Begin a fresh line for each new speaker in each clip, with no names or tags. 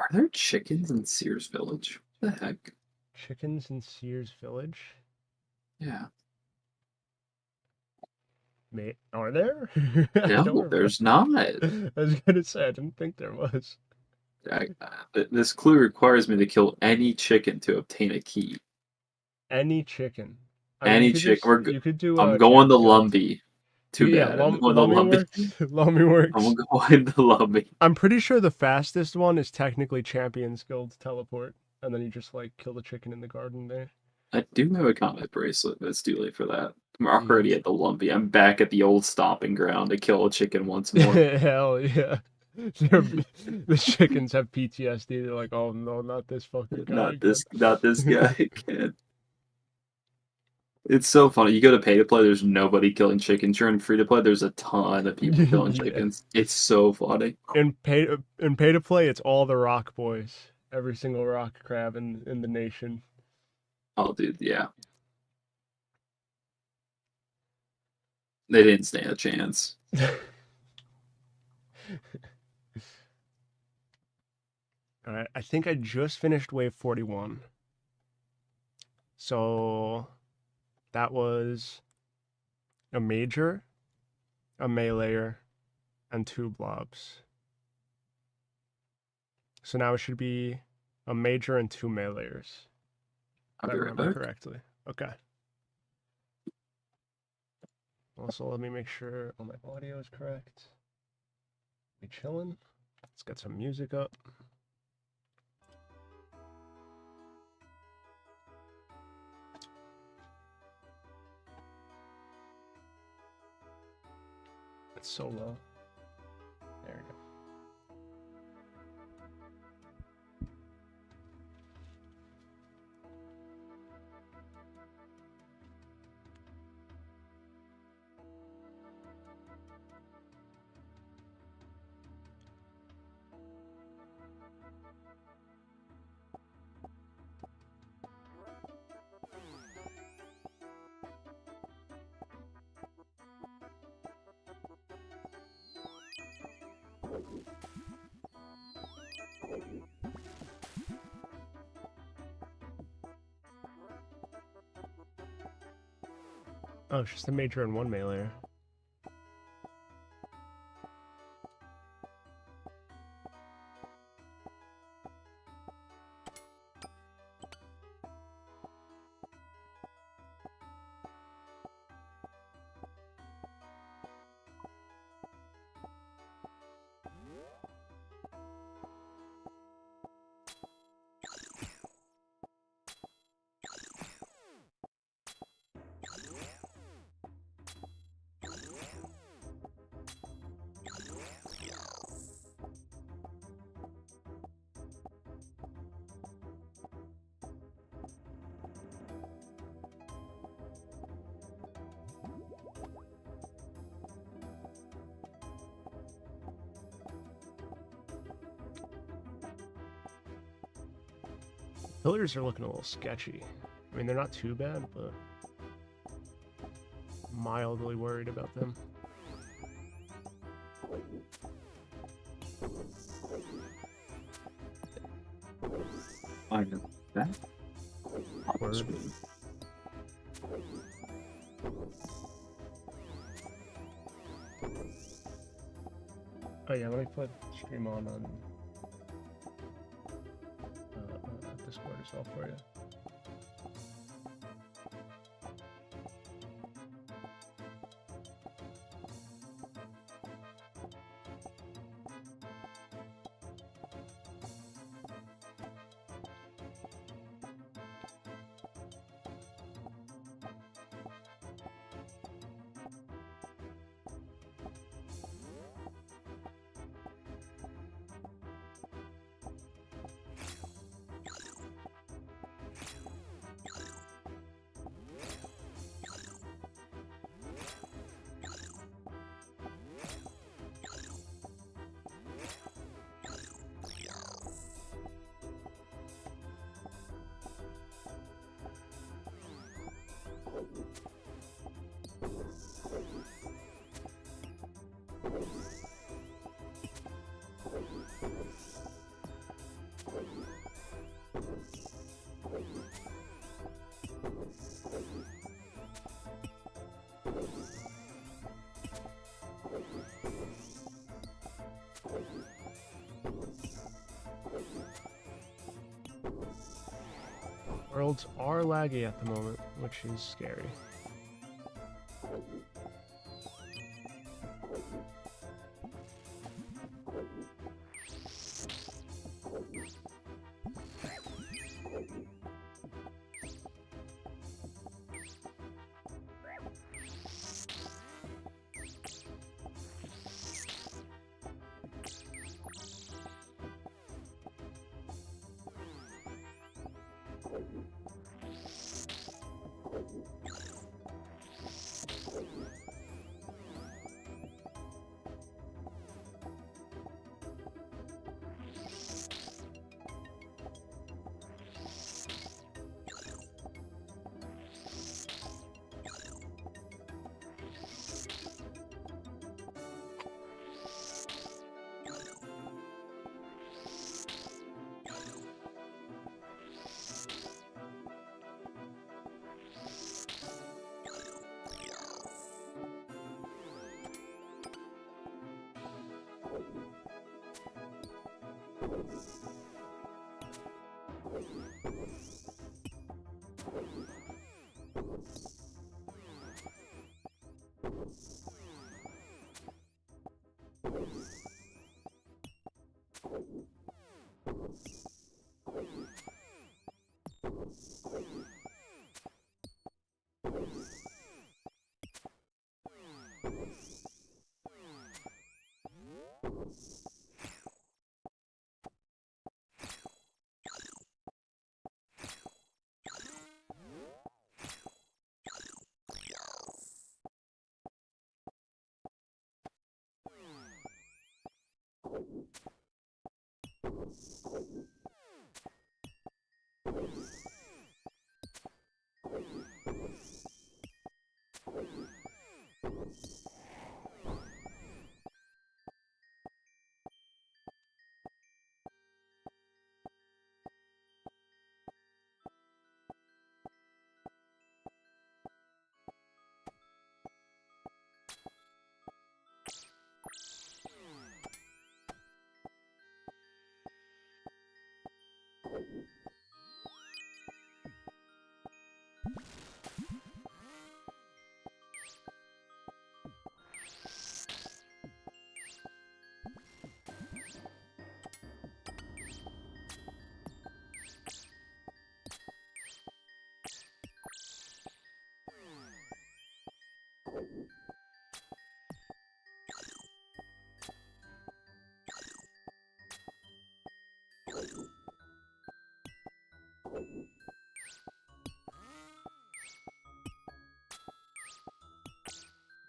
Are there chickens in Sears Village? What the heck?
Chickens in Sears Village?
Yeah.
Mate, are there? I don't
No,
remember.
there's not.
I was gonna say I didn't think there was.
This clue requires me to kill any chicken to obtain a key.
Any chicken. I mean, you
Any
could
chicken.
just you could do
I'm
a
going to
champ guild.
Lumbee. Too
Yeah,
bad. I'm going to
Lummy
Lumbee.
works. Lummy
I'm
works.
going to Lumbee.
I'm pretty sure the fastest one is technically Champions Guild teleport, and then you just like kill the chicken in the garden there.
I do have a combat bracelet, but it's too late for that. I'm already at the Lumbee. I'm back at the old stomping ground to kill a chicken once more.
Hell yeah. The chickens have PTSD. They're like, oh no, not this fucking guy again.
Not this guy again. It's so funny. You go to pay to play, there's nobody killing chickens. You're in free to play, there's a ton of people killing
Yeah.
chickens. It's so funny.
In pay to play, it's all the rock boys. Every single rock crab in the nation.
Oh, dude, yeah. They didn't stand a chance.
Alright, I think I just finished wave 41. So that was a major, a meleeer, and 2 blobs. So now it should be a major and 2 meleeers. If I remember correctly. Okay. Also, let me make sure all my audio is correct. Be chilling. Let's get some music up. It's so low. There we go. Oh, it's just a major and 1 meleeer. Pillars are looking a little sketchy. I mean, they're not too bad, but mildly worried about them.
I know that.
Word. Oh yeah, let me put stream on Discord as well for you. Worlds are laggy at the moment, which is scary.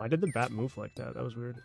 Why did the bat move like that? That was weird.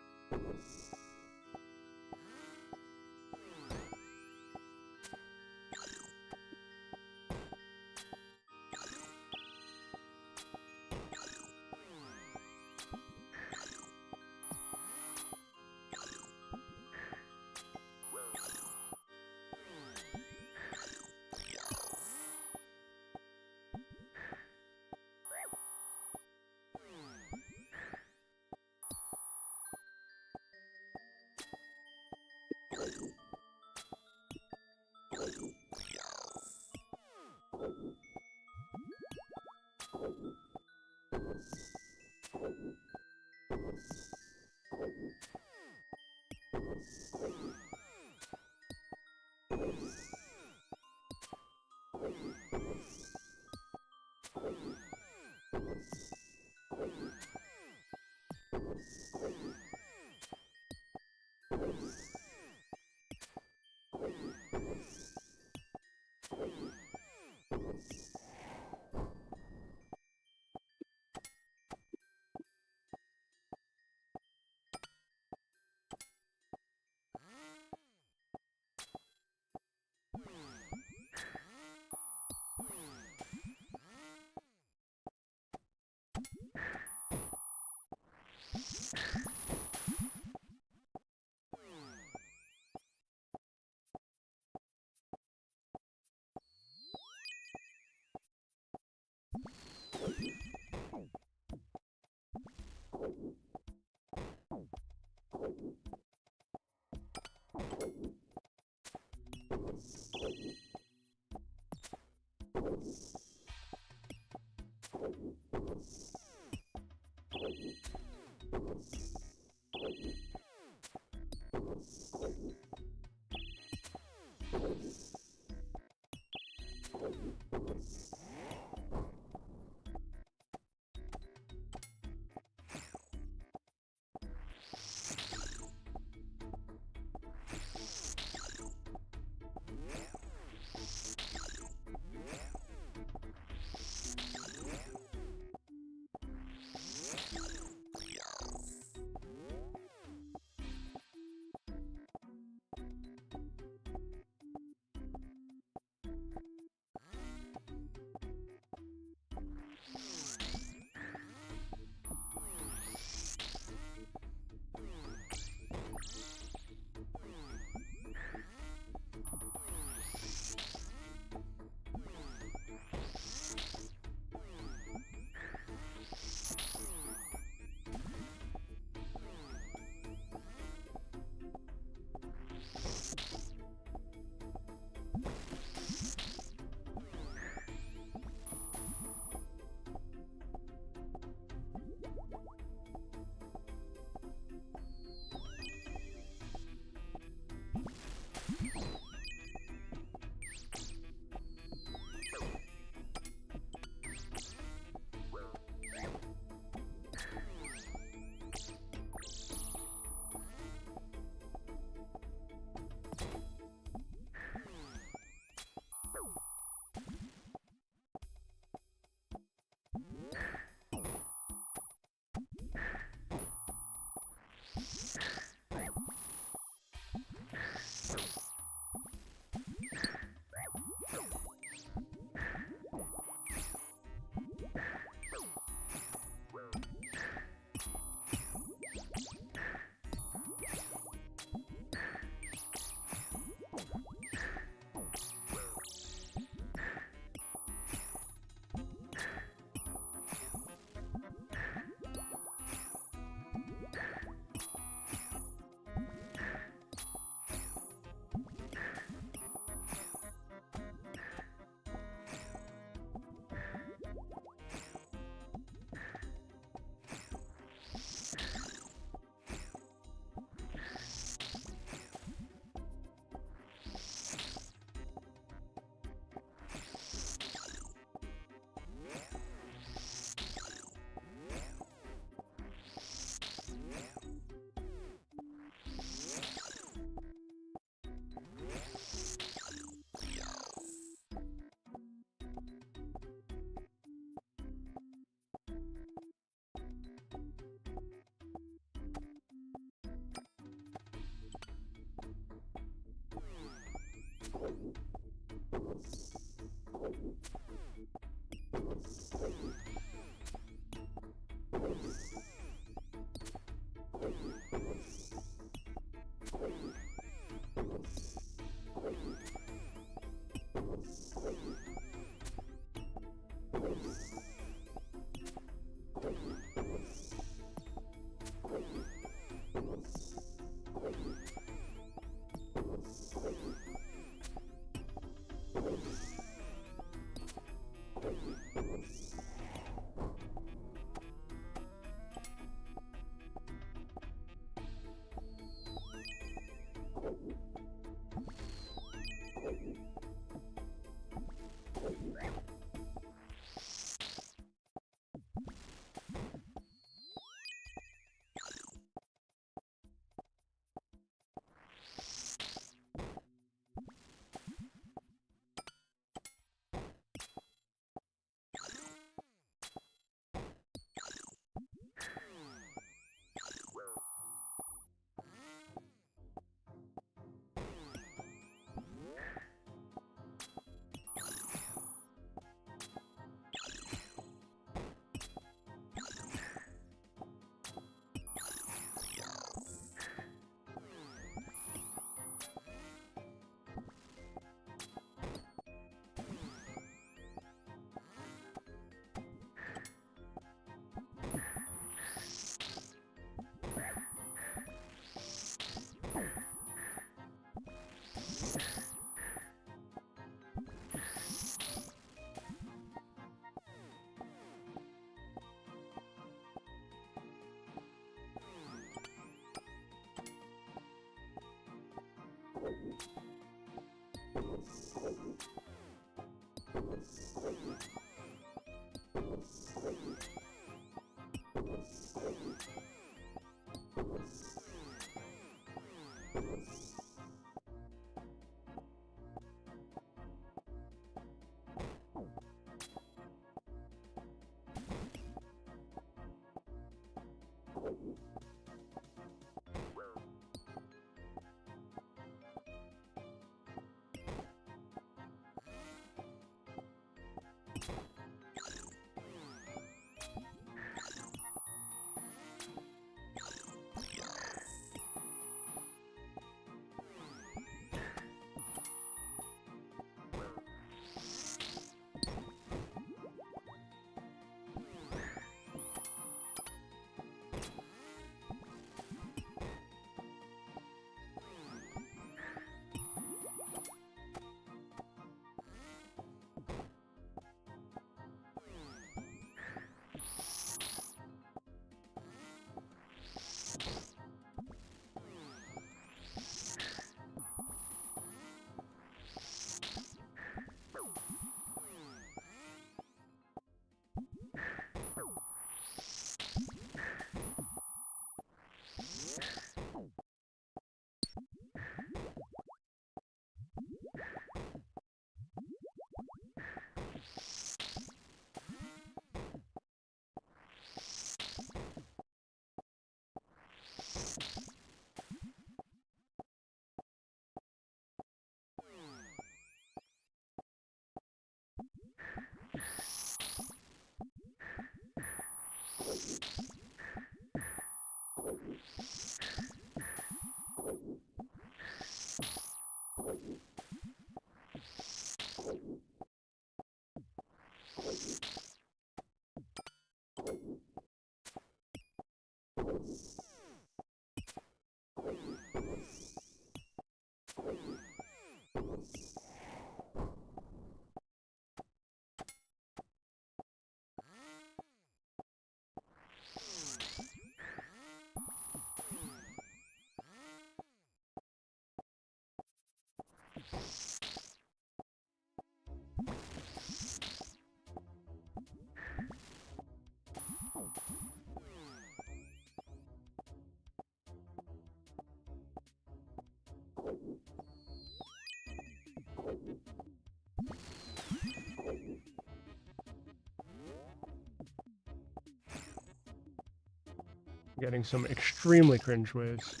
Getting some extremely cringe waves.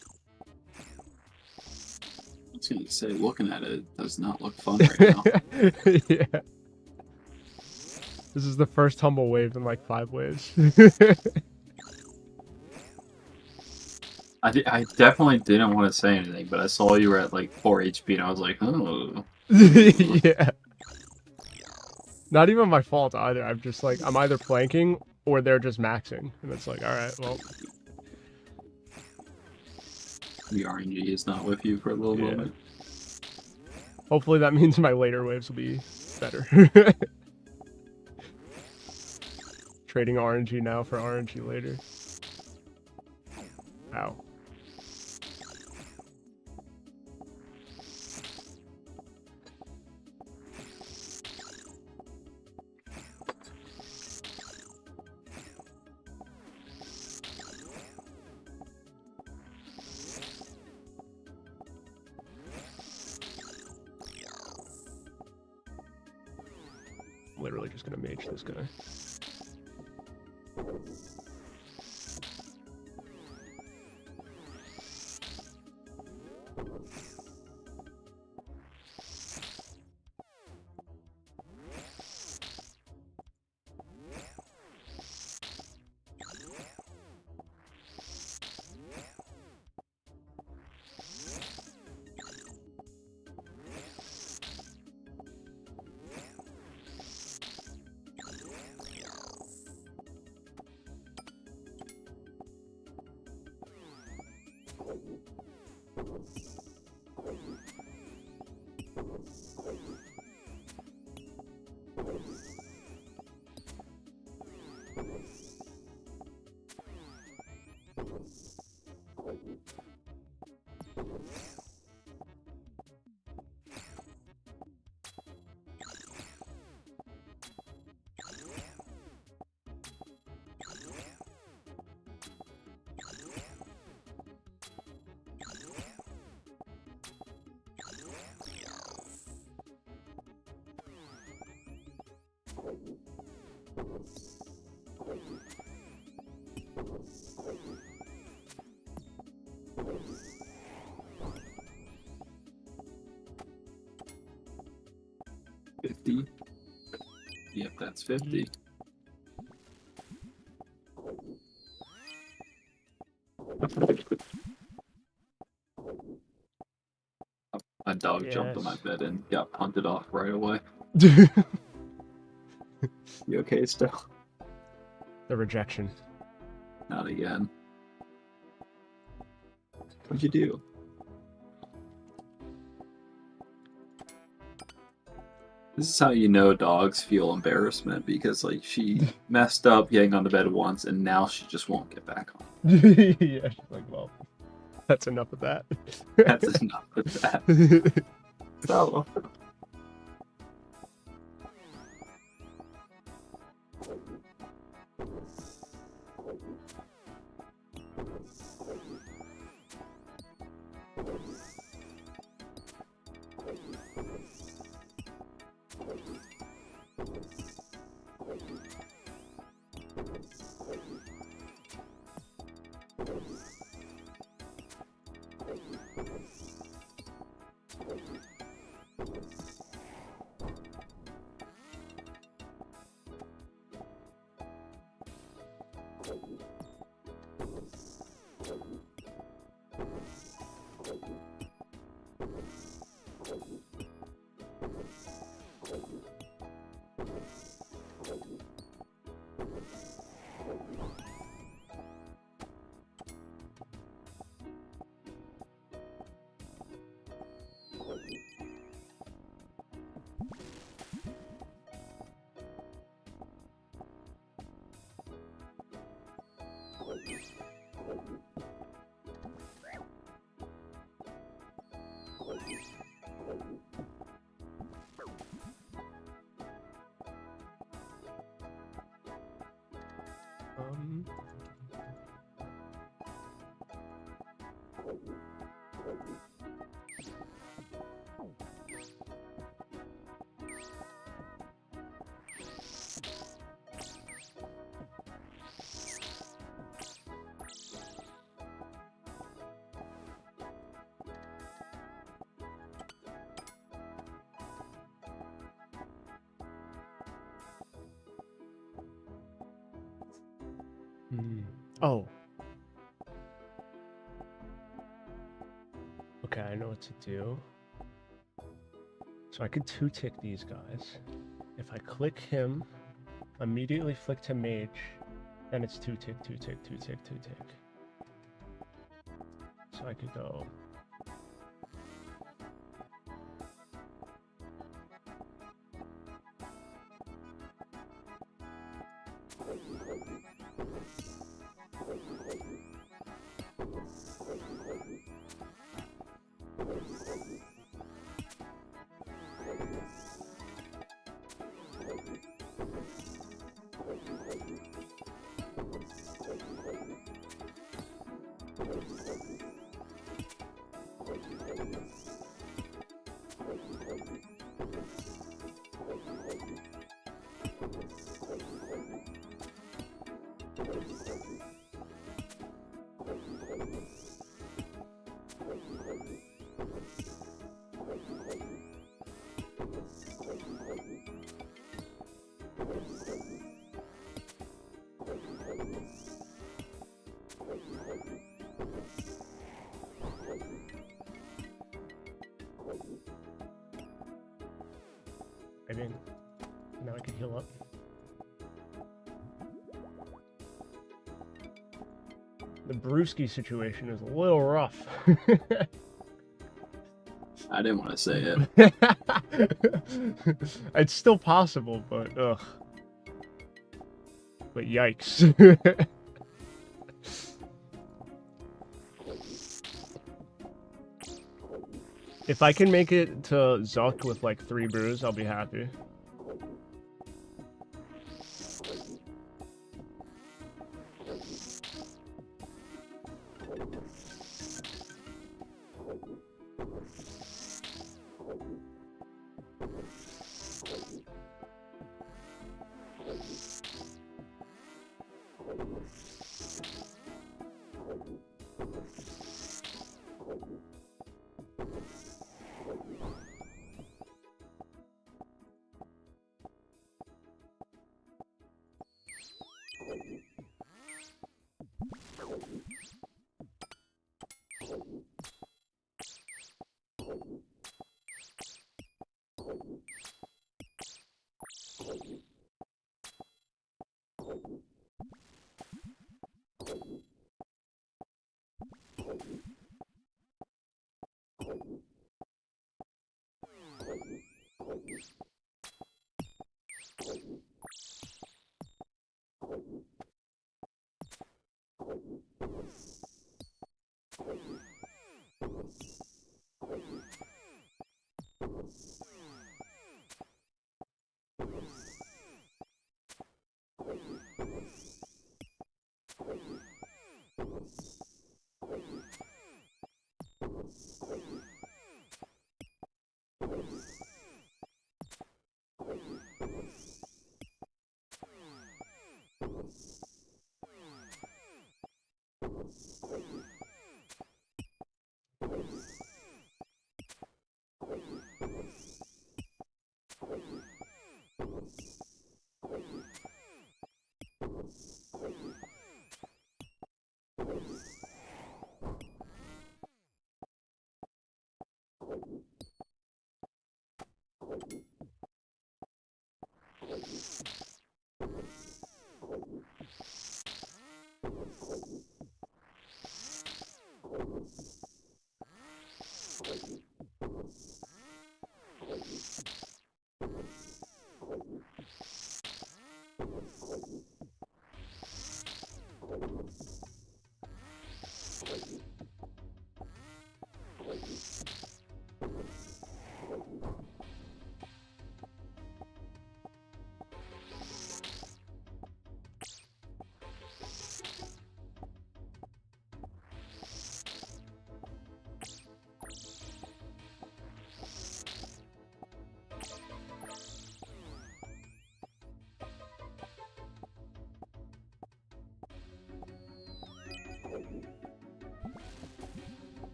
I was gonna say, looking at it does not look fun right now.
Yeah. This is the first tumble wave in like 5 waves.
I definitely didn't want to say anything, but I saw you were at like 4 HP, and I was like, oh.
Yeah. Not even my fault either. I'm just like, I'm either planking or they're just maxing. And it's like, alright, well.
The RNG is not with you for a little
Yeah.
moment.
Hopefully that means my later waves will be better. Trading RNG now for RNG later. Ow. Literally just gonna mage this guy.
Yep, that's 50. A dog jumped on my bed and got punted off right away. You okay still?
The rejection.
Not again. What'd you do? This is how you know dogs feel embarrassment, because like she messed up getting on the bed once and now she just won't get back on.
Yeah, she's like, well, that's enough of that.
That's enough of that. So
Oh. Okay, I know what to do. So I could 2-tick these guys. If I click him, immediately flick to mage, then it's 2-tick, 2-tick, 2-tick, 2-tick. So I could go... Maybe now I can heal up. The Brewski situation is a little rough.
I didn't want to say it.
It's still possible, but ugh. But yikes. If I can make it to Zuck with like 3 brews, I'll be happy.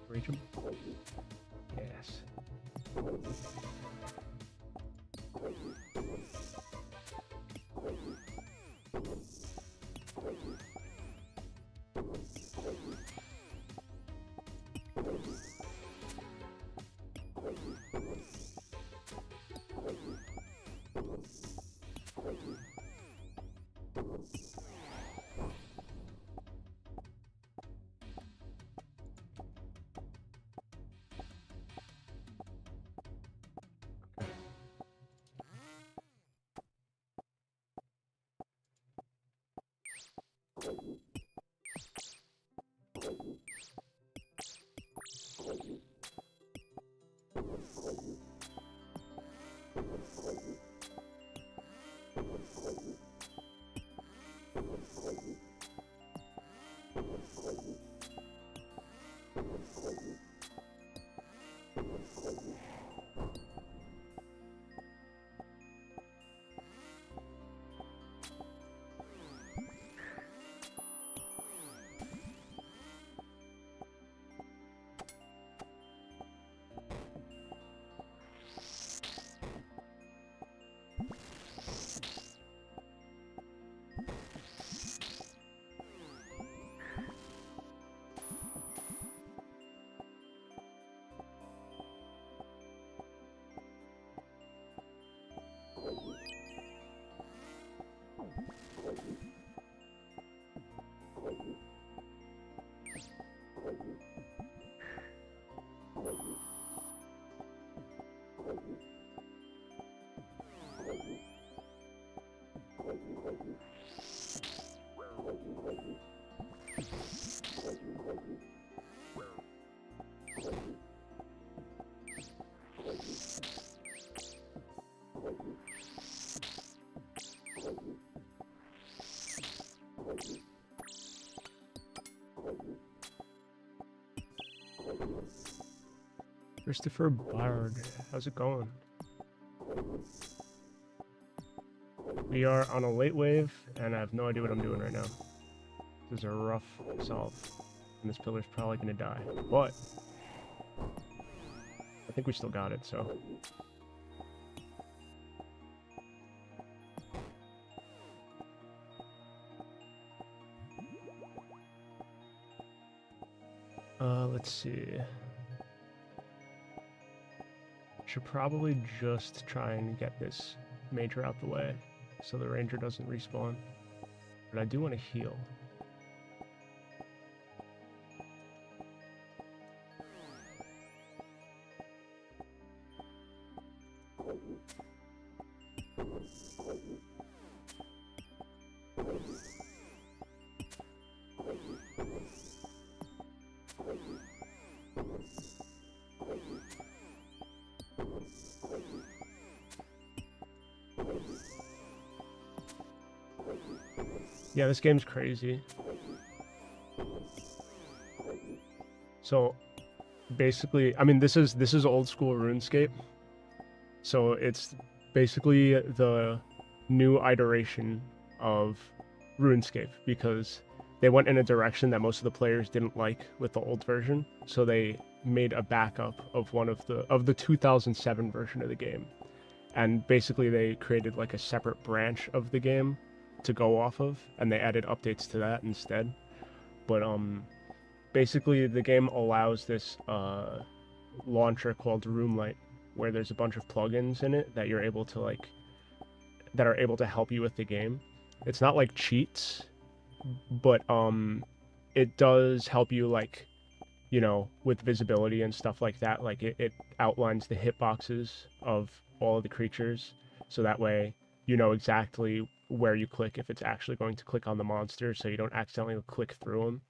Reach him. Yes. Christopher Bard, how's it going? We are on a late wave, and I have no idea what I'm doing right now. This is a rough solve, and this pillar's probably gonna die, but I think we still got it, so. Let's see. Should probably just try and get this major out the way so the ranger doesn't respawn. But I do want to heal. Yeah, this game's crazy. So basically, I mean, this is old school RuneScape. So it's basically the new iteration of RuneScape because they went in a direction that most of the players didn't like with the old version. So they made a backup of one of the 2007 version of the game. And basically they created like a separate branch of the game to go off of, and they added updates to that instead. But basically the game allows this launcher called Roomlight, where there's a bunch of plugins in it that you're able to that are able to help you with the game. It's not like cheats, but it does help you with visibility and stuff like that. Like it outlines the hitboxes of all of the creatures, so that way you know exactly where you click if it's actually going to click on the monster, so you don't accidentally click through them.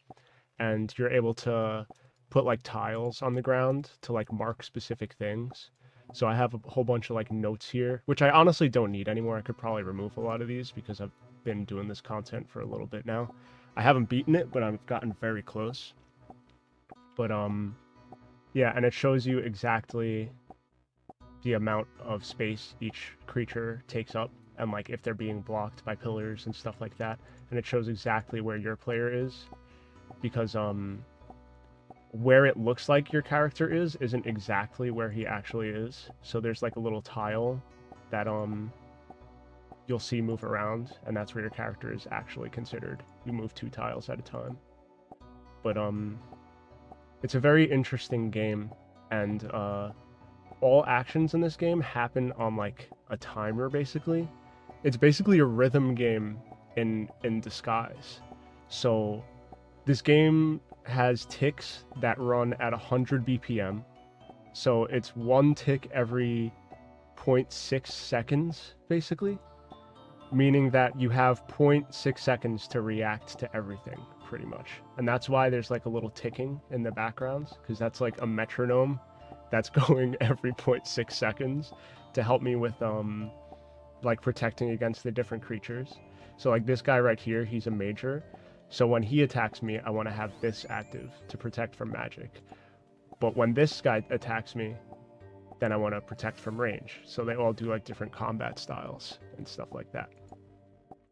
And you're able to put tiles on the ground to mark specific things. So I have a whole bunch of like notes here, which I honestly don't need anymore. I could probably remove a lot of these because I've been doing this content for a little bit now. I haven't beaten it, but I've gotten very close. But yeah, and it shows you exactly the amount of space each creature takes up, and like if they're being blocked by pillars and stuff like that. And it shows exactly where your player is, because where it looks like your character is isn't exactly where he actually is. So there's like a little tile that you'll see move around, and that's where your character is actually considered. You move 2 tiles at a time. But it's a very interesting game, and all actions in this game happen on like a timer basically. It's basically a rhythm game in disguise. So this game has ticks that run at 100 BPM. So it's 1 tick every 0.6 seconds, basically. Meaning that you have 0.6 seconds to react to everything, pretty much. And that's why there's like a little ticking in the background, because that's like a metronome that's going every 0.6 seconds to help me with like protecting against the different creatures. So like this guy right here, he's a major. So when he attacks me, I want to have this active to protect from magic. But when this guy attacks me, then I want to protect from range. So they all do like different combat styles and stuff like that.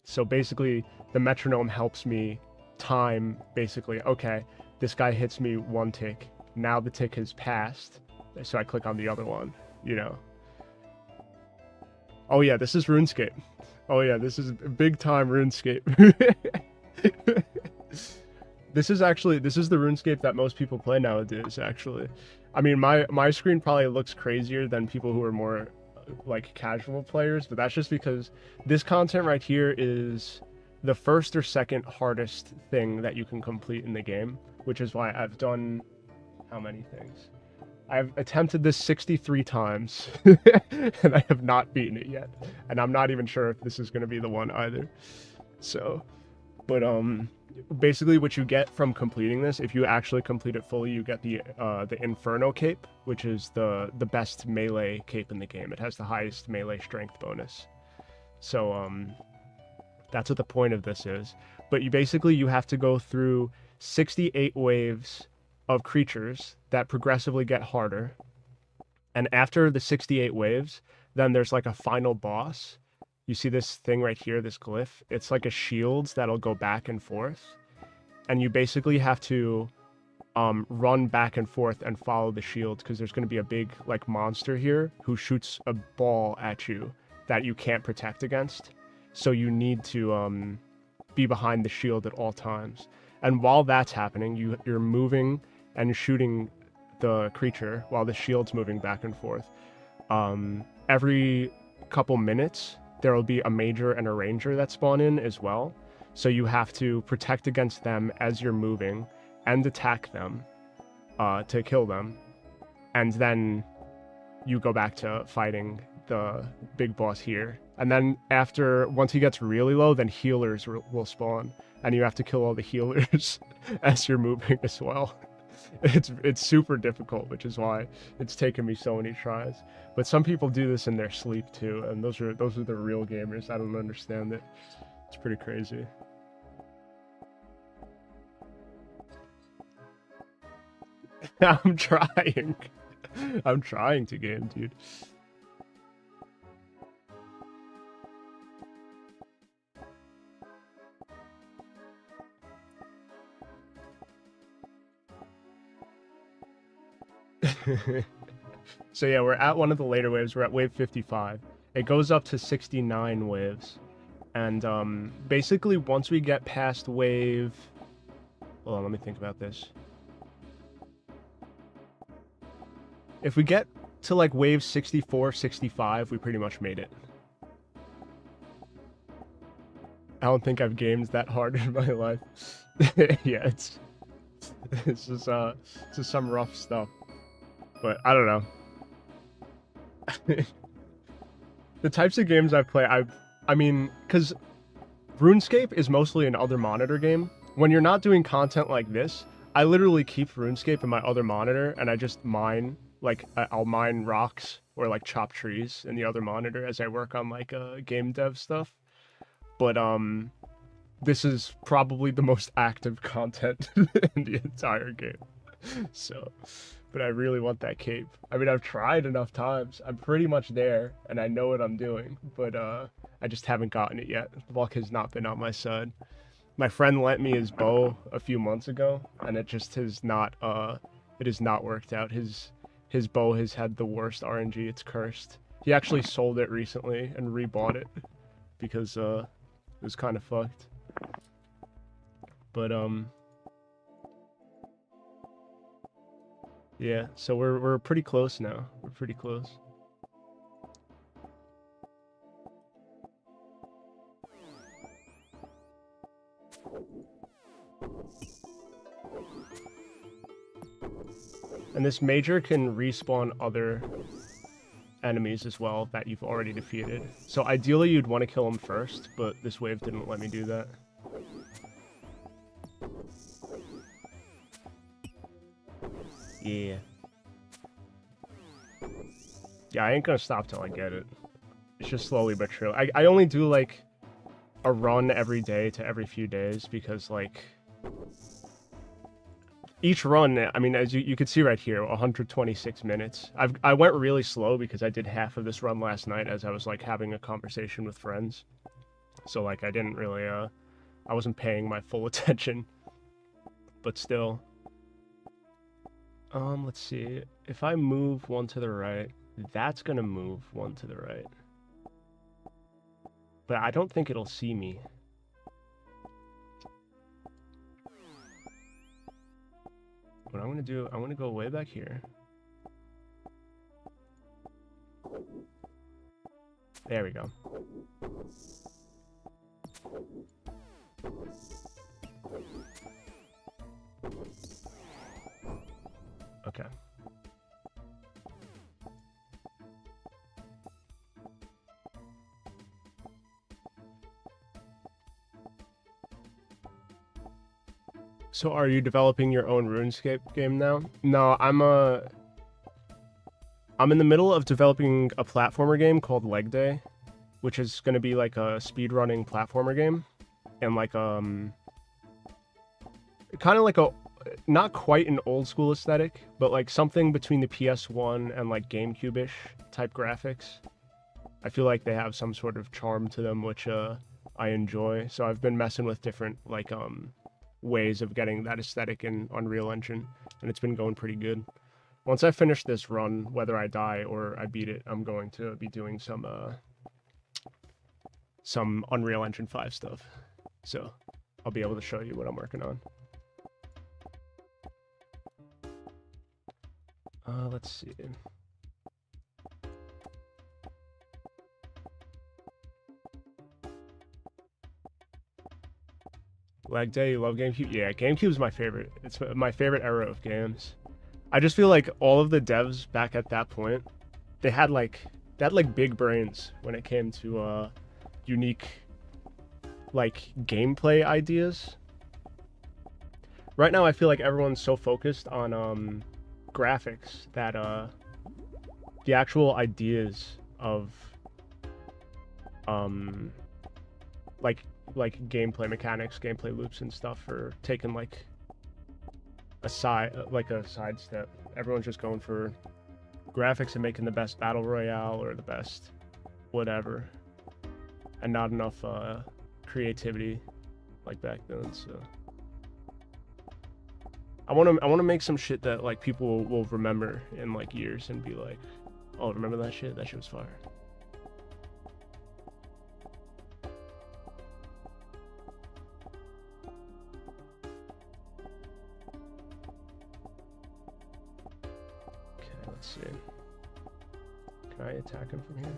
So basically, the metronome helps me time, basically, okay, this guy hits me 1 tick. Now the tick has passed, so I click on the other one, you know. Oh yeah, this is RuneScape. Oh yeah, this is big time RuneScape. This is the RuneScape that most people play nowadays, actually. I mean, my screen probably looks crazier than people who are more like casual players, but that's just because this content right here is the first or second hardest thing that you can complete in the game, which is why I've done how many things? I've attempted this 63 times and I have not beaten it yet, and I'm not even sure if this is going to be the one either. So, but basically what you get from completing this, if you actually complete it fully, you get the Inferno cape, which is the best melee cape in the game. It has the highest melee strength bonus. So that's what the point of this is. But you have to go through 68 waves of creatures that progressively get harder. And after the 68 waves, then there's like a final boss. You see this thing right here, this glyph? It's like a shield that'll go back and forth. And you basically have to run back and forth and follow the shield, because there's going to be a big like monster here who shoots a ball at you that you can't protect against. So you need to be behind the shield at all times. And while that's happening, you're moving and shooting the creature while the shield's moving back and forth. Every couple minutes, there will be a major and a ranger that spawn in as well. So you have to protect against them as you're moving and attack them to kill them. And then you go back to fighting the big boss here. And then once he gets really low, then healers will spawn. And you have to kill all the healers as you're moving as well. It's super difficult, which is why it's taken me so many tries. But some people do this in their sleep too, and those are the real gamers. I don't understand it. It's pretty crazy. I'm trying. I'm trying to game, dude. So yeah, we're at one of the later waves. We're at wave 55. It goes up to 69 waves. And basically once we get past wave... Hold on, let me think about this. If we get to like wave 64, 65, we pretty much made it. I don't think I've gamed that hard in my life. Yeah, it's just some rough stuff. But I don't know. The types of games I play, I mean, because RuneScape is mostly an other monitor game. When you're not doing content like this, I literally keep RuneScape in my other monitor and I just mine like I'll mine rocks or like chop trees in the other monitor as I work on like game dev stuff. But this is probably the most active content in the entire game. So, but I really want that cape. I mean, I've tried enough times. I'm pretty much there, and I know what I'm doing, but I just haven't gotten it yet. Luck has not been on my side. My friend lent me his bow a few months ago, and it just has not worked out. His bow has had the worst RNG. It's cursed. He actually sold it recently and rebought it because it was kind of fucked. But yeah, so we're pretty close now. We're pretty close. And this major can respawn other enemies as well that you've already defeated. So ideally you'd want to kill them first, but this wave didn't let me do that. Yeah. Yeah, I ain't gonna stop till I get it. It's just slowly but surely. I only do like a run every day to every few days because like each run, I mean, as you could see right here, 126 minutes. I went really slow because I did half of this run last night as I was like having a conversation with friends. So like I didn't really I wasn't paying my full attention. But still. Let's see. If I move one to the right, that's gonna move one to the right. But I don't think it'll see me. What I'm gonna do, I'm gonna go way back here. There we go. Okay. So are you developing your own RuneScape game now? No, I'm in the middle of developing a platformer game called Leg Day, which is going to be like a speedrunning platformer game, and like kind of like a not quite an old school aesthetic, but like something between the PS1 and like GameCube-ish type graphics. I feel like they have some sort of charm to them, which I enjoy. So I've been messing with different like ways of getting that aesthetic in Unreal Engine, and it's been going pretty good. Once I finish this run, whether I die or I beat it, I'm going to be doing some Unreal Engine 5 stuff. So I'll be able to show you what I'm working on. Let's see. Leg Day, you love GameCube? Yeah, GameCube's my favorite. It's my favorite era of games. I just feel like all of the devs back at that point, they had like big brains when it came to unique like gameplay ideas. Right now I feel like everyone's so focused on graphics that the actual ideas of like gameplay mechanics, gameplay loops and stuff are taking like a sidestep. Everyone's just going for graphics and making the best battle royale or the best whatever, and not enough creativity like back then. So I want to make some shit that like people will remember in like years and be like, oh, remember that shit? That shit was fire. Let's see. Can I attack him from here?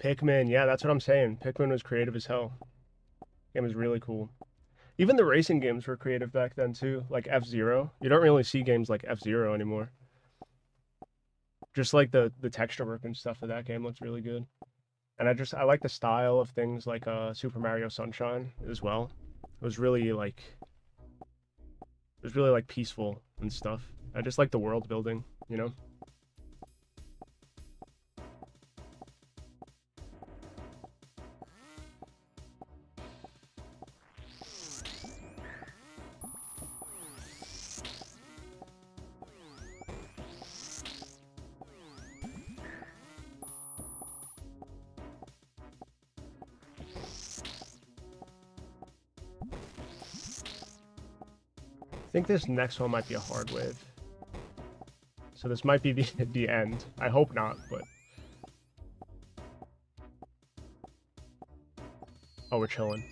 Pikmin, yeah, that's what I'm saying. Pikmin was creative as hell. Game was really cool. Even the racing games were creative back then too, like F-Zero. You don't really see games like F-Zero anymore. Just like the texture work and stuff of that game looks really good. And I like the style of things like Super Mario Sunshine as well. It was really like peaceful and stuff. I just like the world building, you know? I think this next one might be a hard wave. So this might be the end. I hope not, but... Oh, we're chilling.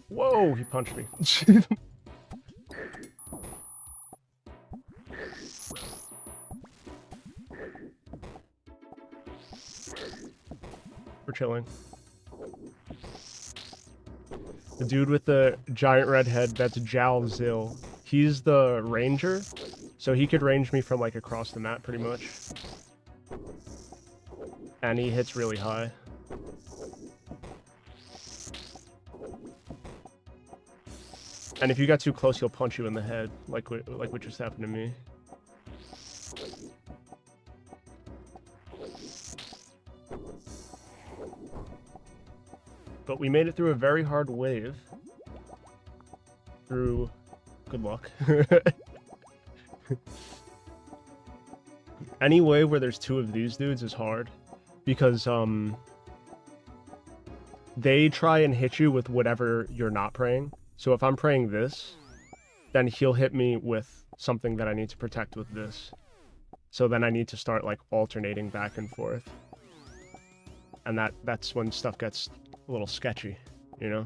Whoa, he punched me. We're chilling. The dude with the giant red head, that's Jalzil. He's the ranger, so he could range me from like across the map pretty much. And he hits really high. And if you got too close, he'll punch you in the head, like what just happened to me. But we made it through a very hard wave. Through good luck. Any wave where there's two of these dudes is hard. Because, they try and hit you with whatever you're not praying. So if I'm praying this, then he'll hit me with something that I need to protect with this. So then I need to start, like, alternating back and forth. And that's when stuff gets a little sketchy, you know?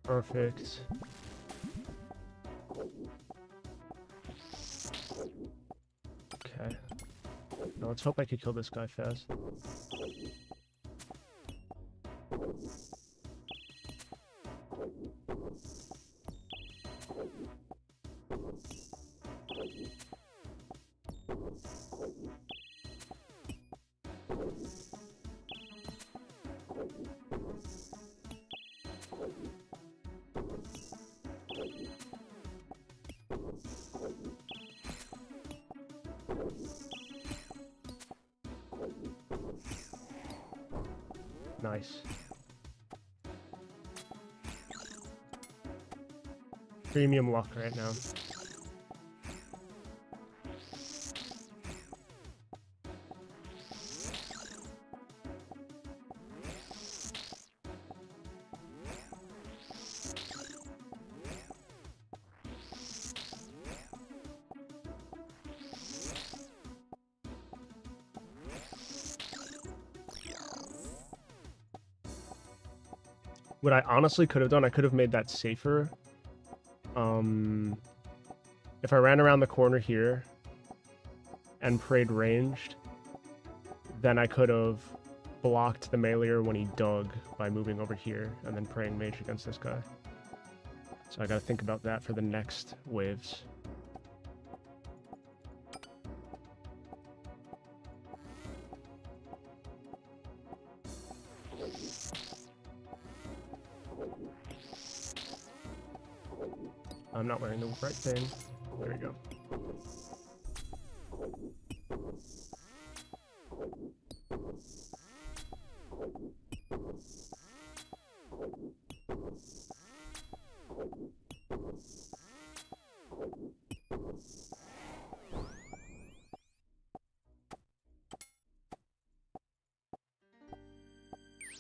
Perfect. Okay. Now let's hope I can kill this guy fast. Nice. Premium luck right now. What I honestly could have done, I could have made that safer. If I ran around the corner here and prayed ranged, then I could have blocked the meleeer when he dug by moving over here and then praying mage against this guy. So I gotta think about that for the next waves. I'm not wearing the right thing. There we go.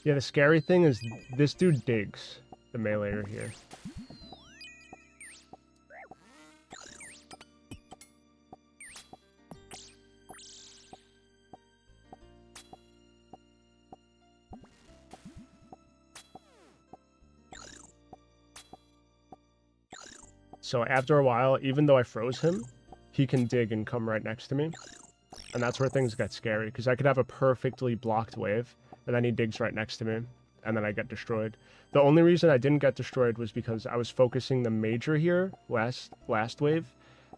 Yeah, the scary thing is this dude digs the meleeer here. So after a while, even though I froze him, he can dig and come right next to me. And that's where things get scary, because I could have a perfectly blocked wave, and then he digs right next to me, and then I get destroyed. The only reason I didn't get destroyed was because I was focusing the major here last wave,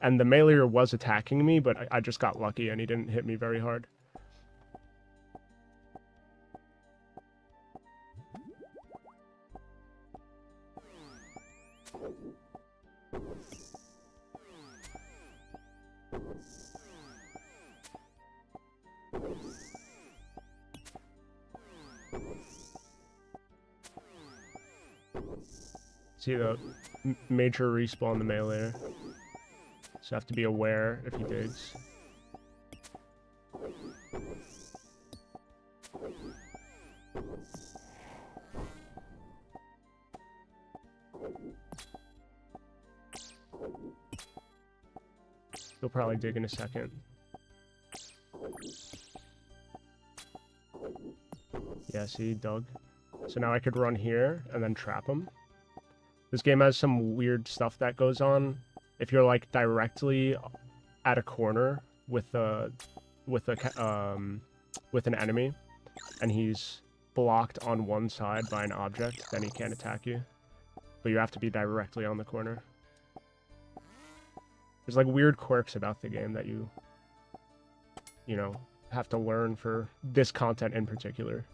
and the meleeer was attacking me, but I just got lucky, and he didn't hit me very hard. See the major respawn the meleeer. So I have to be aware if he digs. He'll probably dig in a second. Yeah, see, he dug. So now I could run here and then trap him. This game has some weird stuff that goes on. If you're like directly at a corner with an enemy, and he's blocked on one side by an object, then he can't attack you. But you have to be directly on the corner. There's like weird quirks about the game that you know, have to learn for this content in particular.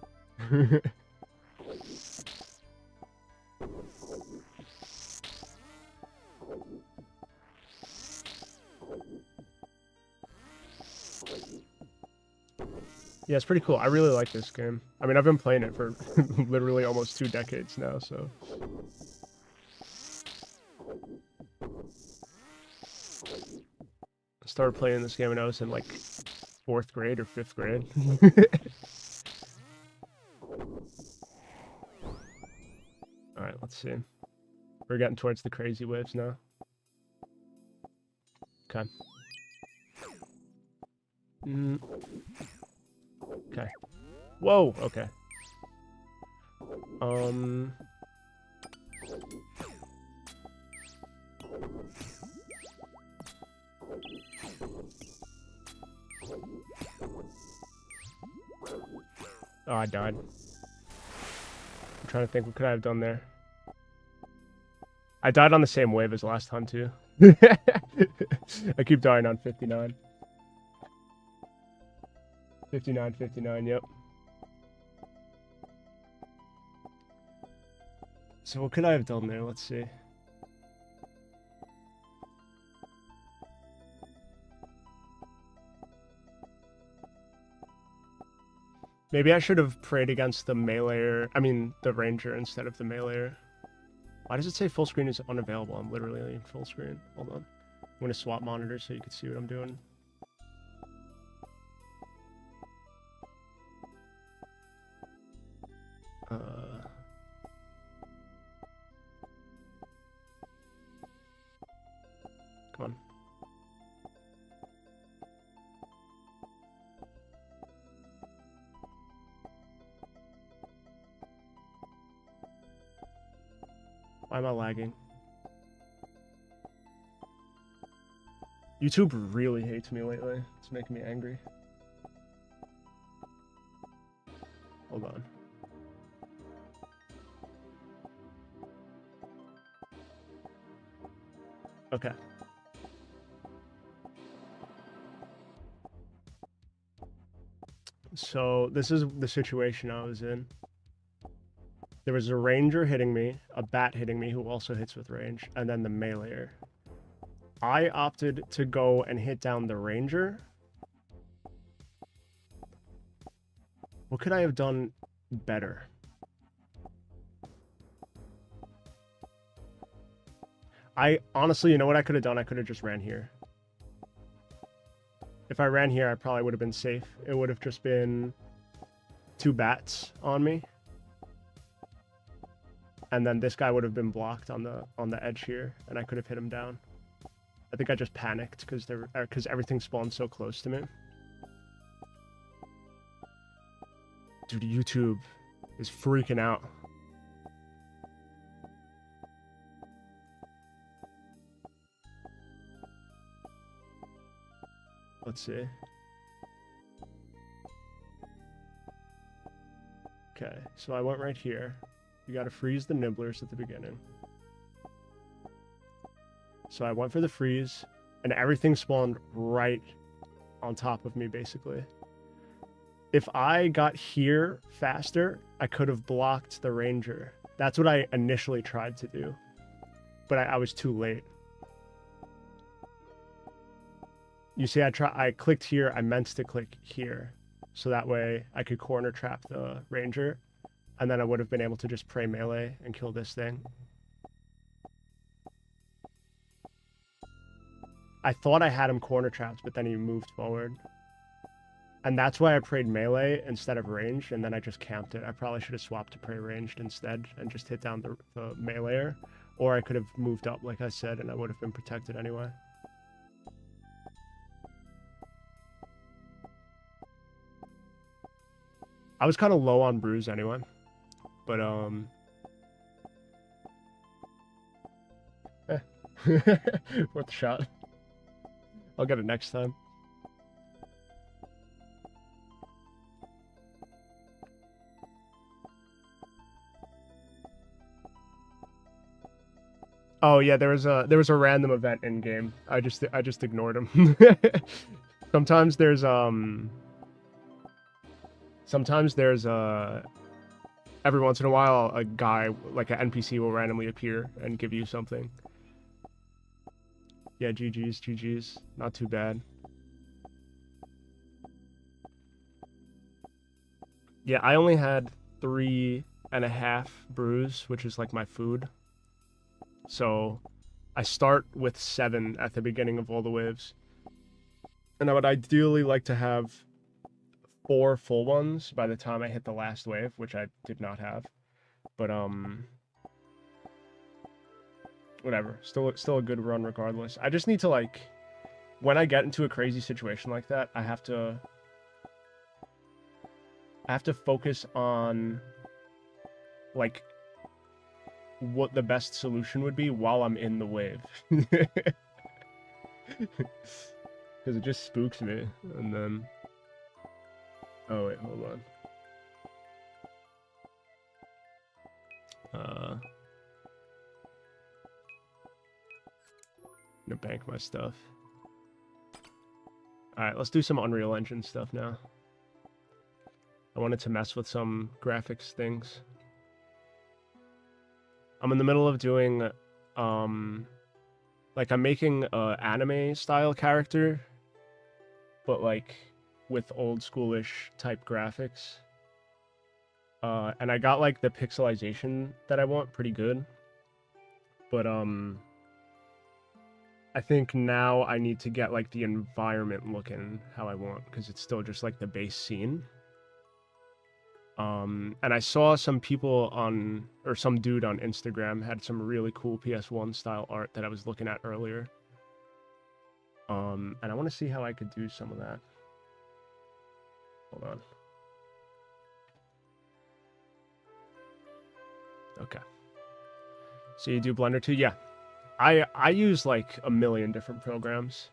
Yeah, it's pretty cool. I really like this game. I mean, I've been playing it for literally almost 2 decades now, so... I started playing this game when I was in, like, 4th grade or 5th grade. Alright, let's see. We're getting towards the crazy waves now. Okay. Okay. Whoa, okay. Oh, I died. I'm trying to think, what could I have done there? I died on the same wave as last time, too. I keep dying on 59. 59, 59, yep. So what could I have done there? Let's see. Maybe I should have prayed against the meleeer, I mean, the ranger instead of the meleeer. Why does it say full screen is unavailable? I'm literally in full screen. Hold on. I'm going to swap monitors so you can see what I'm doing. Come on. Why am I lagging? YouTube really hates me lately. It's making me angry. Hold on. Okay. So this is the situation I was in. There was a ranger hitting me, a bat hitting me who also hits with range, and then the meleeer. I opted to go and hit down the ranger. What could I have done better? Honestly, you know what I could have done? I could have just ran here. If I ran here, I probably would have been safe. It would have just been 2 bats on me. And then this guy would have been blocked on the edge here, and I could have hit him down. I think I just panicked because everything spawned so close to me. Dude, YouTube is freaking out. Let's see. Okay, so I went right here. You gotta freeze the nibblers at the beginning. So I went for the freeze, and everything spawned right on top of me, basically. If I got here faster, I could have blocked the ranger. That's what I initially tried to do, but I was too late. You see, I clicked here. I meant to click here, so that way I could corner trap the ranger, and then I would have been able to just pray melee and kill this thing. I thought I had him corner trapped, but then he moved forward. And that's why I prayed melee instead of ranged, and then I just camped it. I probably should have swapped to pray ranged instead and just hit down the meleeer. Or I could have moved up, like I said, and I would have been protected anyway. I was kind of low on brews anyway. But, worth a shot. I'll get it next time. Oh yeah, there was a random event in game. I just ignored him. Sometimes there's every once in a while a guy like an NPC will randomly appear and give you something. Yeah, GG's, not too bad. Yeah, I only had 3.5 brews, which is like my food. So I start with 7 at the beginning of all the waves. And I would ideally like to have 4 full ones by the time I hit the last wave, which I did not have. But whatever. Still a good run regardless. I just need to, like, when I get into a crazy situation like that, I have to focus on, like, what the best solution would be while I'm in the wave. Because it just spooks me. And then... Oh, wait, hold on. I'm gonna bank my stuff. Alright, let's do some Unreal Engine stuff now. I wanted to mess with some graphics things. I'm in the middle of doing, like, I'm making an anime style character, but like with old schoolish type graphics. And I got like the pixelization that I want pretty good. But I think now I need to get like the environment looking how I want, because it's still just like the base scene. And I saw some people or some dude on Instagram had some really cool PS1 style art that I was looking at earlier. And I want to see how I could do some of that. Hold on. Okay. So you do Blender too? Yeah. I use like a million different programs.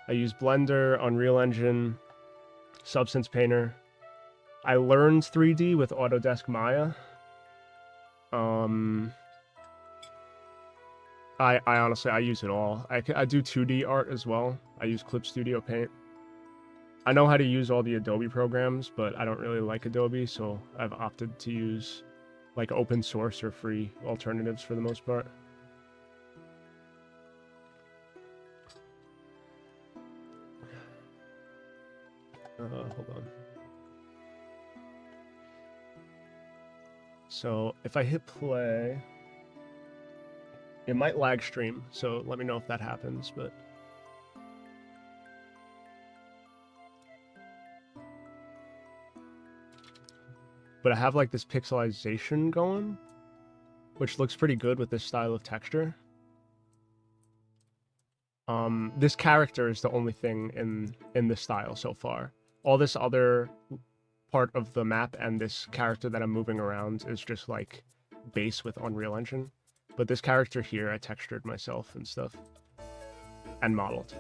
I use Blender, Unreal Engine, Substance Painter. I learned 3D with Autodesk Maya. I honestly, I use it all. I do 2D art as well. I use Clip Studio Paint. I know how to use all the Adobe programs, but I don't really like Adobe, so I've opted to use like open source or free alternatives for the most part. Hold on. So if I hit play, it might lag stream, so let me know if that happens, but I have like this pixelization going, which looks pretty good with this style of texture. This character is the only thing in this style so far. All this other part of the map and this character that I'm moving around is just like base with Unreal Engine. But this character here, I textured myself and stuff. And modeled.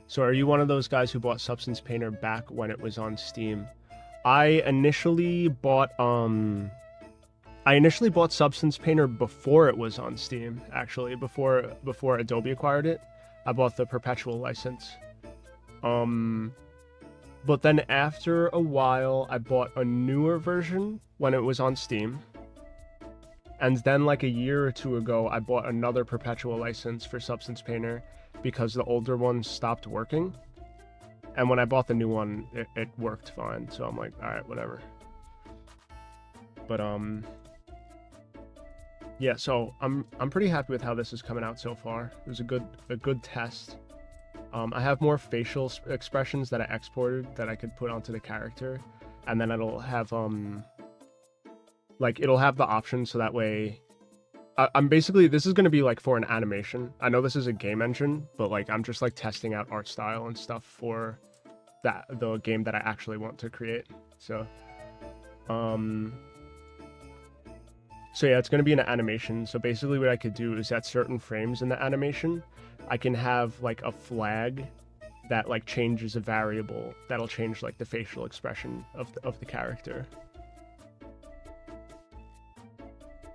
So are you one of those guys who bought Substance Painter back when it was on Steam? I initially bought Substance Painter before it was on Steam, actually, before Adobe acquired it. I bought the perpetual license. But then after a while, I bought a newer version when it was on Steam. And then like a year or two ago, I bought another perpetual license for Substance Painter because the older one stopped working. And when I bought the new one, it worked fine. So I'm like, all right, whatever. But yeah, so I'm pretty happy with how this is coming out so far. It was a good test. I have more facial expressions that I exported that I could put onto the character, and then it'll have it'll have the option so that way I'm basically, this is going to be like for an animation. I know this is a game engine, but like I'm just like testing out art style and stuff for the game that I actually want to create. So yeah, it's going to be an animation. So basically what I could do is at certain frames in the animation, I can have like a flag that like changes a variable that'll change like the facial expression of the character.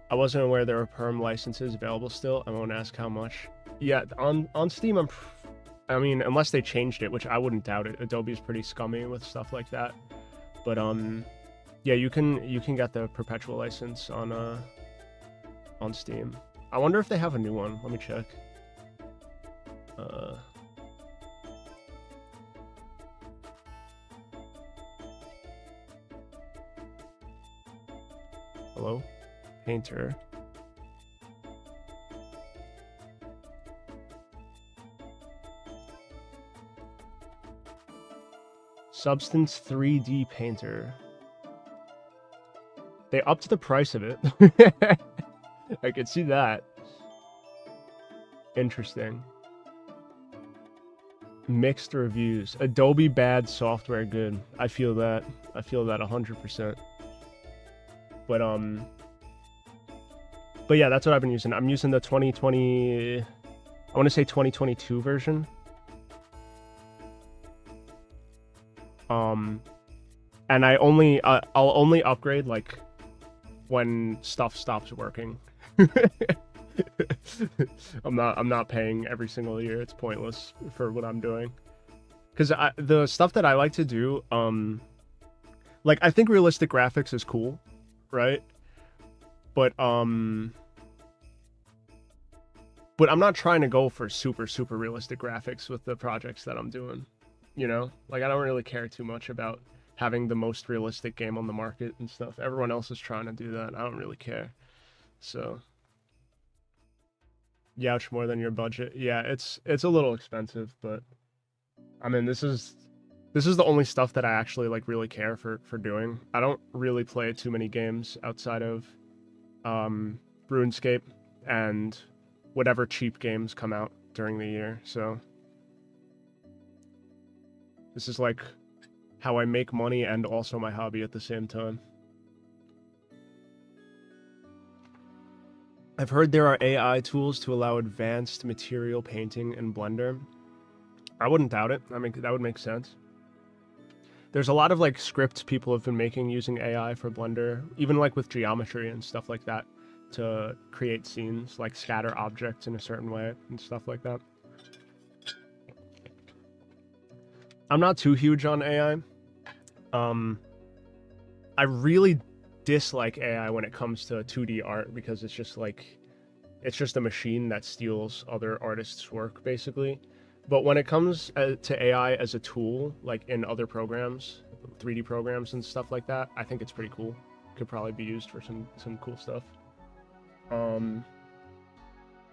I wasn't aware there were perm licenses available still. I won't ask how much. Yeah, on Steam, I mean, unless they changed it, which I wouldn't doubt it. Adobe's pretty scummy with stuff like that. But yeah, you can get the perpetual license on Steam. I wonder if they have a new one. Let me check. Hello, Painter. Substance 3D Painter. They upped the price of it. I could see that. Interesting. Mixed reviews. Adobe bad, software good. I feel that. I feel that 100%. But yeah, that's what I've been using. I'm using the 2020, I want to say 2022 version. And I'll only upgrade like when stuff stops working. I'm not paying every single year. It's pointless for what I'm doing. Because the stuff that I like to do, like I think realistic graphics is cool, right? But I'm not trying to go for super realistic graphics with the projects that I'm doing. You know, like I don't really care too much about having the most realistic game on the market and stuff. Everyone else is trying to do that. I don't really care. So, youch more than your budget. Yeah, it's a little expensive, but I mean, this is the only stuff that I actually like really care for doing. I don't really play too many games outside of RuneScape and whatever cheap games come out during the year. So this is like how I make money and also my hobby at the same time. I've heard there are AI tools to allow advanced material painting in Blender. I wouldn't doubt it. I mean, that would make sense. There's a lot of like scripts people have been making using AI for Blender, even like with geometry and stuff like that, to create scenes, like scatter objects in a certain way and stuff like that. I'm not too huge on AI. I really dislike AI when it comes to 2D art because it's just like, it's just a machine that steals other artists' work, basically. But when it comes to AI as a tool, like in other programs, 3D programs and stuff like that, I think it's pretty cool. Could probably be used for some cool stuff. But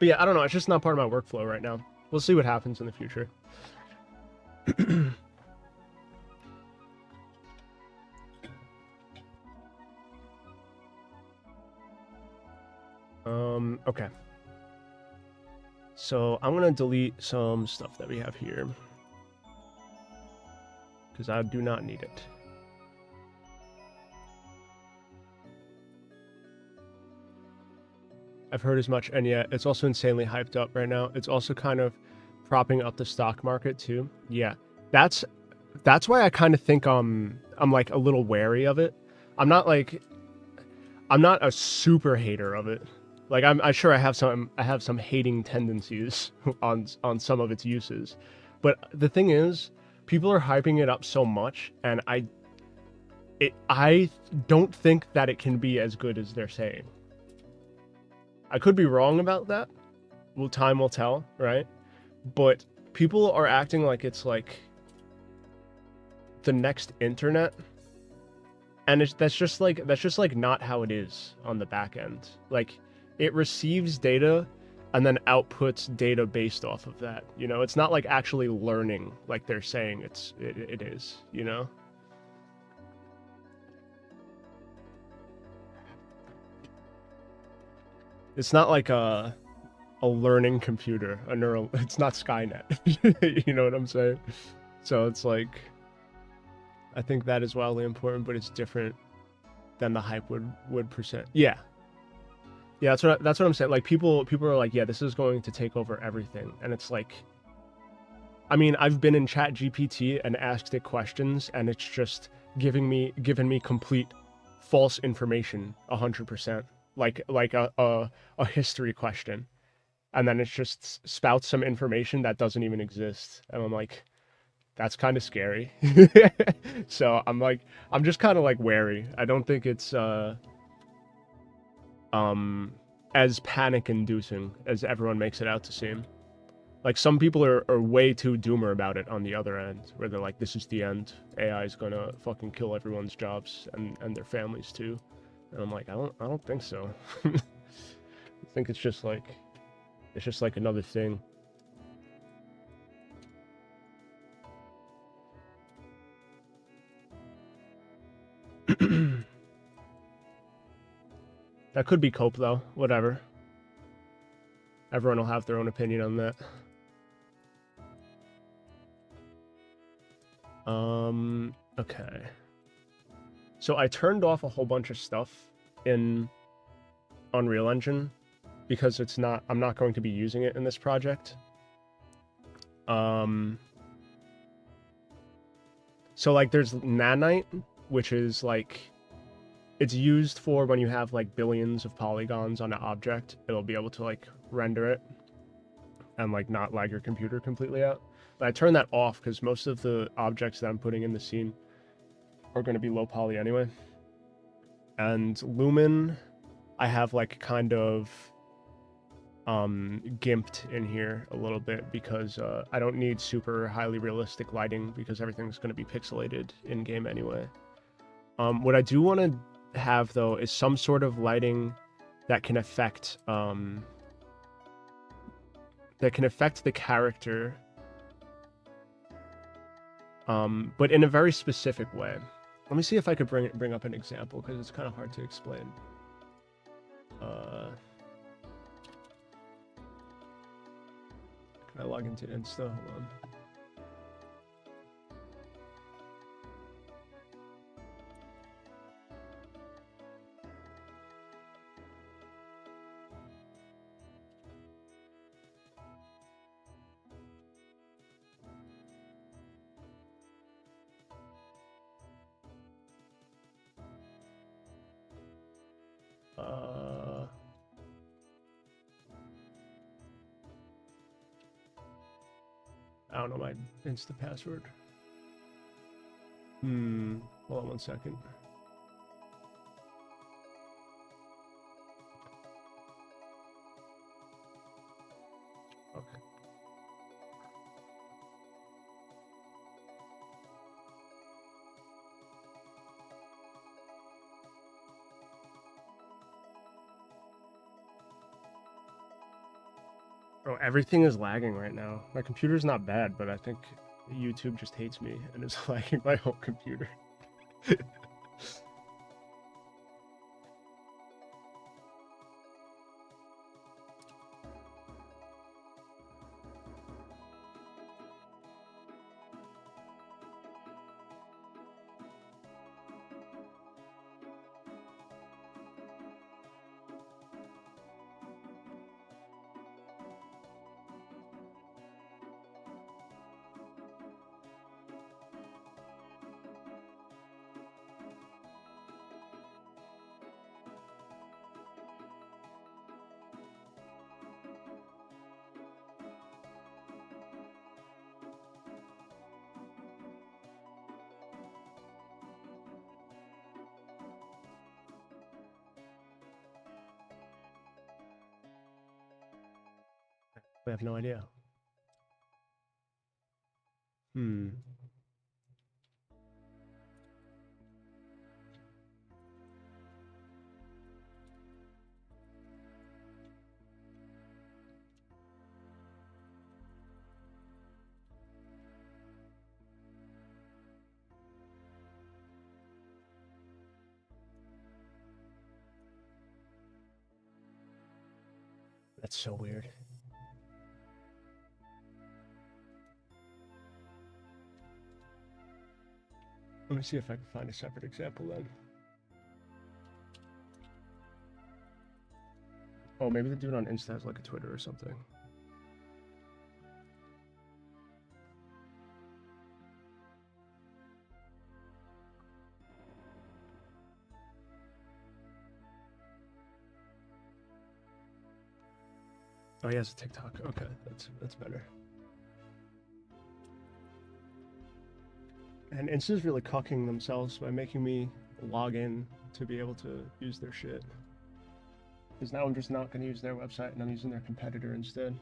yeah, I don't know. It's just not part of my workflow right now. We'll see what happens in the future. Okay. So I'm gonna delete some stuff that we have here because I do not need it. I've heard as much, and yeah, it's also insanely hyped up right now. It's also kind of propping up the stock market too. Yeah, that's why I kind of think I'm like a little wary of it. I'm not a super hater of it. Like I'm sure I have some hating tendencies on some of its uses, but the thing is, people are hyping it up so much, and I don't think that it can be as good as they're saying. I could be wrong about that. Well, time will tell, right? But people are acting like it's like the next internet, and that's just like not how it is on the back end. Like, it receives data and then outputs data based off of that. You know, it's not like actually learning like they're saying it is, you know? It's not like a learning computer, it's not Skynet. You know what I'm saying? So it's like, I think that is wildly important, but it's different than the hype would present. Yeah. Yeah, that's what I'm saying. Like people are like, yeah, this is going to take over everything. And it's like, I mean, I've been in Chat GPT and asked it questions, and it's just given me complete false information 100%. Like a history question. And then it just spouts some information that doesn't even exist. And I'm like, that's kind of scary. So I'm just kind of like wary. I don't think it's as panic inducing as everyone makes it out to seem. Like, some people are way too doomer about it on the other end, where they're like, this is the end. AI is gonna fucking kill everyone's jobs and their families too. And I'm like, I don't think so. I think it's just like another thing. That could be cope though. Whatever. Everyone will have their own opinion on that. Okay. So I turned off a whole bunch of stuff in Unreal Engine because I'm not going to be using it in this project. So like there's nanite, which is like, it's used for when you have like billions of polygons on an object. It'll be able to like render it and like not lag your computer completely out. But I turned that off because most of the objects that I'm putting in the scene are going to be low poly anyway. And Lumen, I have like kind of gimped in here a little bit because I don't need super highly realistic lighting because everything's going to be pixelated in game anyway. What I do want to have though is some sort of lighting that can affect the character, but in a very specific way. Let me see if I could bring up an example because it's kind of hard to explain. Can I log into Insta? Hold on. I don't know my Insta password. Hold on 1 second. Okay. Bro, everything is lagging right now. My computer's not bad, but I think YouTube just hates me and is lagging my whole computer. I have no idea. That's so weird. Let me see if I can find a separate example then. Oh, maybe the dude on Insta has like a Twitter or something. Oh, he has a TikTok. Okay, that's better. And Insta's really cucking themselves by making me log in to be able to use their shit. Because now I'm just not going to use their website and I'm using their competitor instead.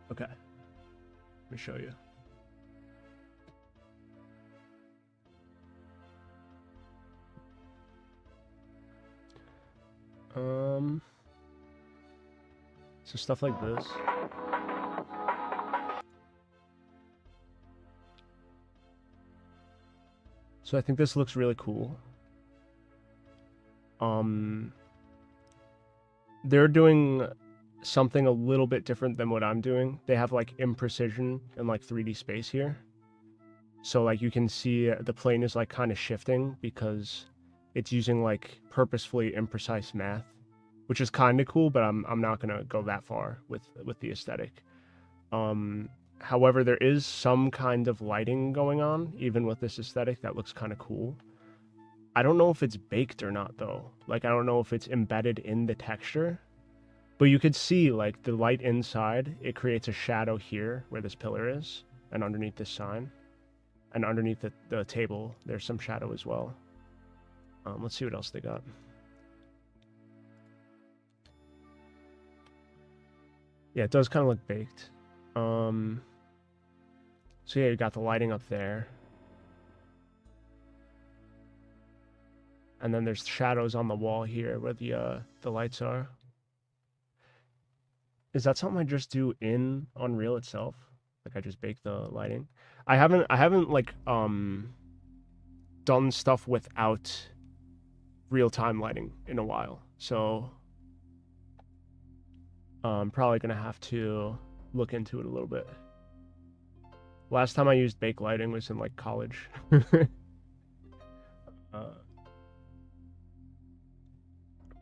Okay. Let me show you. So stuff like this. So I think this looks really cool. They're doing something a little bit different than what I'm doing. They have like imprecision and like 3D space here. So like you can see the plane is like kind of shifting because it's using like purposefully imprecise math, which is kind of cool, but I'm not gonna go that far with the aesthetic. However, there is some kind of lighting going on, even with this aesthetic, that looks kind of cool. I don't know if it's baked or not, though. Like, I don't know if it's embedded in the texture. But you could see, like, the light inside, it creates a shadow here, where this pillar is, and underneath this sign. And underneath the table, there's some shadow as well. Let's see what else they got. Yeah, it does kind of look baked. So yeah, you got the lighting up there. And then there's shadows on the wall here where the lights are. Is that something I just do in Unreal itself? Like I just bake the lighting? I haven't like done stuff without real-time lighting in a while. So I'm probably gonna have to look into it a little bit. Last time I used bake lighting was in like college.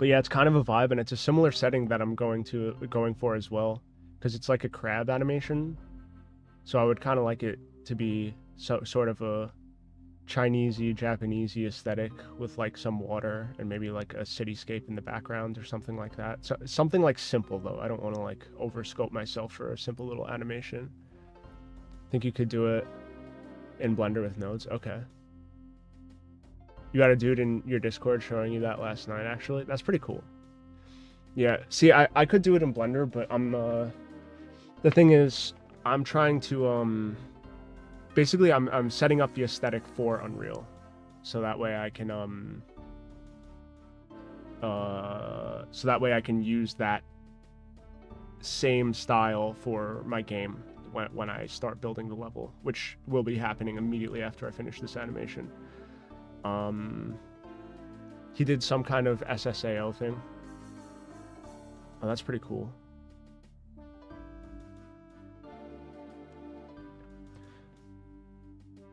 But yeah, it's kind of a vibe, and it's a similar setting that I'm going for as well, because it's like a crab animation. So I would kind of like it to be sort of a Chinesey, Japanesey aesthetic with like some water and maybe like a cityscape in the background or something like that. So something like simple though. I don't want to like overscope myself for a simple little animation. Think you could do it in Blender with nodes? Okay. You got a dude in your Discord showing you that last night, actually. That's pretty cool. Yeah, see, I could do it in Blender, but I'm, the thing is, I'm trying to, basically, I'm setting up the aesthetic for Unreal. So that way I can, so that way I can use that same style for my game when I start building the level, which will be happening immediately after I finish this animation. He did some kind of SSAO thing. Oh, that's pretty cool.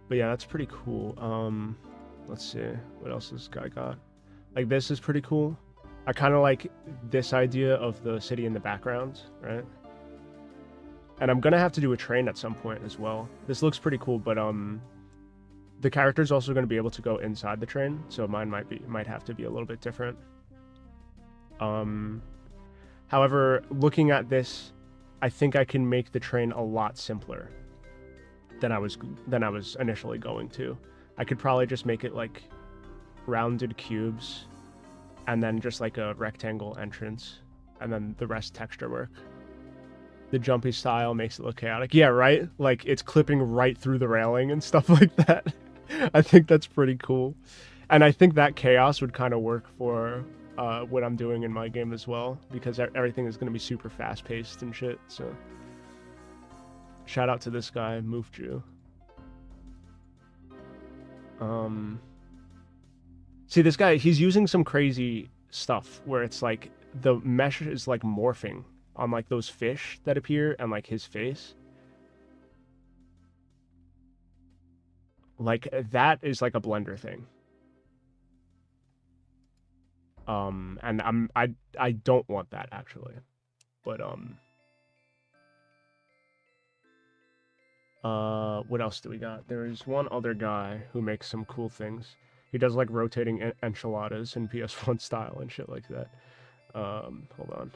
But yeah, that's pretty cool. Let's see, what else this guy got? Like, this is pretty cool. I kind of like this idea of the city in the background, right? And I'm gonna have to do a train at some point as well. This looks pretty cool, but the character's also going to be able to go inside the train, so mine might have to be a little bit different. However, looking at this, I think I can make the train a lot simpler than I was initially going to. I could probably just make it like rounded cubes and then just like a rectangle entrance and then the rest texture work. The jumpy style makes it look chaotic. Yeah, right? Like it's clipping right through the railing and stuff like that. I think that's pretty cool. And I think that chaos would kind of work for what I'm doing in my game as well, because everything is going to be super fast paced and shit. So shout out to this guy, Moofju. See, this guy, he's using some crazy stuff where it's like the mesh is like morphing on like those fish that appear and like his face. Like that is like a Blender thing. And I don't want that actually. But what else do we got? There's one other guy who makes some cool things. He does like rotating enchiladas in PS1 style and shit like that. Hold on.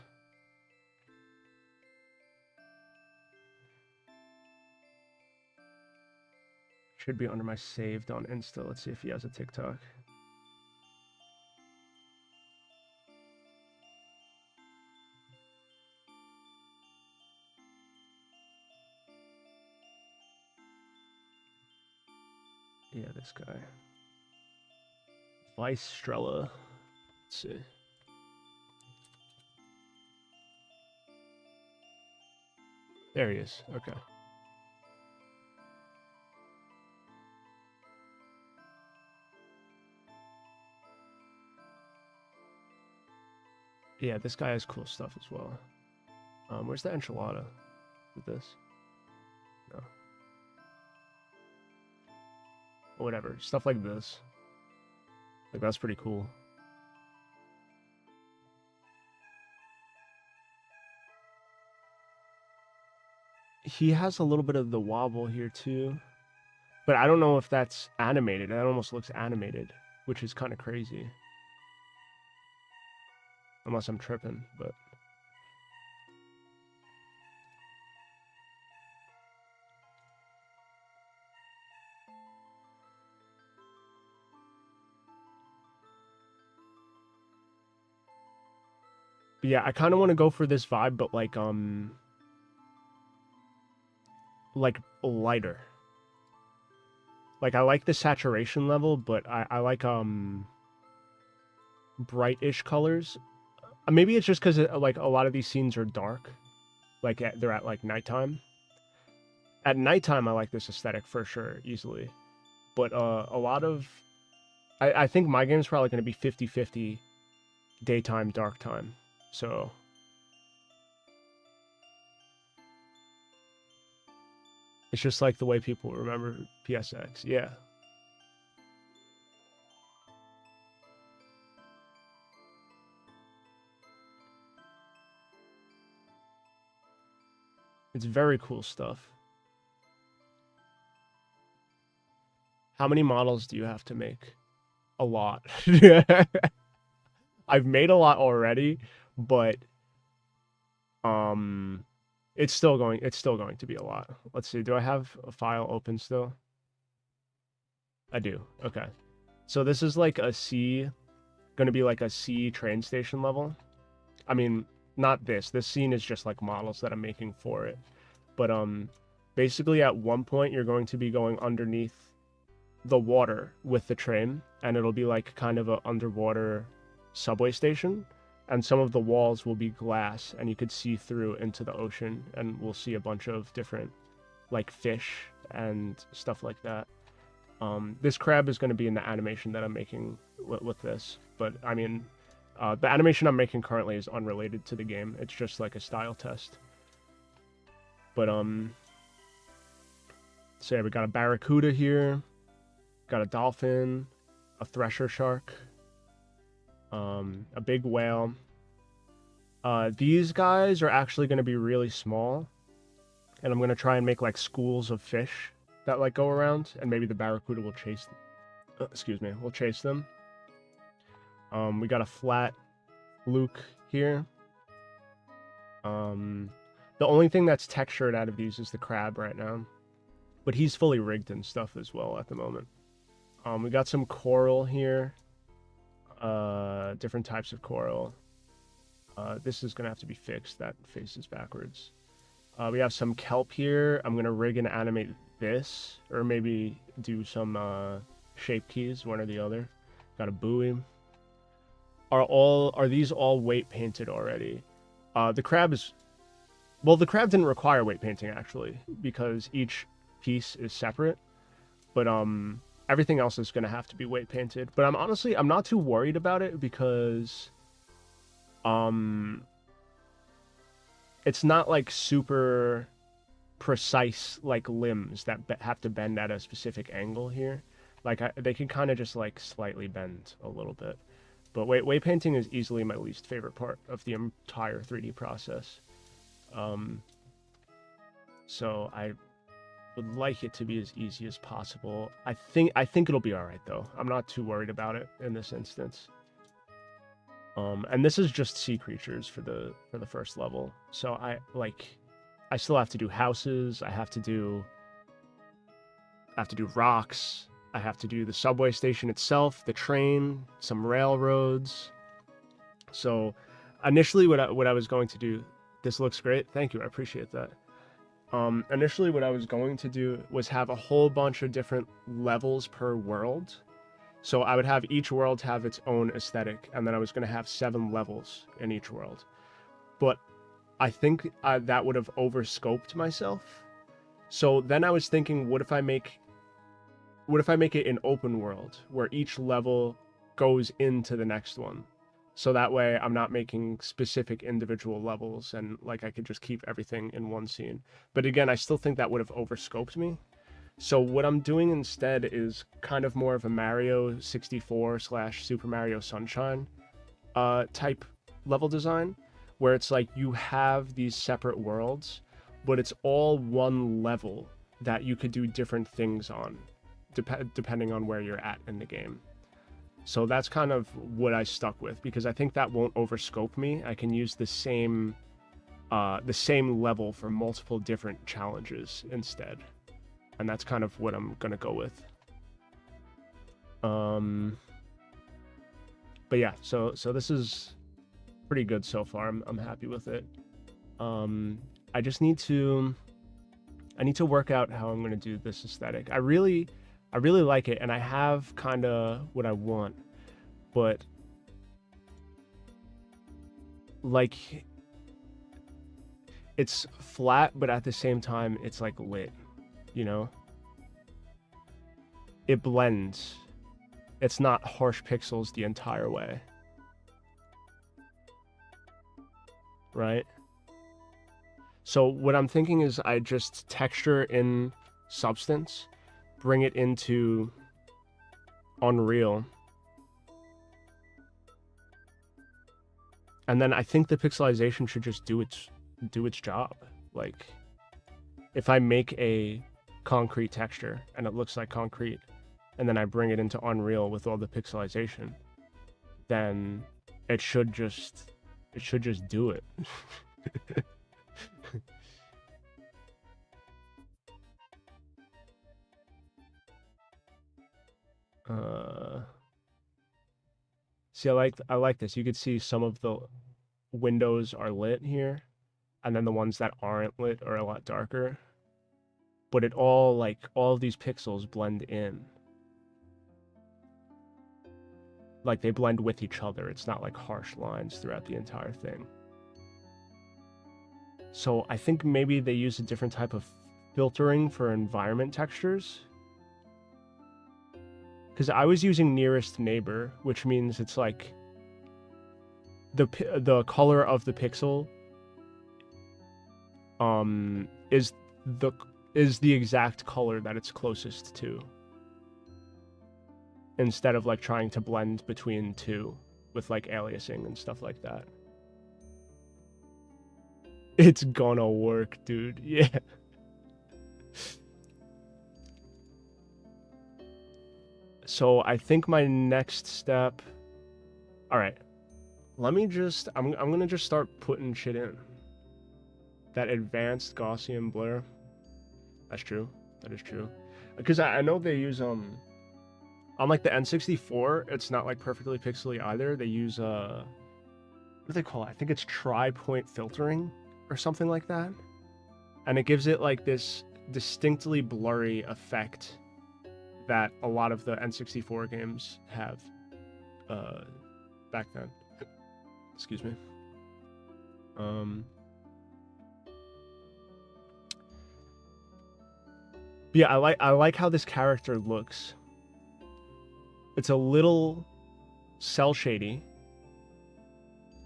Should be under my saved on Insta. Let's see if he has a TikTok. Yeah, this guy. Vice Strella. Let's see. There he is. Okay. Yeah, this guy has cool stuff as well. Where's the enchilada with this? No. Whatever. Stuff like this. Like, that's pretty cool. He has a little bit of the wobble here too. But I don't know if that's animated. That almost looks animated, which is kind of crazy. Unless I'm tripping, but... But yeah, I kind of want to go for this vibe, but like lighter. Like I like the saturation level, but I like bright-ish colors. Maybe it's just because like a lot of these scenes are dark, like they're at like nighttime. At nighttime, I like this aesthetic for sure, easily. But a lot of, I think my game is probably going to be 50-50 daytime, dark time. So it's just like the way people remember PSX. Yeah. It's very cool stuff. How many models do you have to make? A lot. I've made a lot already, but it's still going to be a lot. Let's see. Do I have a file open still? I do. Okay. So this is like a C, going to be like a C train station level. I mean, not this. This scene is just like models that I'm making for it. But basically at one point you're going to be going underneath the water with the train, and it'll be like kind of a underwater subway station, and some of the walls will be glass and you could see through into the ocean, and we'll see a bunch of different like fish and stuff like that. This crab is going to be in the animation that I'm making with this, but I mean, the animation I'm making currently is unrelated to the game. It's just like a style test. But so yeah, we got a barracuda here, got a dolphin, a thresher shark, a big whale. These guys are actually going to be really small, and I'm going to try and make like schools of fish that like go around, and maybe the barracuda will chase them. Will chase them. We got a flat Luke here. The only thing that's textured out of these is the crab right now, but he's fully rigged and stuff as well at the moment. We got some coral here, different types of coral. This is gonna have to be fixed. That faces backwards. We have some kelp here. I'm gonna rig and animate this, or maybe do some shape keys, one or the other. Got a buoy. Are these all weight painted already? The crab is, well, the crab didn't require weight painting actually, because each piece is separate. But everything else is gonna have to be weight painted. But I'm not too worried about it, because it's not like super precise like limbs that have to bend at a specific angle here. Like they can kind of just like slightly bend a little bit. But weight painting is easily my least favorite part of the entire 3D process. So I would like it to be as easy as possible. I think it'll be all right though. I'm not too worried about it in this instance. And this is just sea creatures for the first level. So I still have to do houses. I have to do rocks. I have to do the subway station itself, the train, some railroads. So initially what I was going to do, this looks great. Thank you. I appreciate that. Initially what I was going to do was have a whole bunch of different levels per world. So I would have each world have its own aesthetic, and then I was going to have 7 levels in each world. But I think that would have overscoped myself. So then I was thinking, what if I make it an open world where each level goes into the next one? So that way I'm not making specific individual levels, and like I could just keep everything in one scene. But again, I still think that would have overscoped me. So what I'm doing instead is kind of more of a Mario 64 / Super Mario Sunshine type level design, where it's like you have these separate worlds, but it's all one level that you could do different things on, depending on where you're at in the game. So that's kind of what I stuck with, because I think that won't overscope me. I can use the same level for multiple different challenges instead. And that's kind of what I'm gonna go with. But yeah, so this is pretty good so far. I'm happy with it. I just need to work out how I'm gonna do this aesthetic. I really like it, and I have kind of what I want, but like it's flat, but at the same time it's like lit. You know, it blends. It's not harsh pixels the entire way, right? So what I'm thinking is I just texture in Substance, bring it into Unreal, and then I think the pixelization should just do its job. Like, if I make a concrete texture and it looks like concrete, and then I bring it into Unreal with all the pixelization, then it should just do it. See, I like this. You could see some of the windows are lit here, and then the ones that aren't lit are a lot darker. But it all, like, all of these pixels blend in. Like, they blend with each other. It's not like harsh lines throughout the entire thing. So I think maybe they use a different type of filtering for environment textures. Because I was using nearest neighbor, which means it's like the color of the pixel is the exact color that it's closest to, instead of like trying to blend between two with like aliasing and stuff like that. It's gonna work, dude. Yeah. So I think my next step, all right, let me just, I'm gonna just start putting shit in. That advanced Gaussian blur. That's true. That is true. Because I know they use, on like the N64, it's not like perfectly pixely either. They use, what do they call it? I think it's tri-point filtering or something like that. And it gives it like this distinctly blurry effect that a lot of the N64 games have back then. Excuse me. Yeah, I like how this character looks. It's a little cell shady,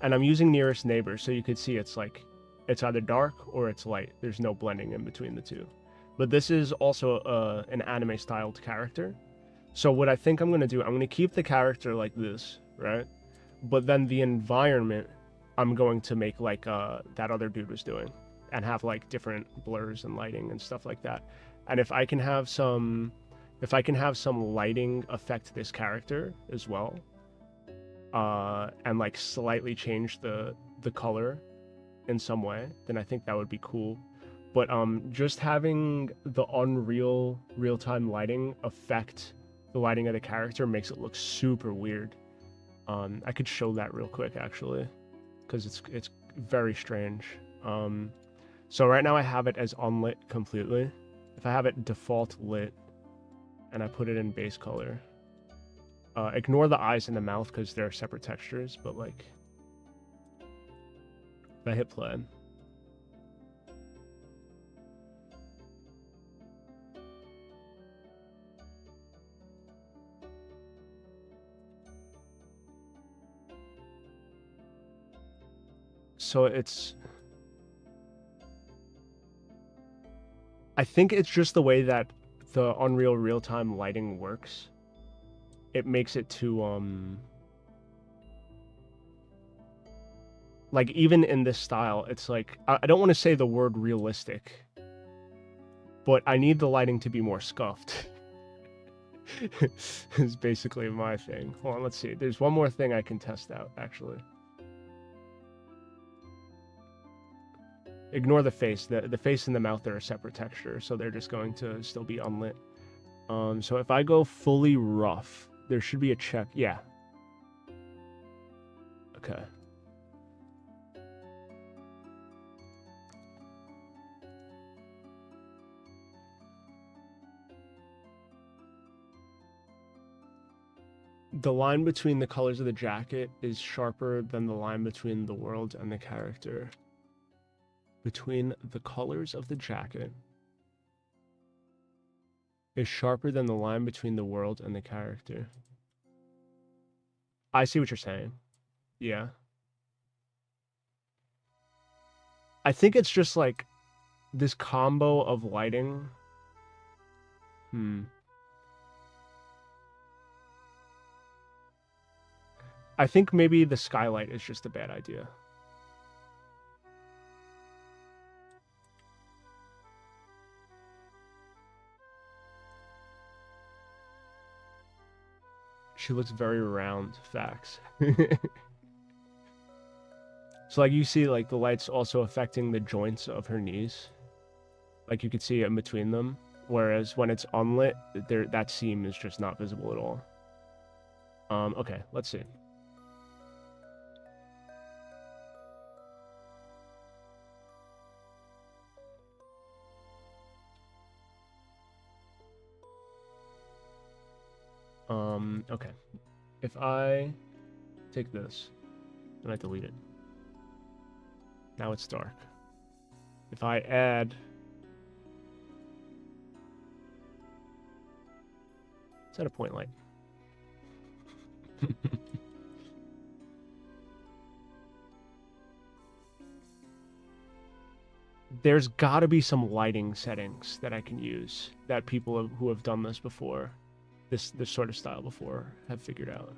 and I'm using nearest neighbor, so you could see it's like it's either dark or it's light. There's no blending in between the two. But this is also an anime styled character. So what I think I'm going to do, I'm going to keep the character like this, right? But then the environment, I'm going to make like that other dude was doing, and have like different blurs and lighting and stuff like that. And if I can have some lighting affect this character as well, and like slightly change the color in some way, then I think that would be cool. But just having the Unreal real-time lighting affect the lighting of the character makes it look super weird. I could show that real quick actually, because it's very strange. So right now I have it as unlit completely. If I have it default lit and I put it in base color, ignore the eyes and the mouth because they're separate textures, but like if I hit play, so I think it's just the way that the Unreal real-time lighting works. It makes it too, like even in this style, it's like, I don't want to say the word realistic, but I need the lighting to be more scuffed. Is basically my thing. Hold on, let's see. There's one more thing I can test out, actually. Ignore the face. The face and the mouth are a separate texture, so they're just going to still be unlit. So if I go fully rough, there should be a check. Yeah. Okay. The line between the colors of the jacket is sharper than the line between the world and the character. Between the colors of the jacket is sharper than the line between the world and the character. I see what you're saying. Yeah. I think it's just like this combo of lighting. I think maybe the skylight is just a bad idea. She looks very round. Facts. So like you see like the light's also affecting the joints of her knees. Like you could see it in between them. Whereas when it's unlit, that seam is just not visible at all. Okay, let's see. Okay. If I take this and I delete it, now it's dark. If I add set a point light. There's got to be some lighting settings that I can use that people who have done this before, this sort of style before, have figured out.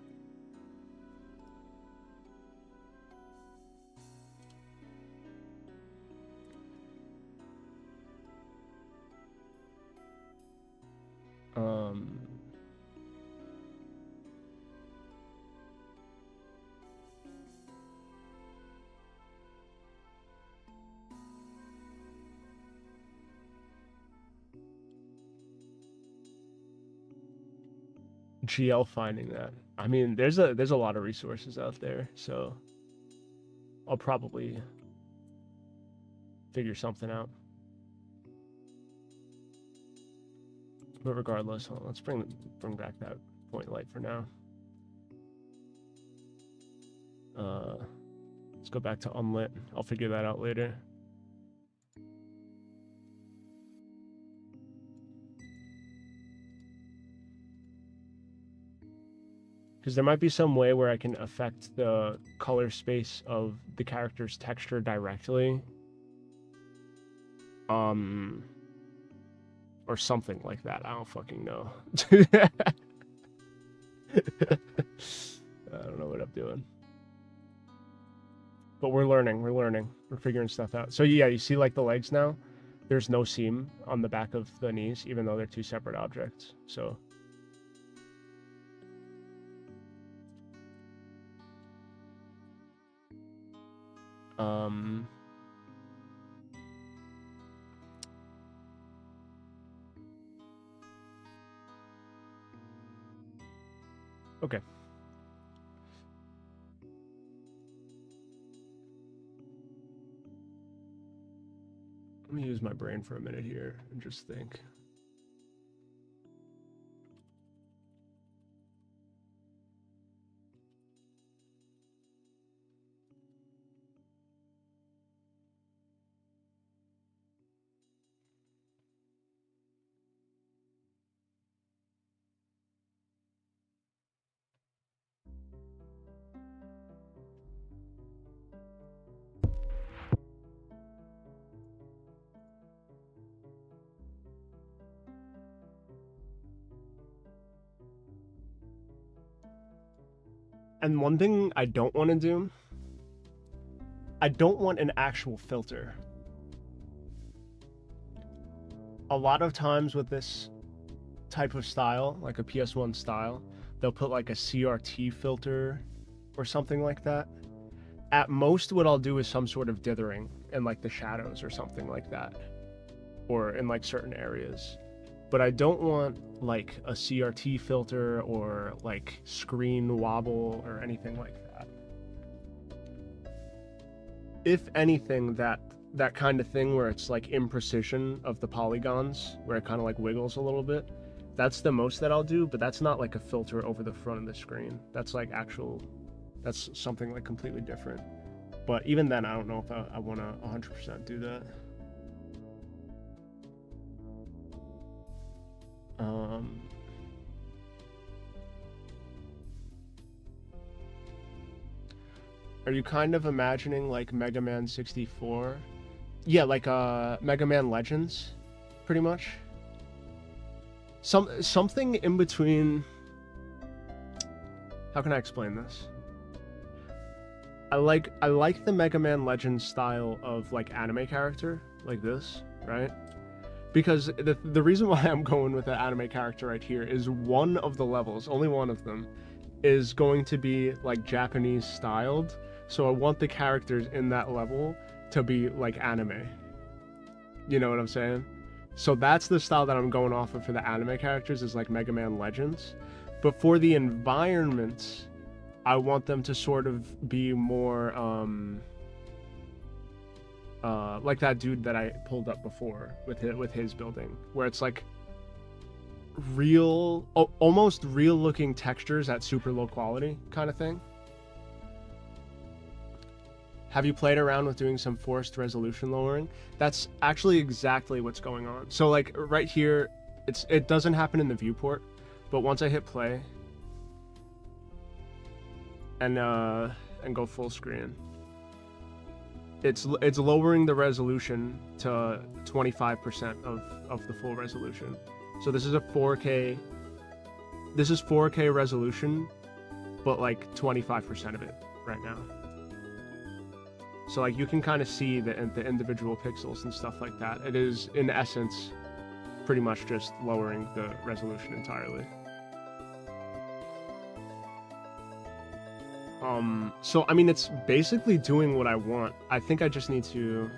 GL finding that. I mean, there's a lot of resources out there, so I'll probably figure something out. But regardless, let's bring back that point light for now. Let's go back to unlit. I'll figure that out later. Because there might be some way where I can affect the color space of the character's texture directly. Or something like that. I don't fucking know. I don't know what I'm doing. But we're learning. We're figuring stuff out. So yeah, you see like the legs now? There's no seam on the back of the knees, even though they're two separate objects. So... Okay. Let me use my brain for a minute here and just think. And one thing I don't want to do, I don't want an actual filter. A lot of times with this type of style, like a PS1 style, they'll put like a CRT filter or something like that. At most, what I'll do is some sort of dithering in like the shadows or something like that, or in like certain areas. But I don't want like a CRT filter or like screen wobble or anything like that. If anything, that kind of thing where it's like imprecision of the polygons, where it kind of like wiggles a little bit, that's the most that I'll do, but that's not like a filter over the front of the screen. That's like that's something like completely different. But even then, I don't know if I want to 100% do that. Are you kind of imagining like Mega Man 64? Yeah, like Mega Man Legends, pretty much. Something in between. How can I explain this? I like the Mega Man Legends style of like anime character, like this, right? Because the reason why I'm going with the anime character right here is one of the levels, only one of them, is going to be like Japanese styled. So I want the characters in that level to be like anime. You know what I'm saying? So that's the style that I'm going off of for the anime characters, is like Mega Man Legends. But for the environments, I want them to sort of be more like that dude that I pulled up before with his building, where it's like real, almost real looking textures at super low quality kind of thing. Have you played around with doing some forced resolution lowering? That's actually exactly what's going on. So like right here, it doesn't happen in the viewport, but once I hit play and go full screen, it's lowering the resolution to 25% of the full resolution. So this is a 4K. This is 4K resolution, but like 25% of it right now. So like you can kind of see the individual pixels and stuff like that. It is in essence pretty much just lowering the resolution entirely. So I mean, it's basically doing what I want. I think I just need to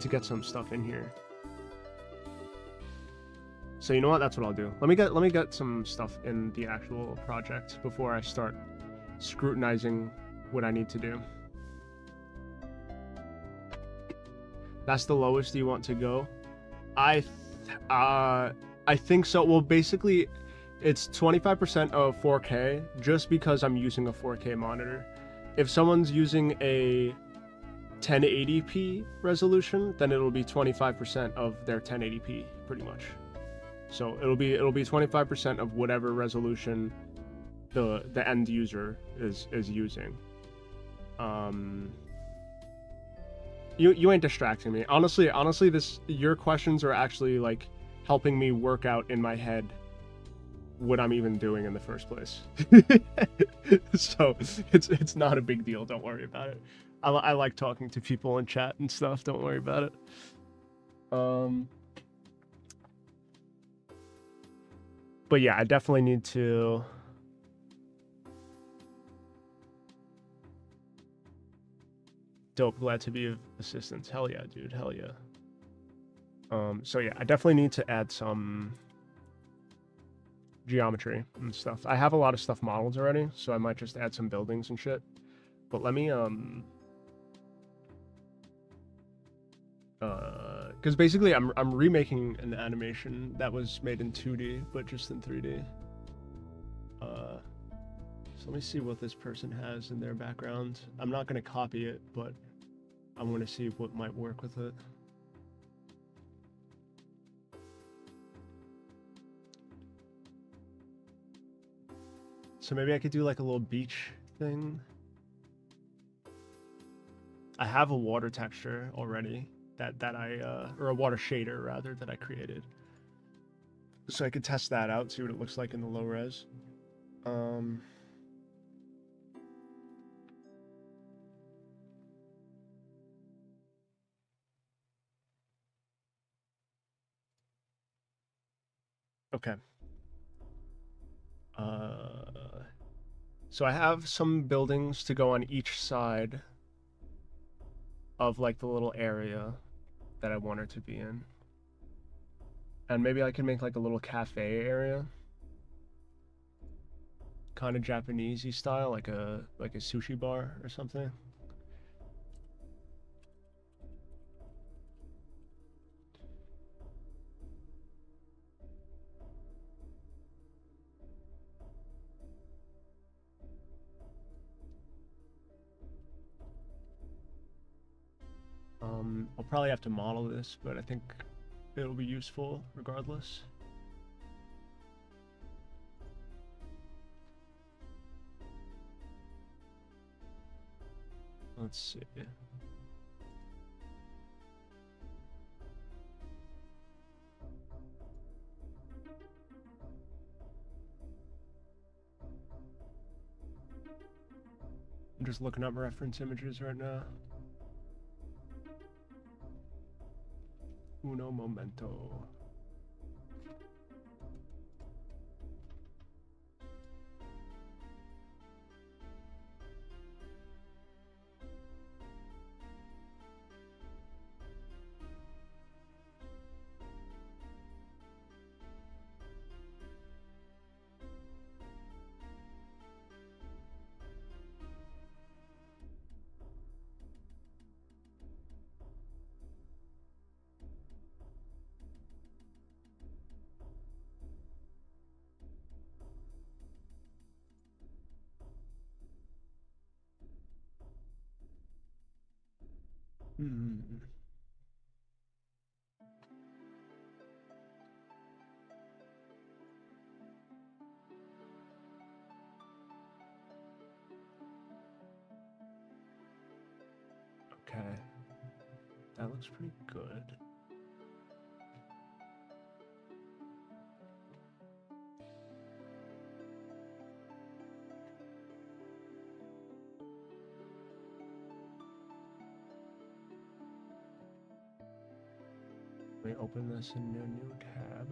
get some stuff in here. So you know what? That's what I'll do. Let me get some stuff in the actual project before I start scrutinizing what I need to do. That's the lowest you want to go? I think so. Well, basically, it's 25% of 4K just because I'm using a 4K monitor. If someone's using a 1080p resolution, then it'll be 25% of their 1080p, pretty much. So it'll be 25% of whatever resolution the end user is using. You ain't distracting me. Honestly, your questions are actually like helping me work out in my head what I'm even doing in the first place. So it's not a big deal. Don't worry about it. I like talking to people in chat and stuff. Don't worry about it. But yeah, I definitely need to. Dope, glad to be of assistance. Hell yeah, dude. Hell yeah. So yeah, I definitely need to add some geometry and stuff. I have a lot of stuff modeled already, so I might just add some buildings and shit. But let me because basically I'm remaking an animation that was made in 2D but just in 3D. So let me see what this person has in their background. I'm not going to copy it, but I want to see what might work with it. So maybe I could do like a little beach thing. I have a water texture already that I or a water shader rather that I created. So I could test that out, see what it looks like in the low res. Okay. So I have some buildings to go on each side of like the little area that I want her to be in. And maybe I can make like a little cafe area. Kind of Japanese-y style, like a sushi bar or something. I'll probably have to model this, but I think it'll be useful regardless. Let's see. I'm just looking up reference images right now. Uno momento. Hmm. Okay. That looks pretty good. Let me open this in a new tab.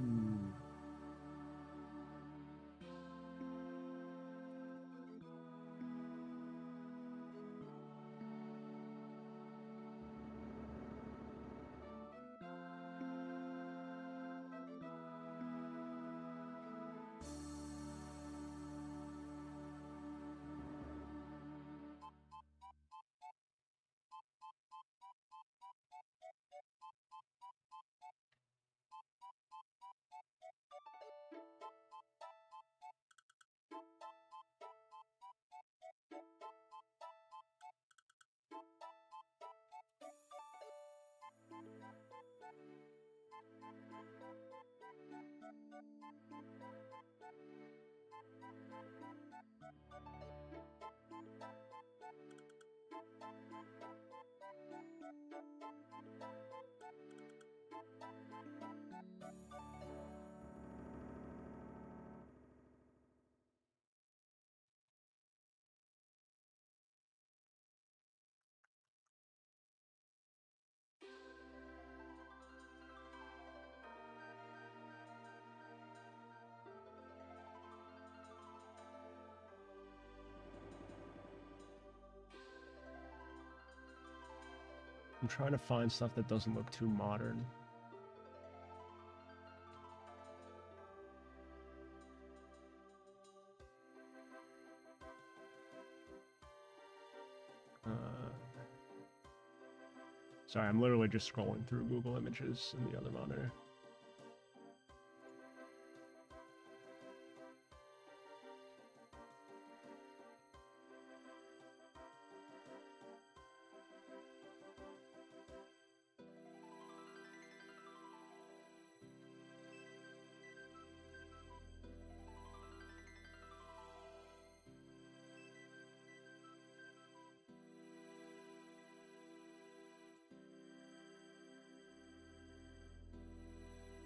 Hmm. I'm trying to find stuff that doesn't look too modern. Sorry, I'm literally just scrolling through Google Images in the other monitor.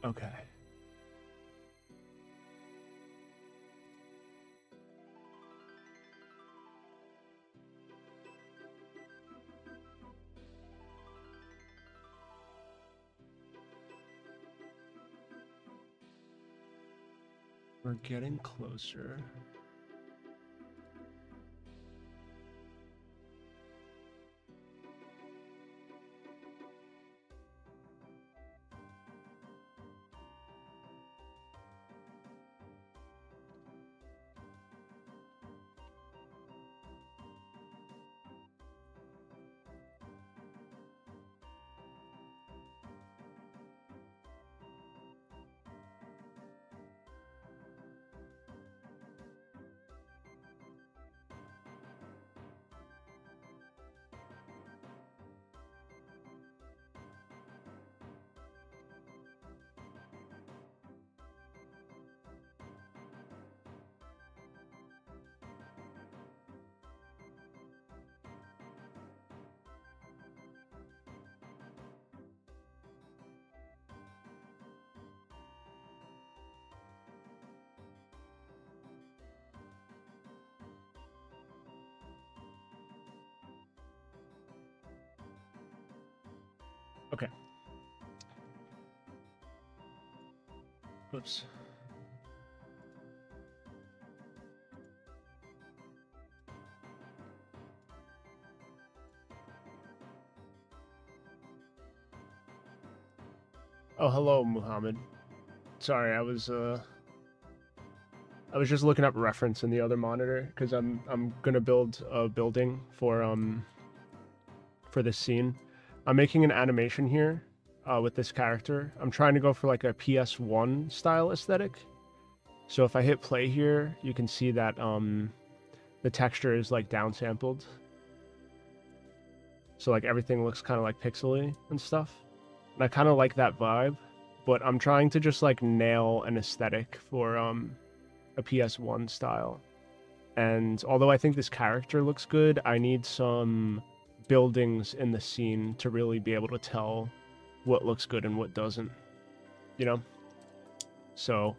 Okay. We're getting closer. Okay. Oops. Oh, hello, Muhammad. Sorry, I was just looking up reference in the other monitor because I'm gonna build a building for this scene. I'm making an animation here with this character. I'm trying to go for like a PS1 style aesthetic. So if I hit play here, you can see that the texture is like downsampled. So like everything looks kind of like pixely and stuff. And I kind of like that vibe, but I'm trying to just like nail an aesthetic for a PS1 style. And although I think this character looks good, I need some buildings in the scene to really be able to tell what looks good and what doesn't, you know? So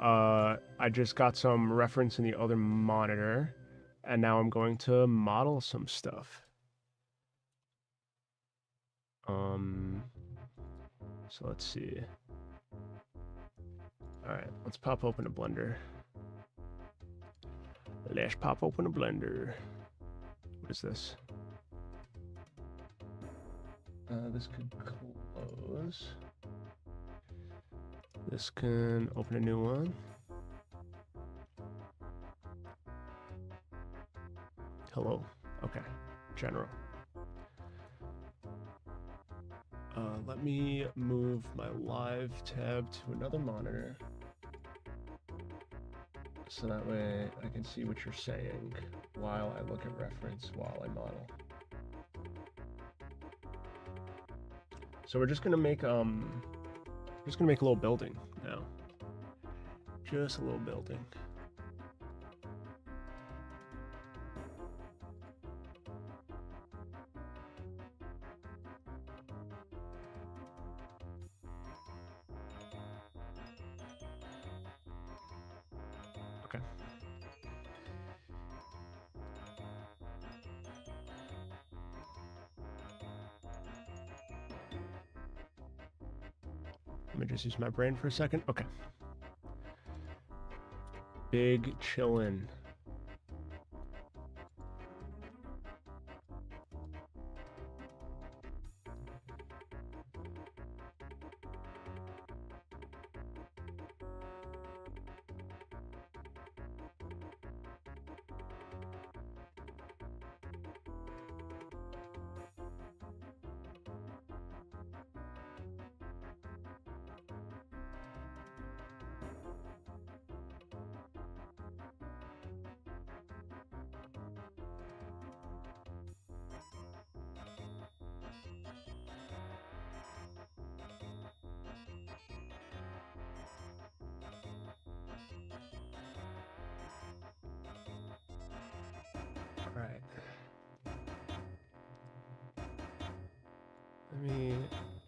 I just got some reference in the other monitor, and now I'm going to model some stuff. So let's see. All right, let's pop open a Blender. Let's pop open a Blender. What is this? This could close. This can open a new one. Hello. Okay. General. Let me move my live tab to another monitor, so that way I can see what you're saying while I look at reference while I model. So we're just gonna make a little building now. Just a little building. Okay. Let me just use my brain for a second. Okay. Big chillin'. Right. Let me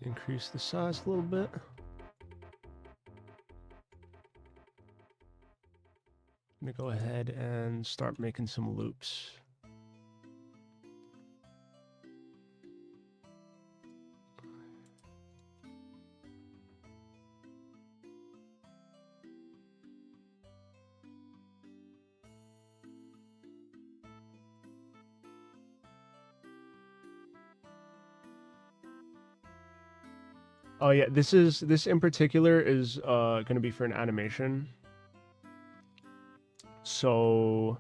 increase the size a little bit. I'm gonna go ahead and start making some loops. Oh yeah, this in particular is going to be for an animation. So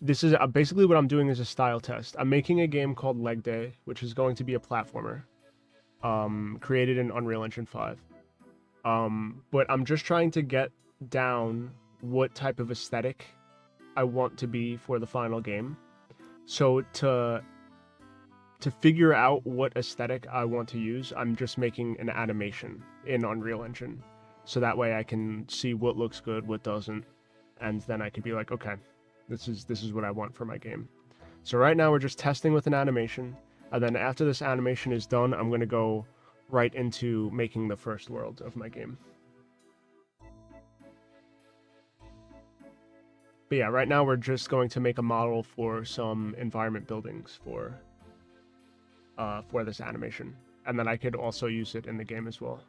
this is basically what I'm doing is a style test. I'm making a game called Leg Day, which is going to be a platformer, created in Unreal Engine 5. But I'm just trying to get down what type of aesthetic I want to be for the final game. So to figure out what aesthetic I want to use, I'm just making an animation in Unreal Engine. So that way I can see what looks good, what doesn't, and then I could be like, okay, this is what I want for my game. So right now we're just testing with an animation, and then after this animation is done, I'm going to go right into making the first world of my game. But yeah, right now we're just going to make a model for some environment buildings for for this animation, and then I could also use it in the game as well.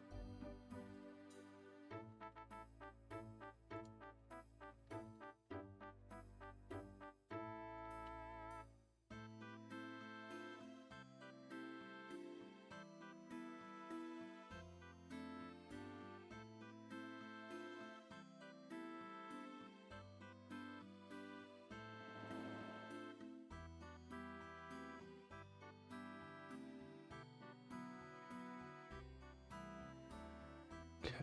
Okay.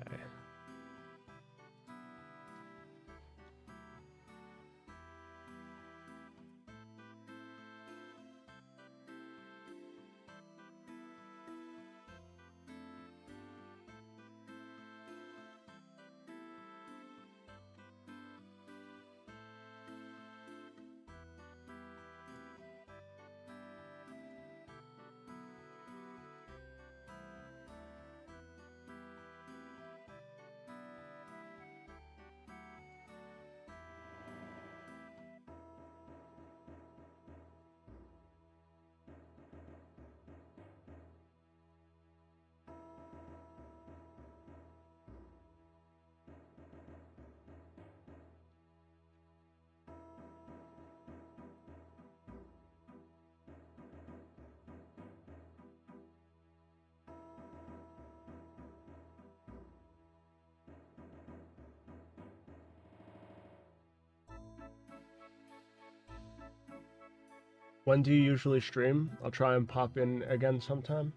When do you usually stream? I'll try and pop in again sometime.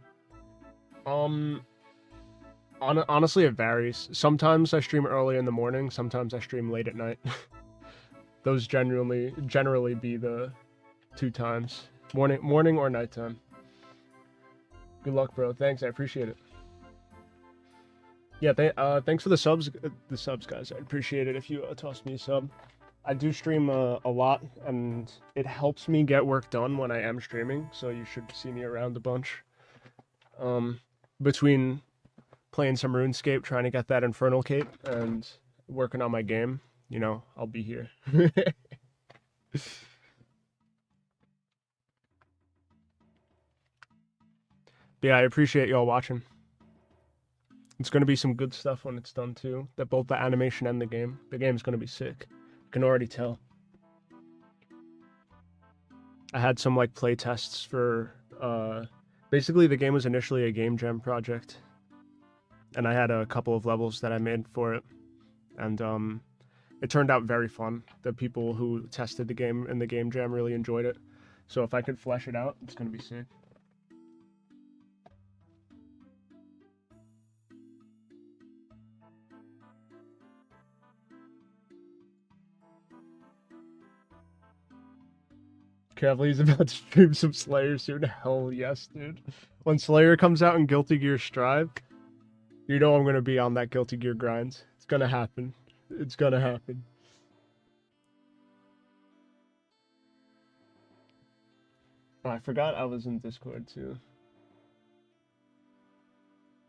Honestly, it varies. Sometimes I stream early in the morning. Sometimes I stream late at night. Those generally be the 2 times. Morning or nighttime. Good luck, bro. Thanks, I appreciate it. Yeah, thanks for the subs, guys. I'd appreciate it if you toss me a sub. I do stream a lot, and it helps me get work done when I am streaming, so you should see me around a bunch. Between playing some RuneScape, trying to get that Infernal Cape, and working on my game, you know, I'll be here. But yeah, I appreciate y'all watching. It's going to be some good stuff when it's done too. That both the animation and the game. The game's going to be sick. I can already tell. I had some like play tests for basically the game was initially a game jam project. And I had a couple of levels that I made for it. And it turned out very fun. The people who tested the game in the game jam really enjoyed it. So if I could flesh it out, it's going to be sick. Cavali's about to stream some Slayer soon. Hell yes, dude. When Slayer comes out in Guilty Gear Strive, you know I'm gonna be on that Guilty Gear grind. It's gonna happen. It's gonna happen. Oh, I forgot I was in Discord too.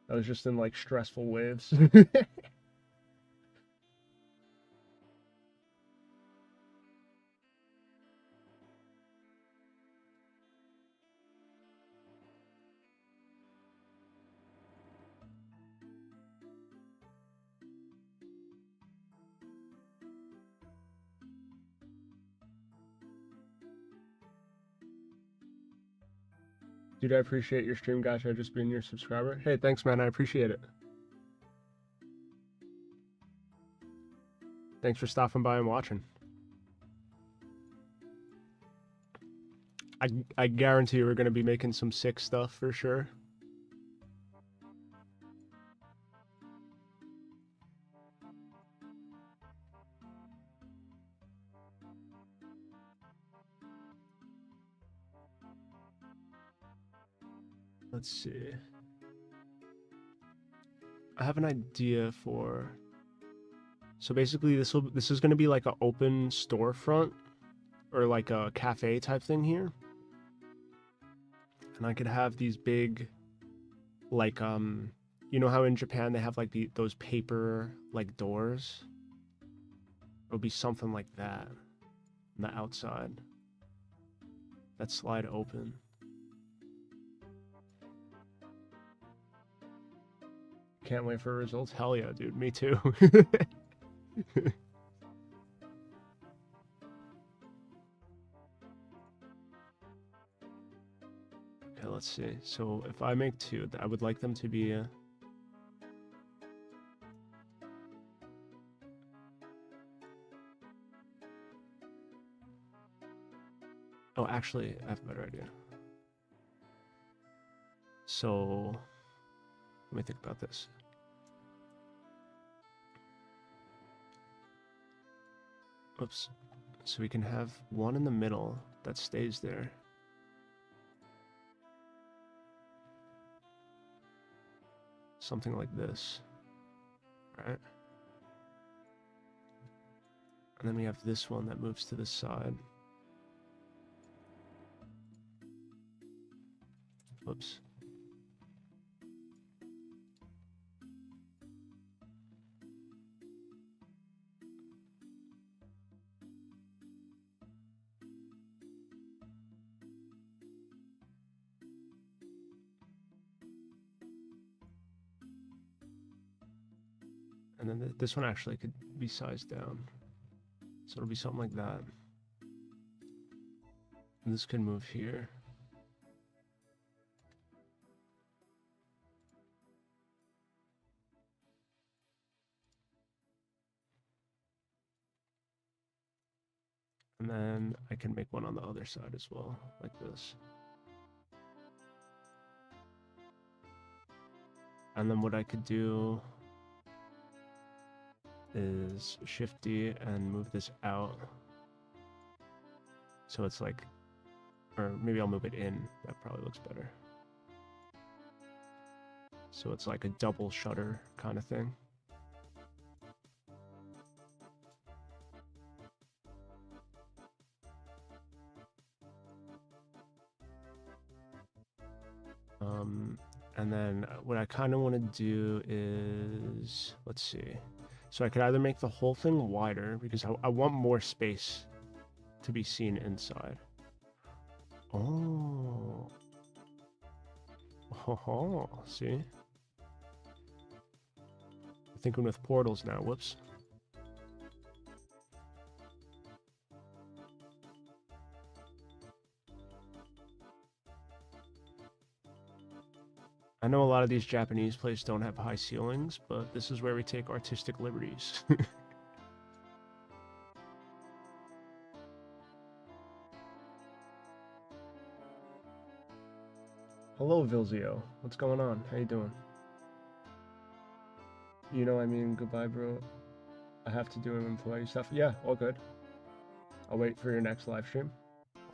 I was just in like stressful waves. Dude, I appreciate your stream, Gotcha. Just being your subscriber. Hey, thanks, man. I appreciate it. Thanks for stopping by and watching. I guarantee we're going to be making some sick stuff for sure. Let's see. I have an idea for... So basically this is going to be like an open storefront or like a cafe type thing here. And I could have these big, like, you know how in Japan they have like those paper like doors? It would be something like that on the outside that slide open. Can't wait for results. Hell yeah, dude. Me too. Okay, let's see. So if I make 2, I would like them to be oh, actually, I have a better idea. So let me think about this. Oops. So we can have one in the middle that stays there. Something like this, right? And then we have this one that moves to the side. Whoops. And then this one actually could be sized down. So it'll be something like that. And this could move here. And then I can make one on the other side as well, like this. And then what I could do is Shift D and move this out. So it's like, or maybe I'll move it in. That probably looks better. So it's like a double shutter kind of thing. And then what I kind of want to do is, let's see. So I could either make the whole thing wider because I want more space to be seen inside. Oh. Oh, see? I'm thinking with portals now. Whoops. I know a lot of these Japanese places don't have high ceilings, but this is where we take artistic liberties. Hello, Vilzio. What's going on? How you doing? You know, I mean, goodbye, bro. I have to do employee stuff. Yeah, all good. I'll wait for your next live stream.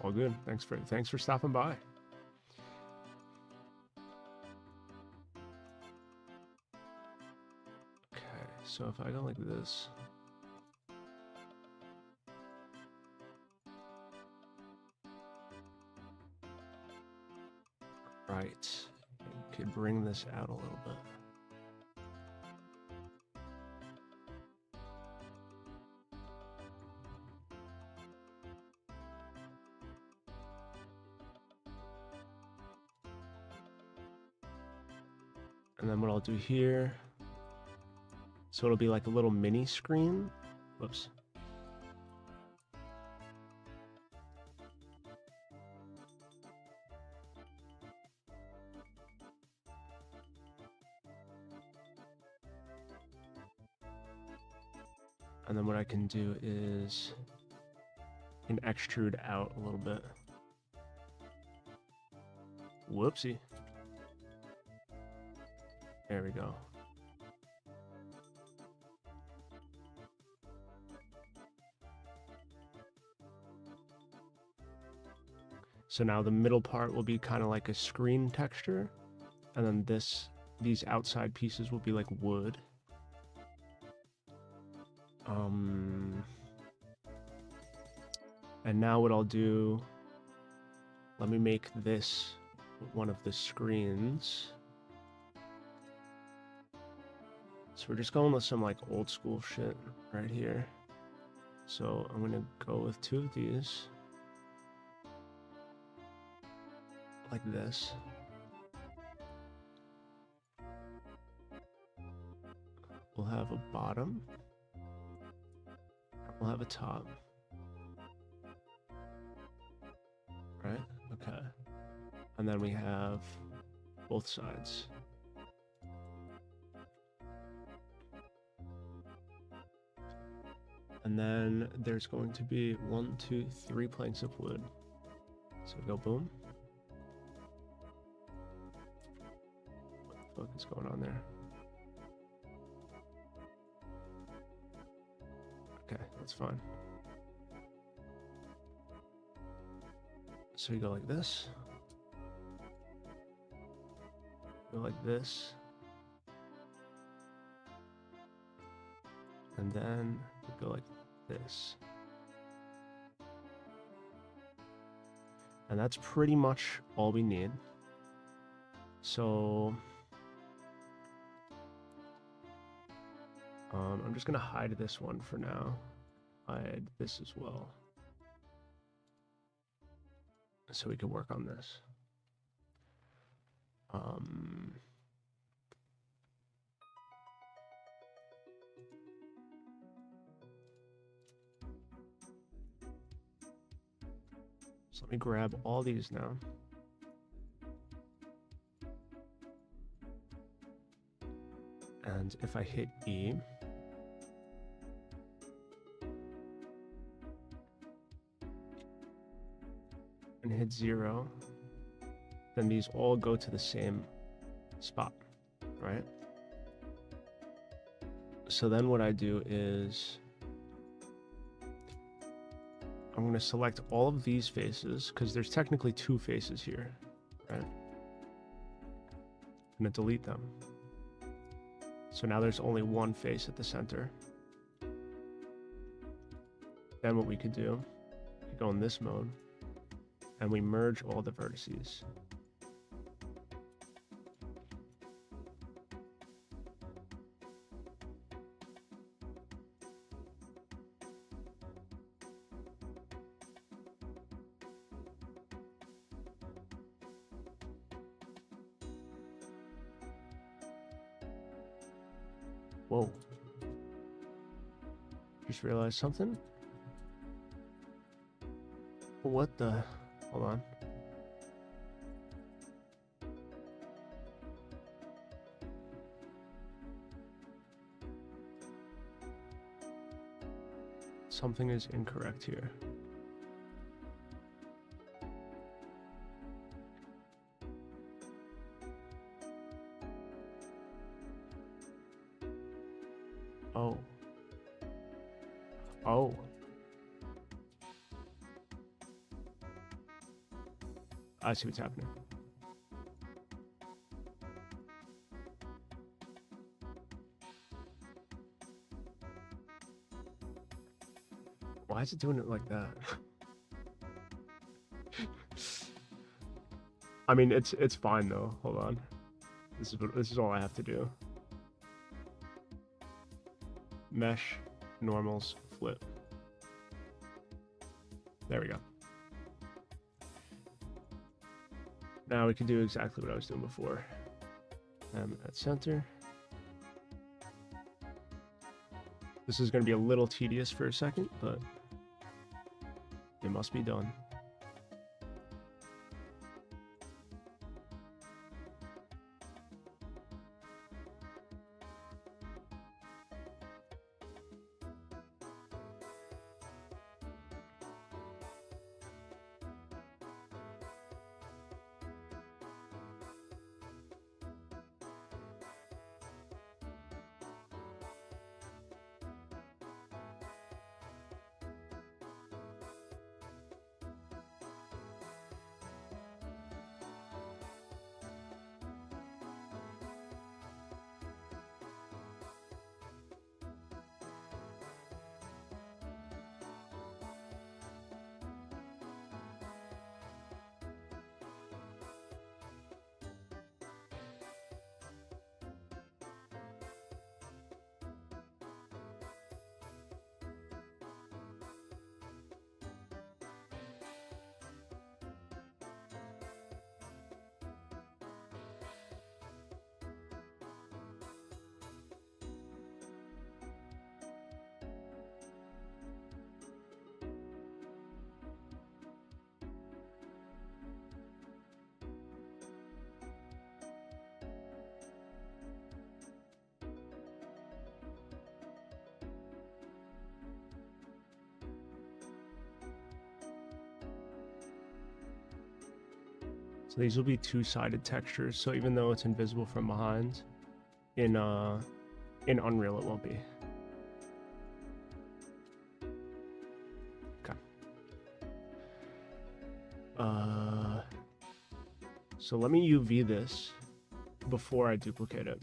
All good. Thanks for stopping by. Okay, so if I go like this. Right. I could bring this out a little bit. And then what I'll do here, so it'll be like a little mini screen. Whoops. And then what I can do is I can extrude out a little bit. Whoopsie. There we go. So now the middle part will be kind of like a screen texture, and then these outside pieces will be like wood. And now what I'll do, let me make this one of the screens. So we're just going with some like old school shit right here. So I'm gonna go with 2 of these. Like this. we'll have a bottom. We'll have a top. Right? Okay. And then we have both sides. And then there's going to be 1, 2, 3 planks of wood. So we go boom. What the fuck is going on there? Okay, that's fine. So we go like this. Go like this. And then we go like this. And that's pretty much all we need. So I'm just gonna hide this one for now. Hide this as well. So we can work on this. So let me grab all these now. And if I hit E, and hit 0, then these all go to the same spot, right? So then what I do is I'm going to select all of these faces because there's technically 2 faces here, right? I'm going to delete them. So now there's only 1 face at the center. Then what we could do, we go in this mode, and we merge all the vertices. Whoa. Just realized something. What the? Hold on. Something is incorrect here. Oh. Oh. I see what's happening. Why is it doing it like that? I mean, it's fine though. Hold on. This is all I have to do. Mesh, normals, flip. There we go. Now we can do exactly what I was doing before. At center. This is going to be a little tedious for a second, but it must be done. So these will be two-sided textures. So even though it's invisible from behind, in Unreal it won't be. Okay. So let me UV this before I duplicate it.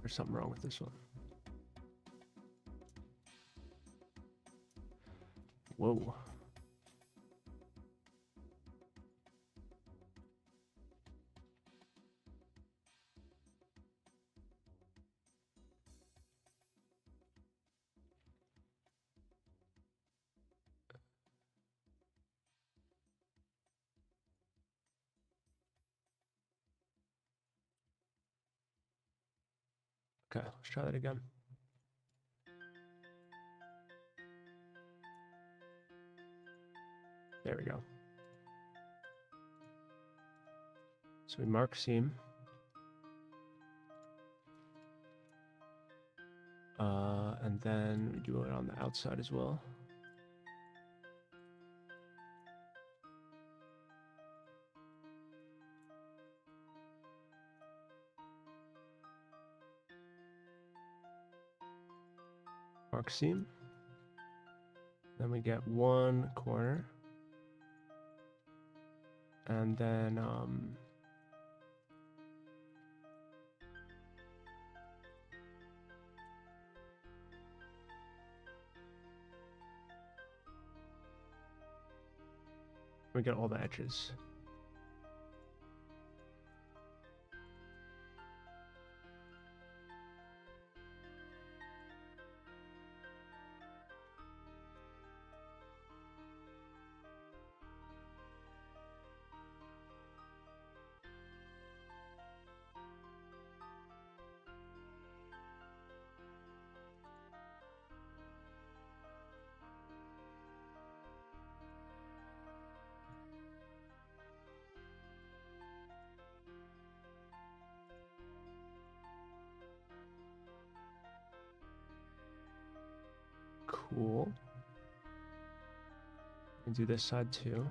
There's something wrong with this one. Whoa. Okay, let's try that again. There we go. So we mark seam. And then we do it on the outside as well. Mark seam. Then we get one corner. And then we get all the edges. Cool. And do this side too.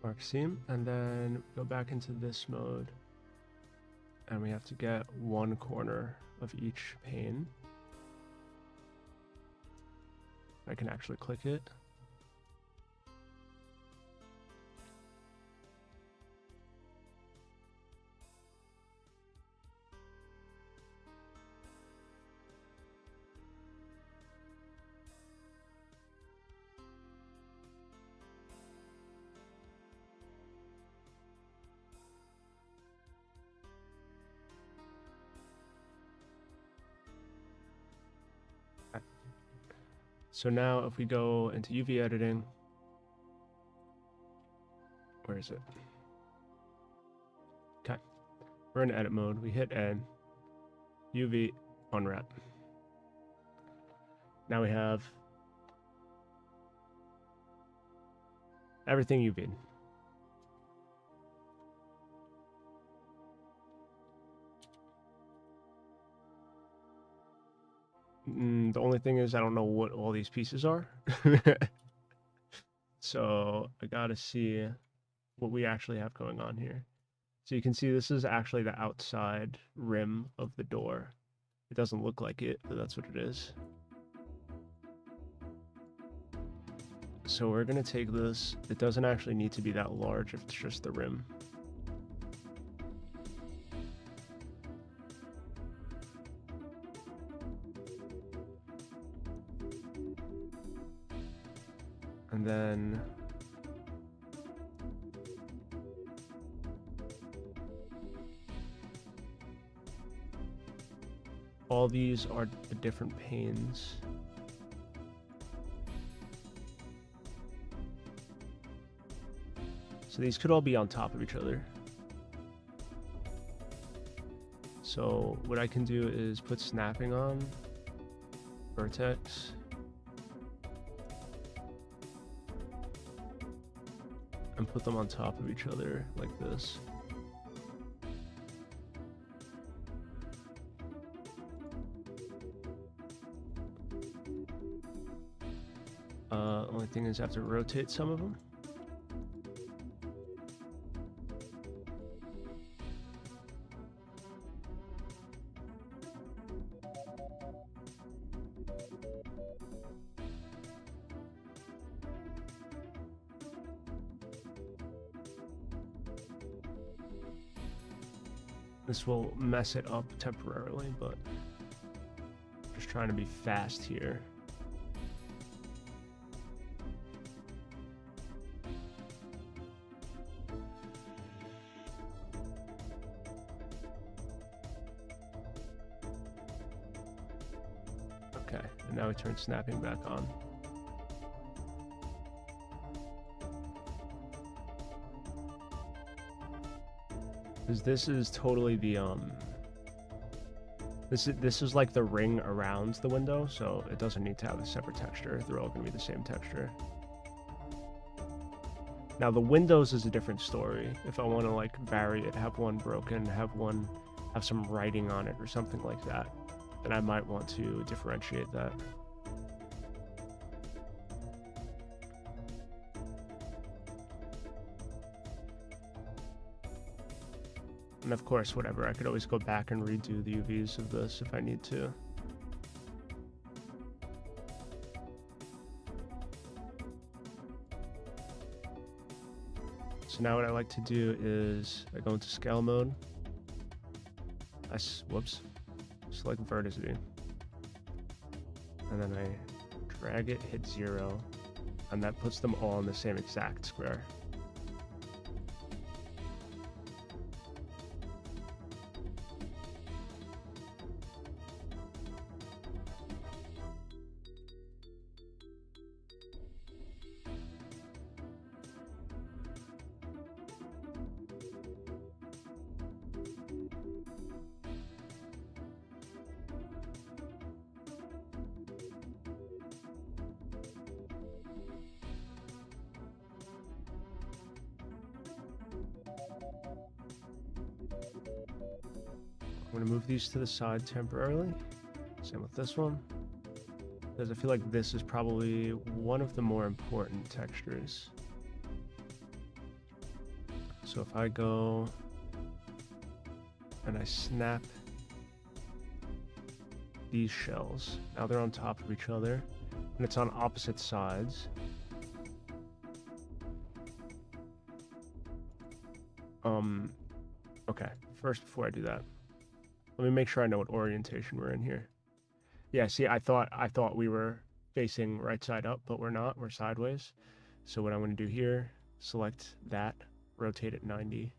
Mark seam, and then go back into this mode, and we have to get one corner of each pane. I can actually click it. So now if we go into UV editing, where is it? Okay, we're in edit mode. We hit N, UV, unwrap. Now we have everything UV'd. The only thing is I don't know what all these pieces are. So I gotta see what we actually have going on here. So you can see this is actually the outside rim of the door. It doesn't look like it, but that's what it is. So we're gonna take this. It doesn't actually need to be that large if it's just the rim. And then all these are the different panes. So these could all be on top of each other. So what I can do is put snapping on, vertex, and put them on top of each other like this. Only thing is I have to rotate some of them. This will mess it up temporarily, but just trying to be fast here. Okay, and now we turn snapping back on. Because this is totally the this is like the ring around the window, so it doesn't need to have a separate texture. They're all going to be the same texture. Now the windows is a different story. If I want to like vary it, have one broken, have some writing on it or something like that, then I might want to differentiate that. And of course, whatever, I could always go back and redo the UVs of this if I need to. So now what I like to do is I go into scale mode. Select vertice. And then I drag it, hit 0, and that puts them all in the same exact square. I'm going to move these to the side temporarily. Same with this one. Because I feel like this is probably one of the more important textures. So if I go and I snap these shells, now they're on top of each other, and it's on opposite sides. Okay, first before I do that, let me make sure I know what orientation we're in here. Yeah, see, I thought we were facing right side up, but we're not. We're sideways. So what I'm going to do here, select that, rotate it 90.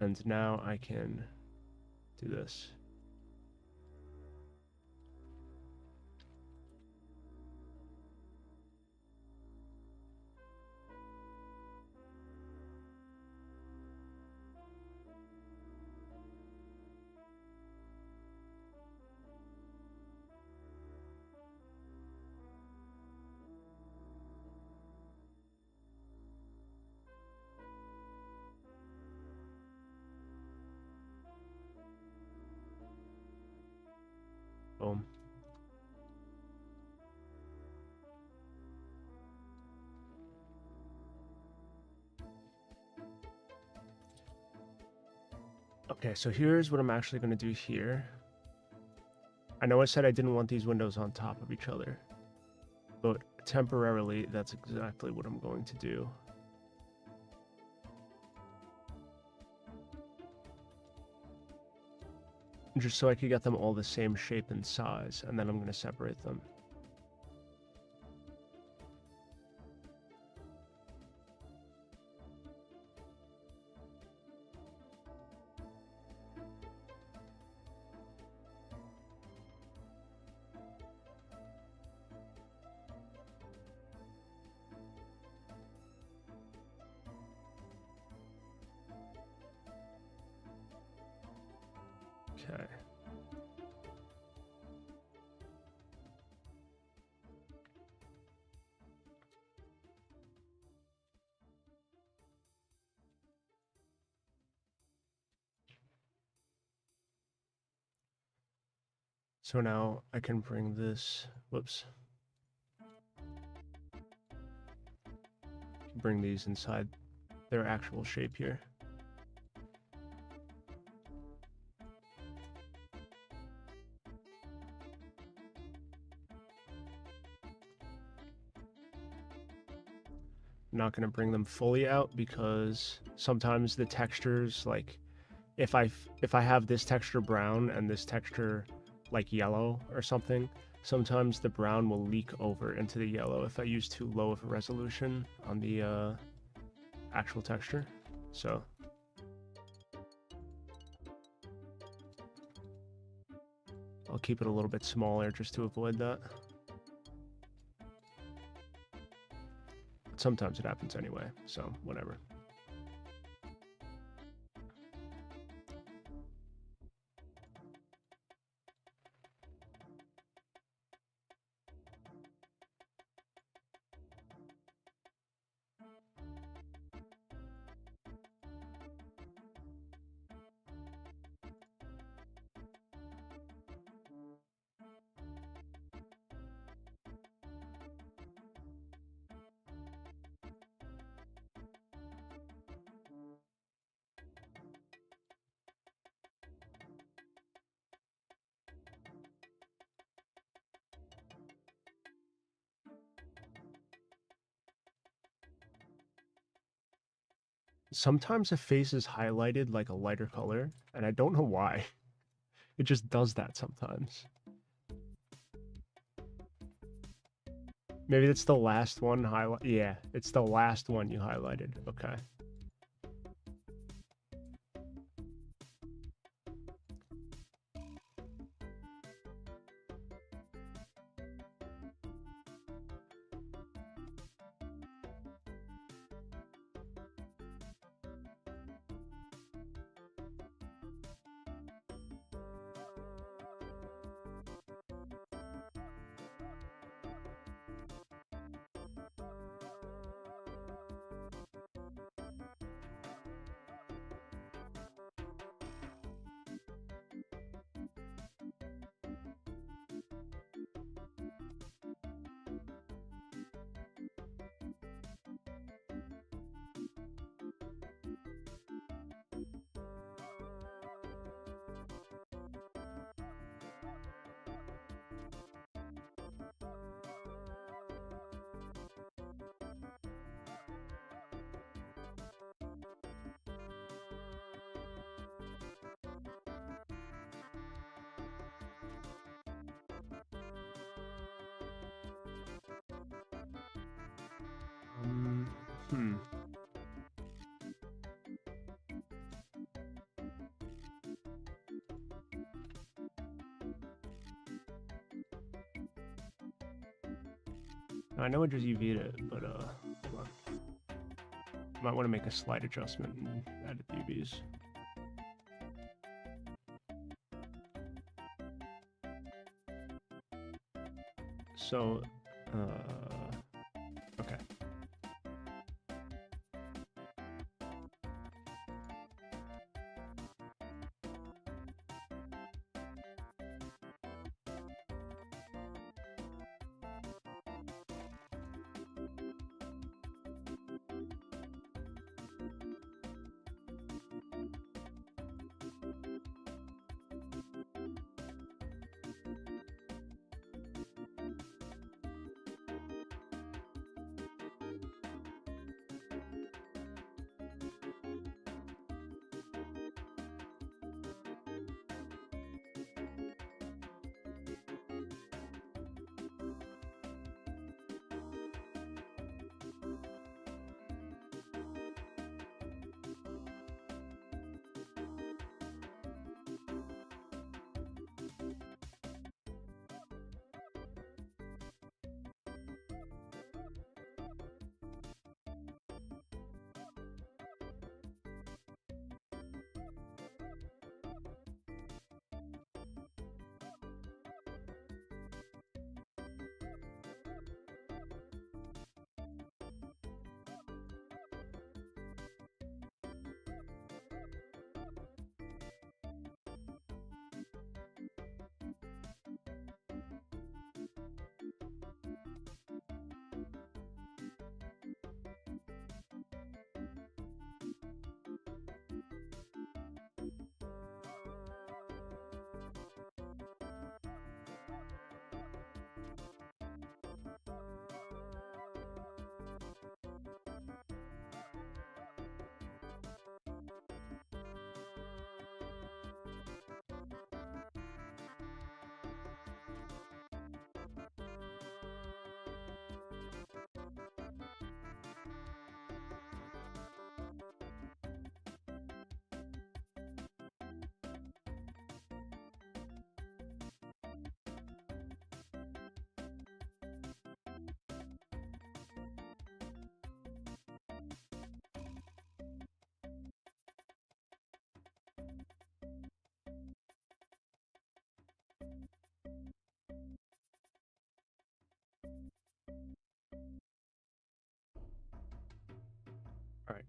And now I can do this. Boom. Okay, so here's what I'm actually going to do here. I know I said I didn't want these windows on top of each other, but temporarily, that's exactly what I'm going to do. Just so I could get them all the same shape and size, and then I'm going to separate them. Okay. So now I can bring this, whoops. Bring these inside their actual shape here. I'm not going to bring them fully out because sometimes the textures, like if I have this texture brown and this texture like yellow or something, sometimes the brown will leak over into the yellow if I use too low of a resolution on the actual texture. So I'll keep it a little bit smaller just to avoid that. Sometimes it happens anyway, so whatever. Sometimes a face is highlighted like a lighter color, and I don't know why. It just does that sometimes. Maybe it's the last one highlight. Yeah, it's the last one you highlighted. Okay. Hmm. I know I just UV'd it, but hold on. Might want to make a slight adjustment and edit the UVs. So, okay.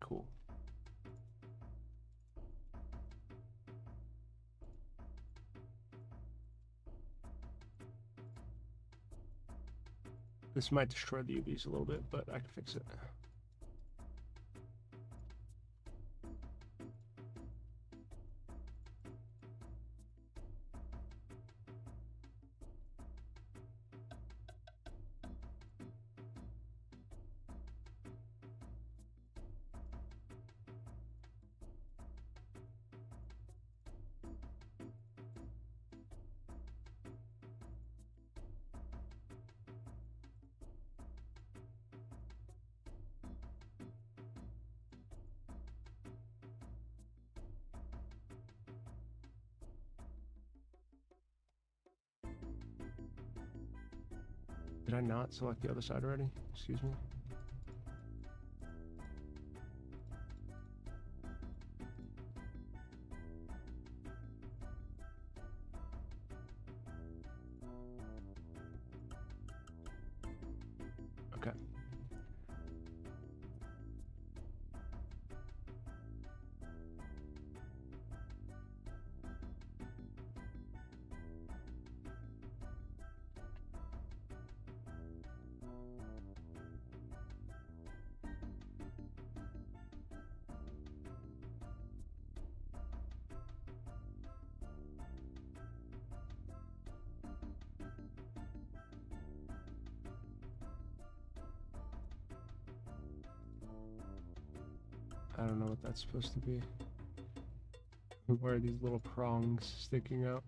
cool. This might destroy the UVs a little bit, but I can fix it. Did I not select the other side already? Excuse me. Okay. I don't know what that's supposed to be. Where are these little prongs sticking out?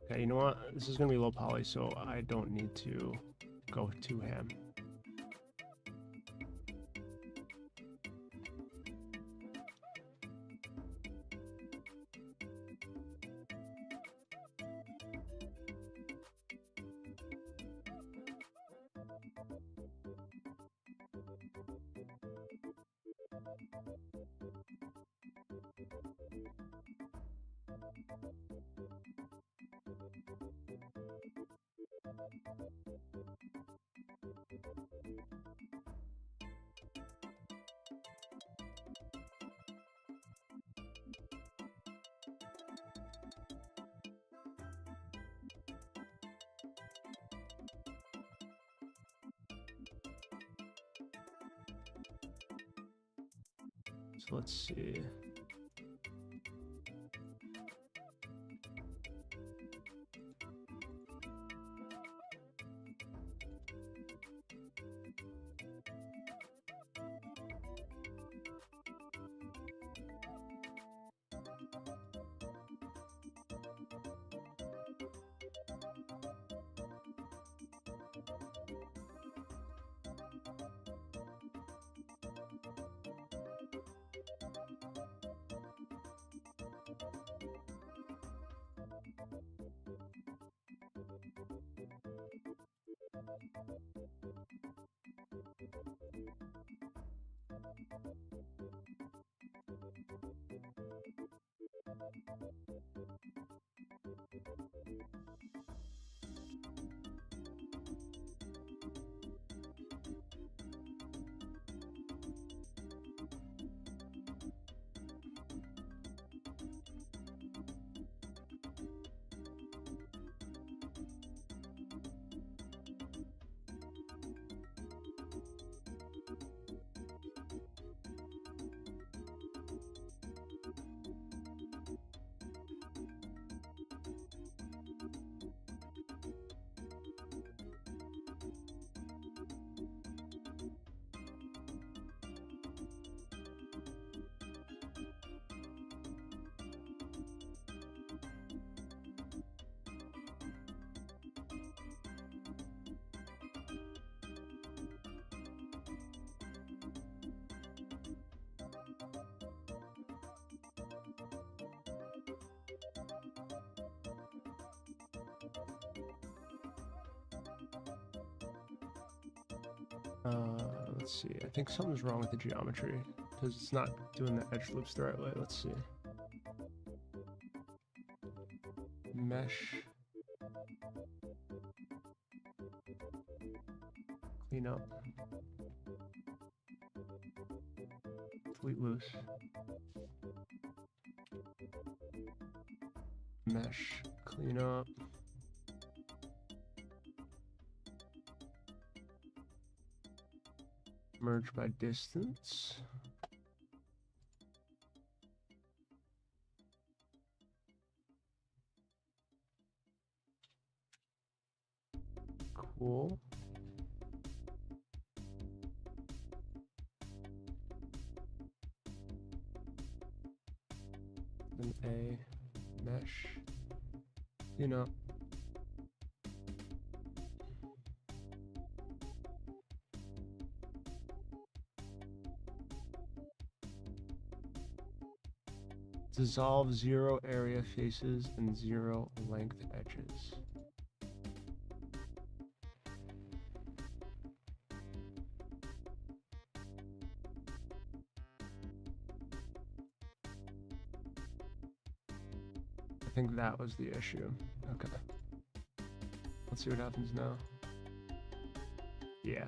Okay, you know what? This is gonna be low poly, so I don't need to go too ham. So let's see. Let's see. I think something's wrong with the geometry because it's not doing the edge loops the right way. Let's see. Mesh. Clean up. Delete loose. Mesh. Clean up. Merge by distance. Cool. Then A mesh. You know. Dissolve 0 area faces and 0 length edges. I think that was the issue. Okay. Let's see what happens now. Yeah.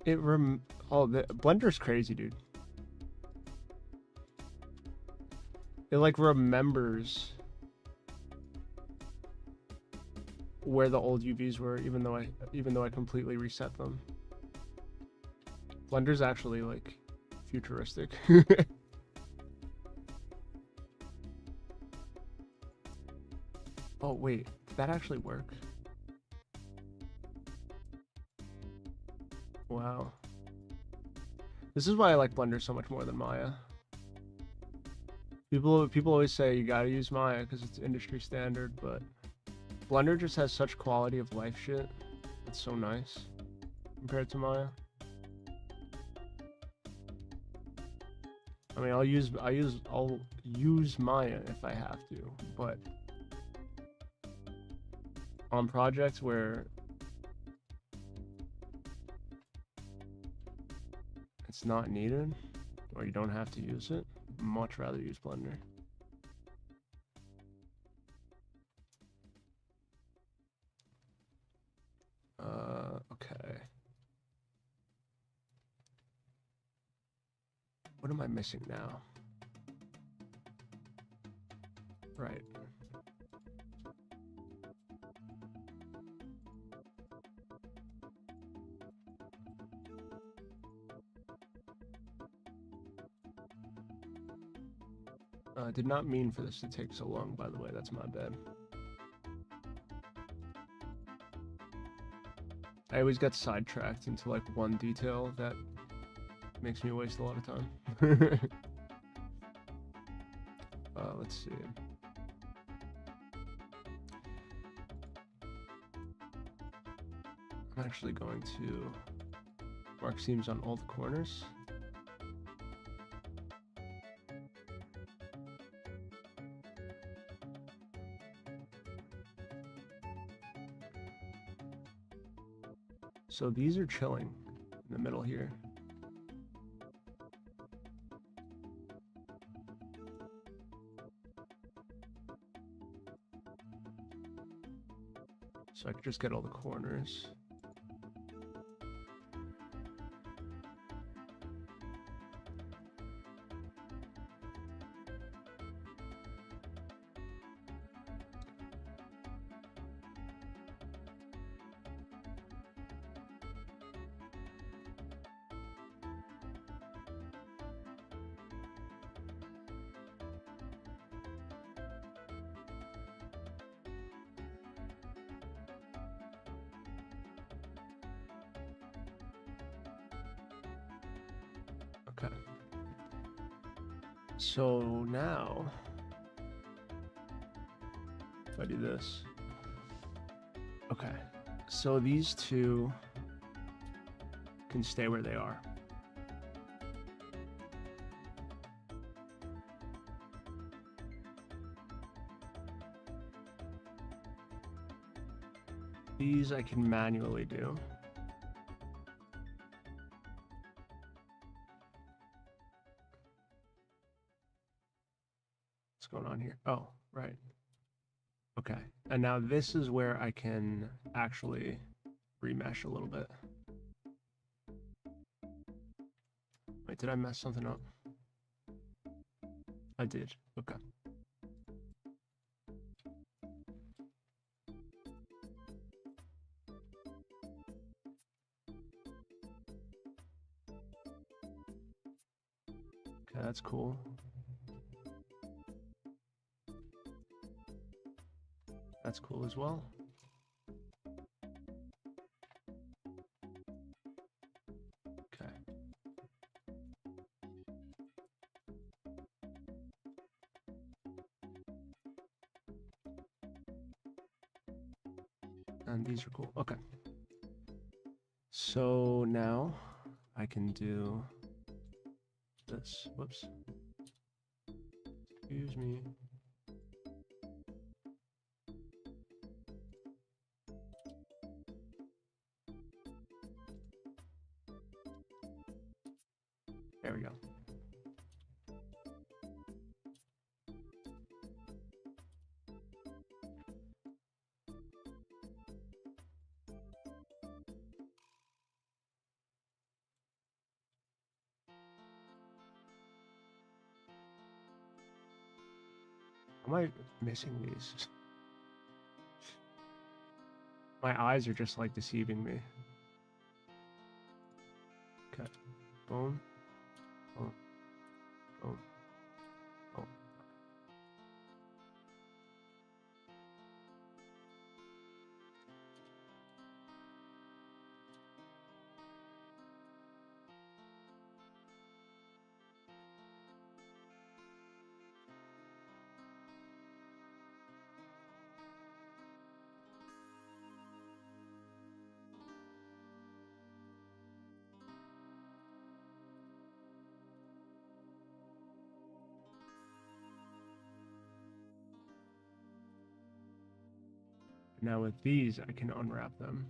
The Blender's crazy, dude. It like remembers where the old UVs were, even though I completely reset them. Blender's actually like futuristic. Oh wait, did that actually work? Wow. This is why I like Blender so much more than Maya. People always say you gotta use Maya because it's industry standard, but Blender just has such quality of life shit. It's so nice compared to Maya. I mean, I'll use Maya if I have to, but on projects where it's not needed or you don't have to use it, much rather use Blender. Okay. What am I missing now? Right. Did not mean for this to take so long, by the way. That's my bad. I always get sidetracked into like one detail that makes me waste a lot of time. Let's see. I'm actually going to mark seams on all the corners. So these are chilling in the middle here. So I could just get all the corners. Okay. So now, if I do this, okay. So these two can stay where they are. These I can manually do. What's going on here? Oh, right. Okay. And now this is where I can actually remesh a little bit. Wait, did I mess something up? I did. Okay. Okay, that's cool. That's cool as well. Okay. And these are cool. Okay. So now I can do this. Whoops. Excuse me. There we go. Am I missing these? My eyes are just like deceiving me. Okay. Boom. Boom. Boom. Boom. Now with these, I can unwrap them.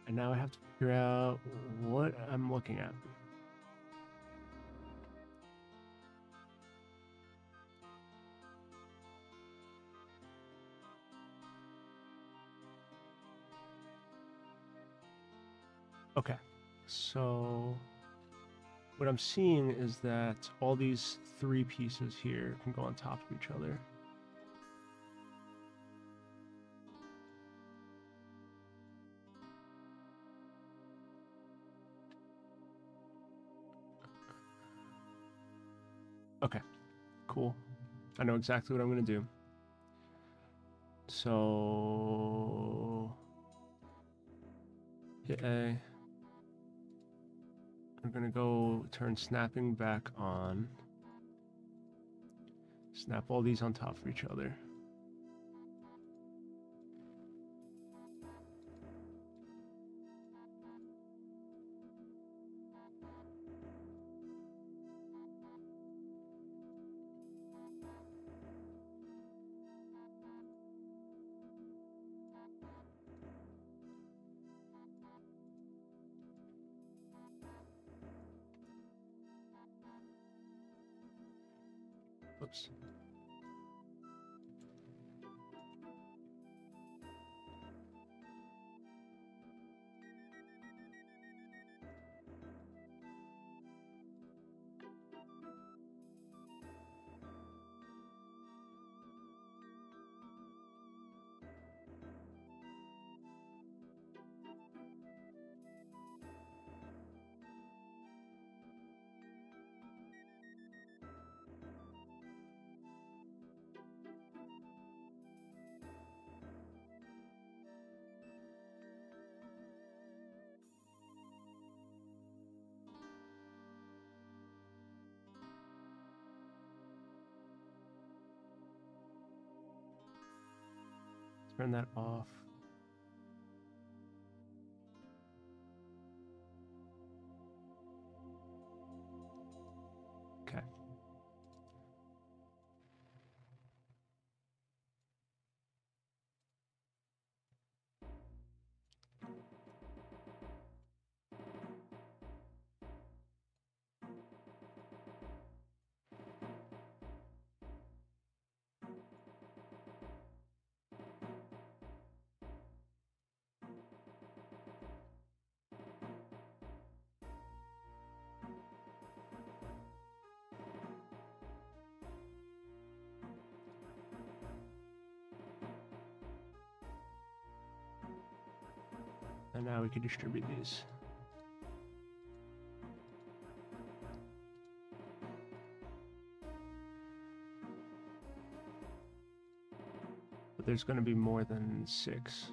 And now I have to figure out what I'm looking at. Okay, so what I'm seeing is that all these 3 pieces here can go on top of each other. Okay, cool. I know exactly what I'm going to do. So hit A. I'm going to go turn snapping back on. Snap all these on top of each other. Oops. Turn that off. Okay. And now we can distribute these. But there's going to be more than 6.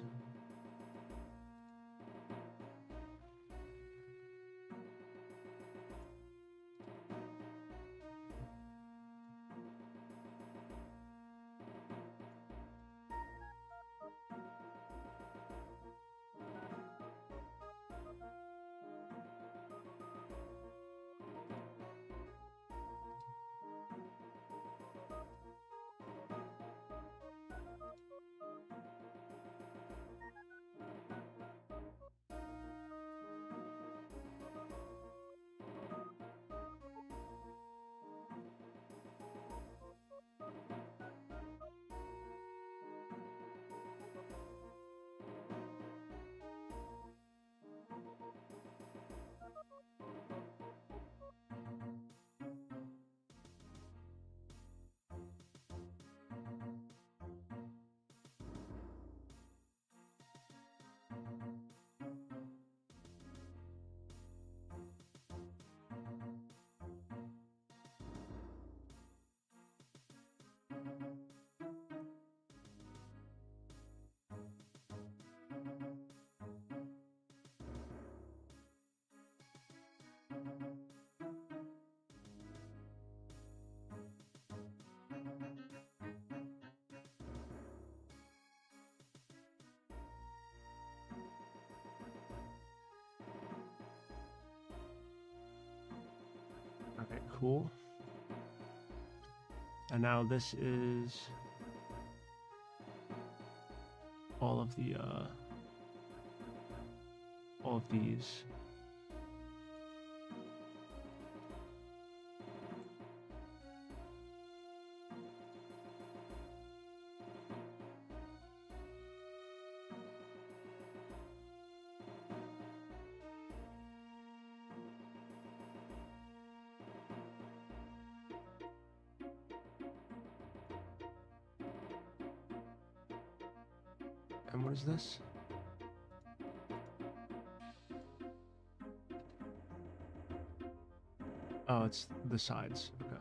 Okay, cool. And now this is all of the all of these. And what is this? Oh, it's the sides. Okay.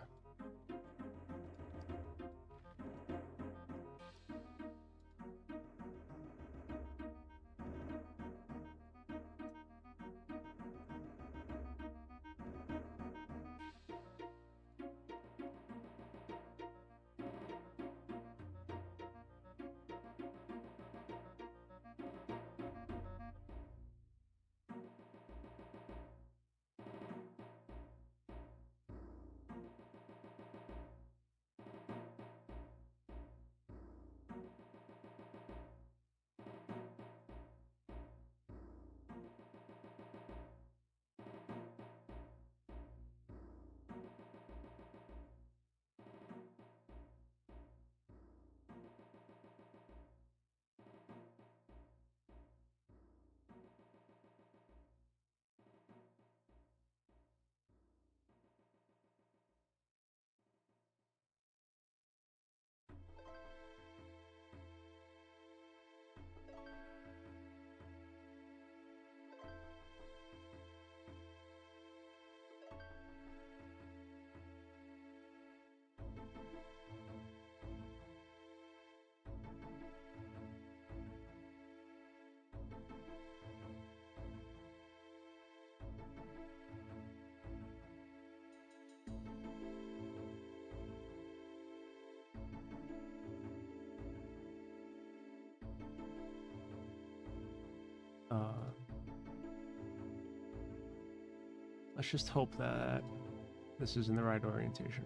Let's just hope that this is in the right orientation.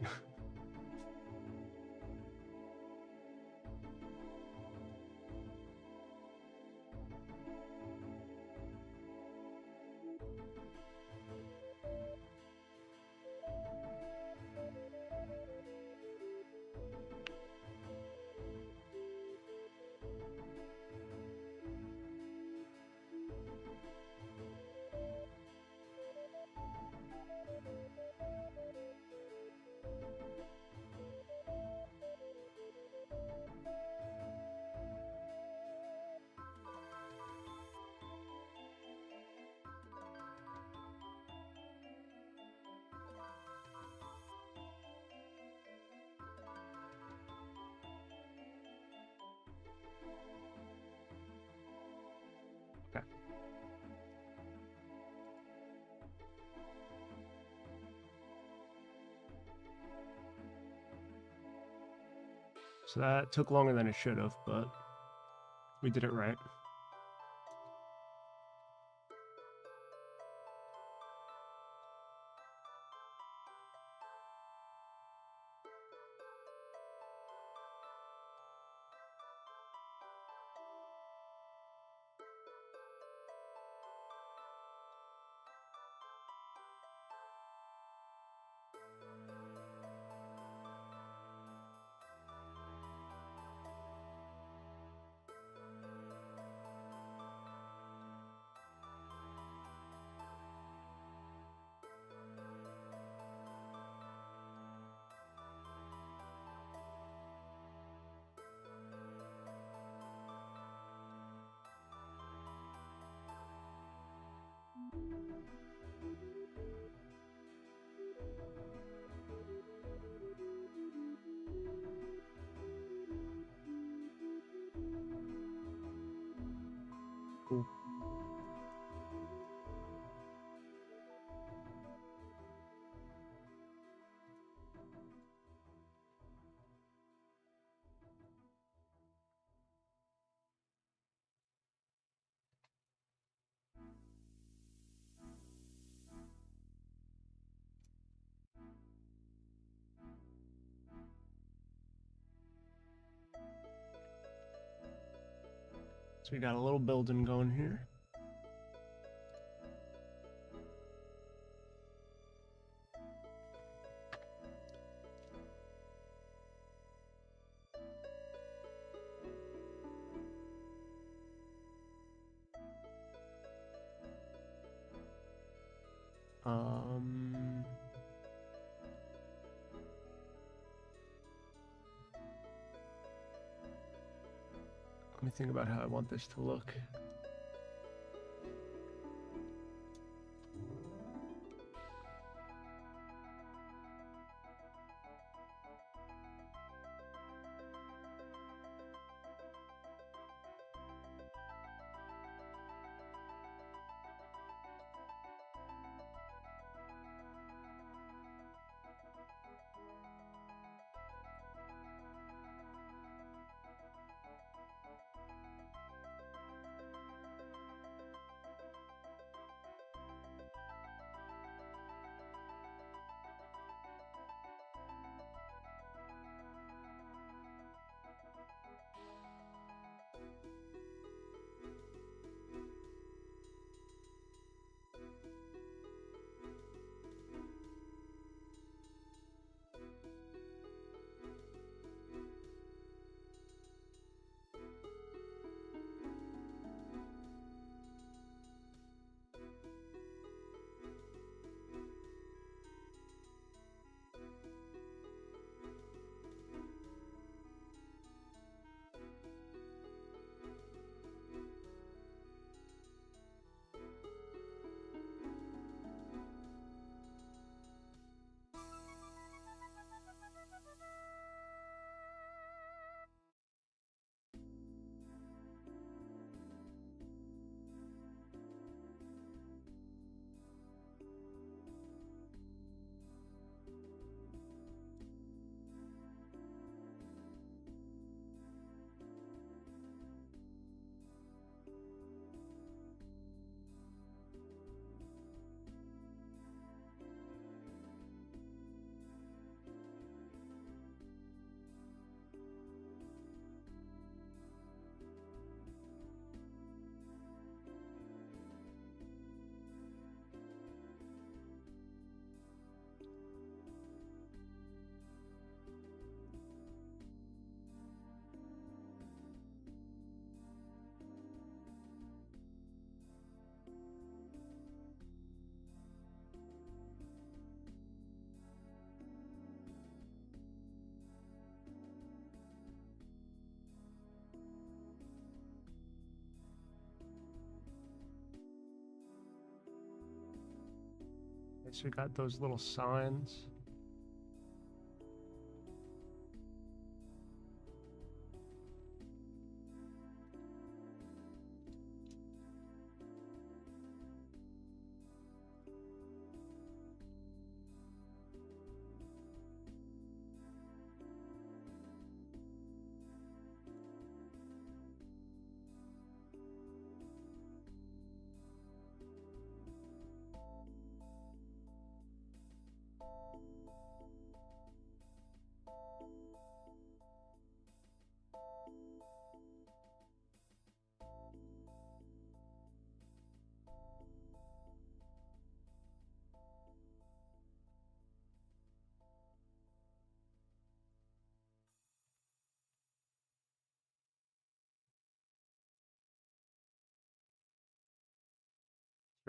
Okay. So that took longer than it should have, but we did it right. Cool. So we got a little building going here. Um, Let me think about how I want this to look. So we got those little signs.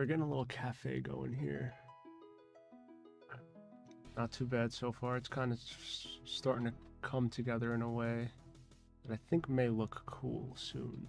We're getting a little cafe going here. Not too bad so far. It's kind of starting to come together in a way that I think may look cool soon.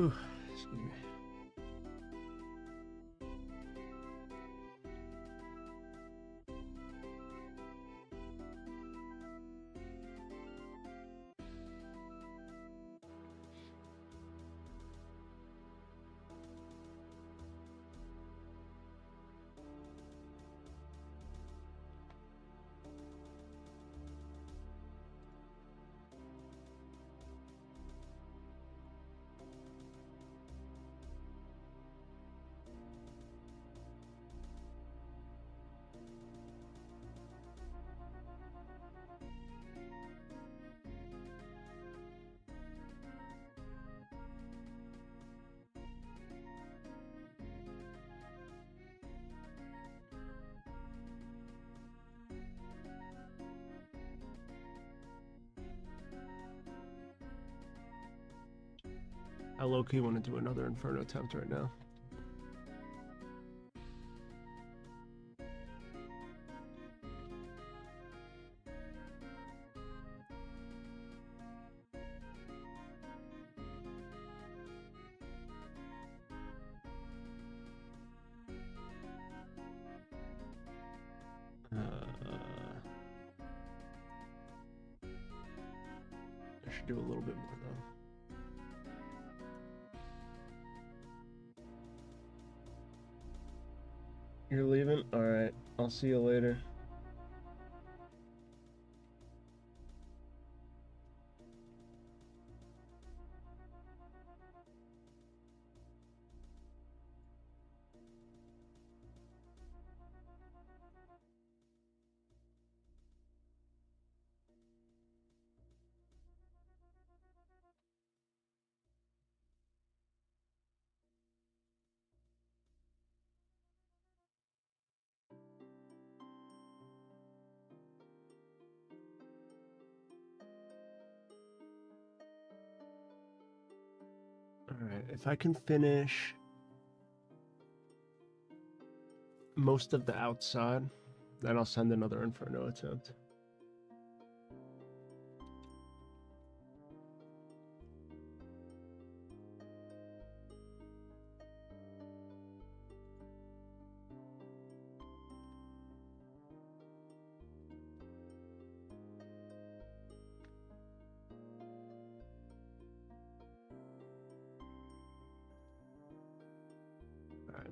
Excuse me. I low-key want to do another Inferno attempt right now. I should do a little bit more though. You're leaving? Alright, I'll see you later. Alright, if I can finish most of the outside, then I'll send another Inferno attempt. Alright.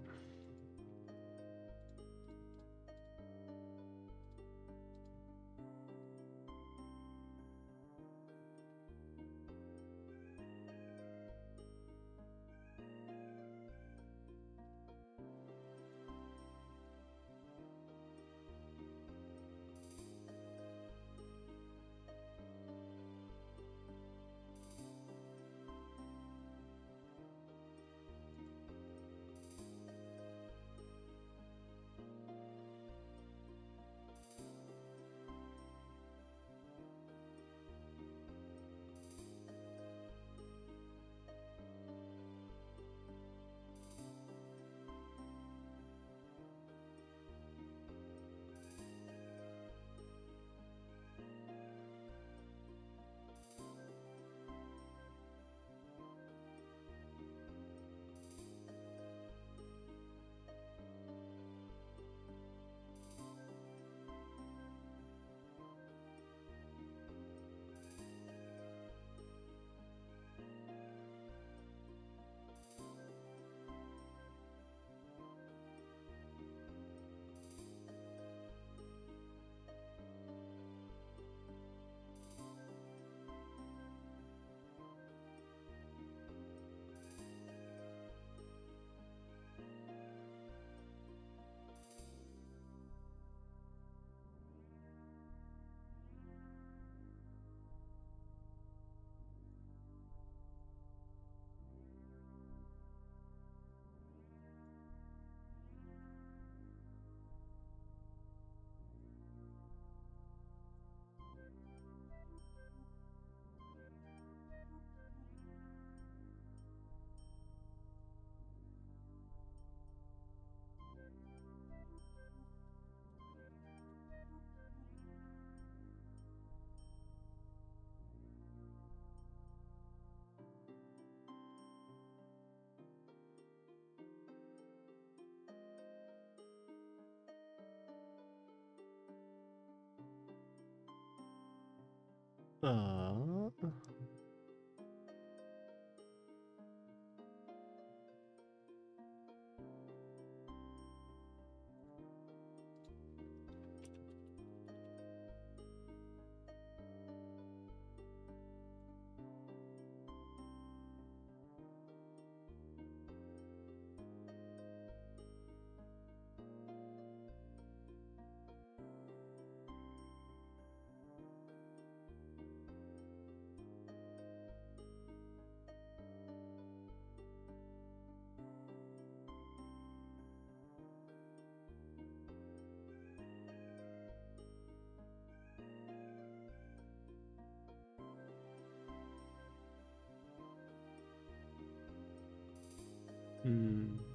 Uh, hmm.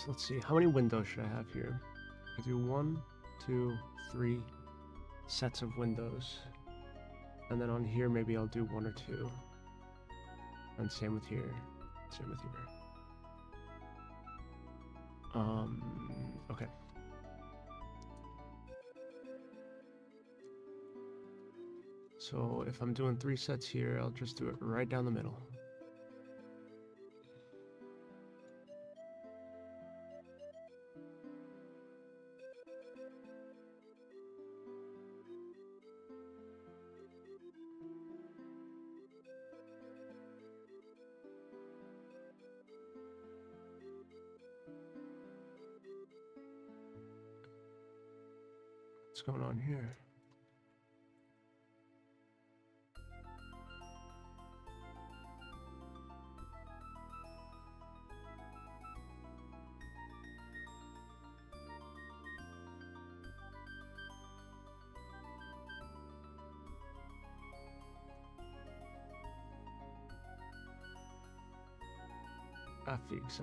let's see. How many windows should I have here? I do 1, 2, 3 sets of windows. And then on here, maybe I'll do 1 or 2. And same with here. Same with here. Okay. So if I'm doing 3 sets here, I'll just do it right down the middle. What's going on here? Affix.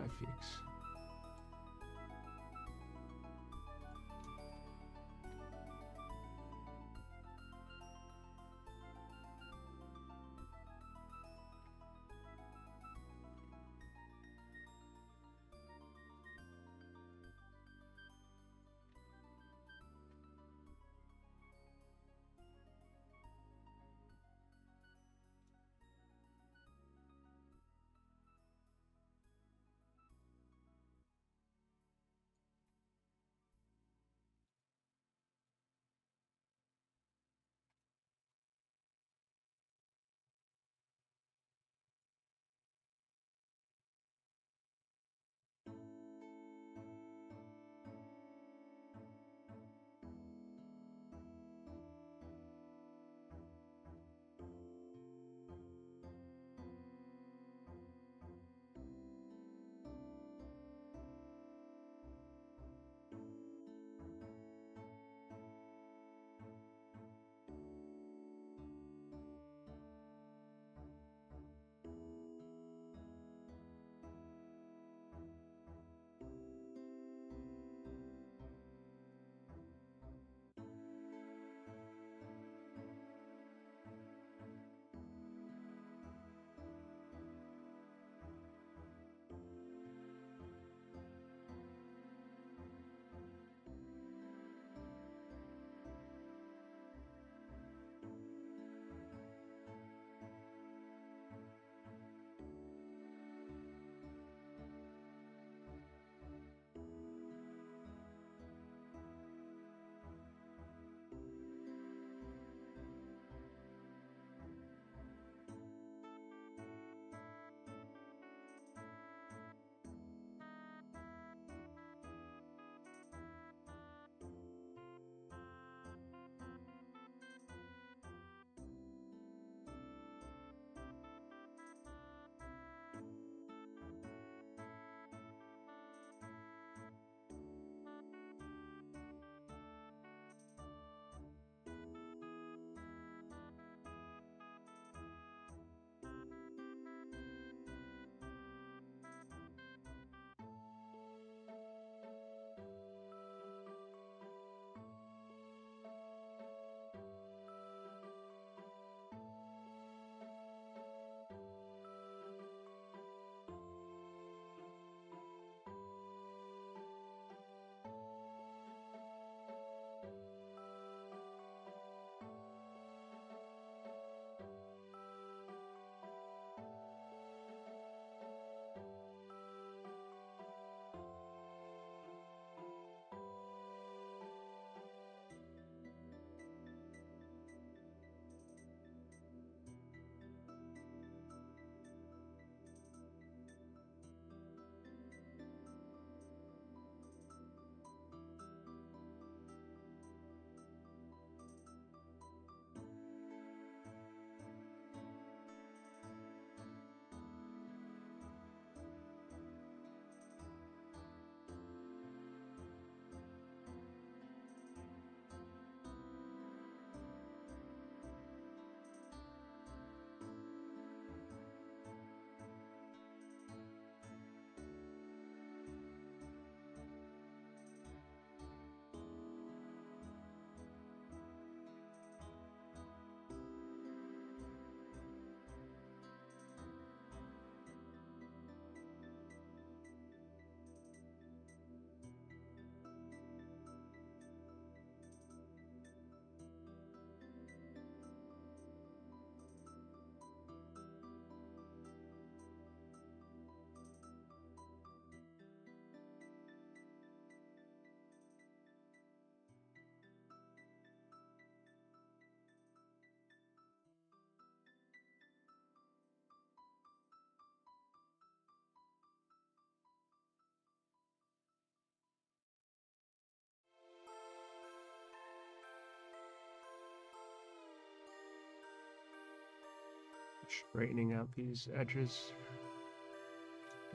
straightening out these edges.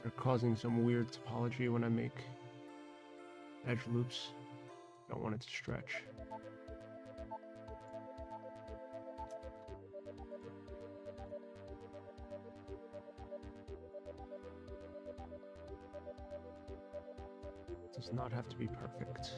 They're causing some weird topology when I make edge loops. Don't want it to stretch. Does not have to be perfect.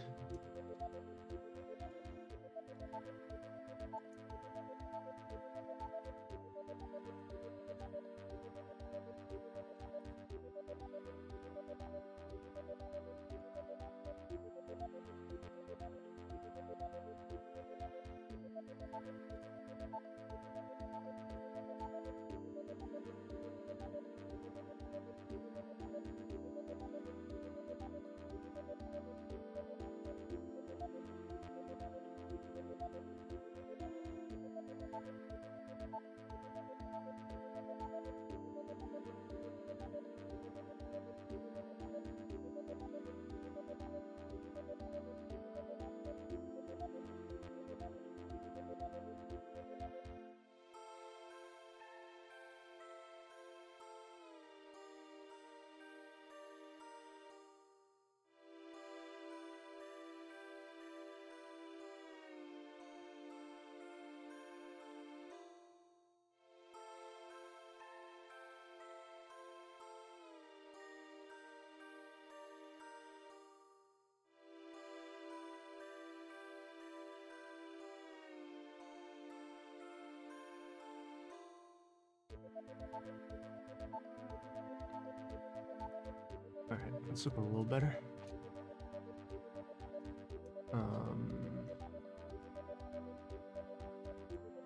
Alright, that's looking a little better.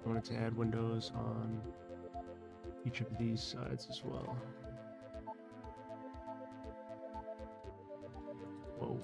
I wanted to add windows on each of these sides as well. Whoa.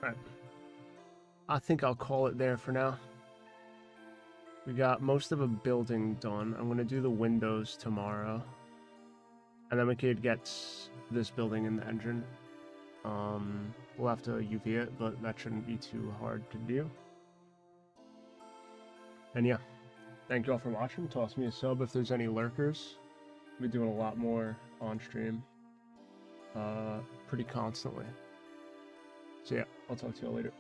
Alright. I think I'll call it there for now. We got most of a building done. I'm going to do the windows tomorrow. And then we could get this building in the engine. We'll have to UV it, but that shouldn't be too hard to do. And yeah, thank you all for watching. Toss me a sub if there's any lurkers. We'll be doing a lot more on stream. Pretty constantly. So yeah, I'll talk to you all later.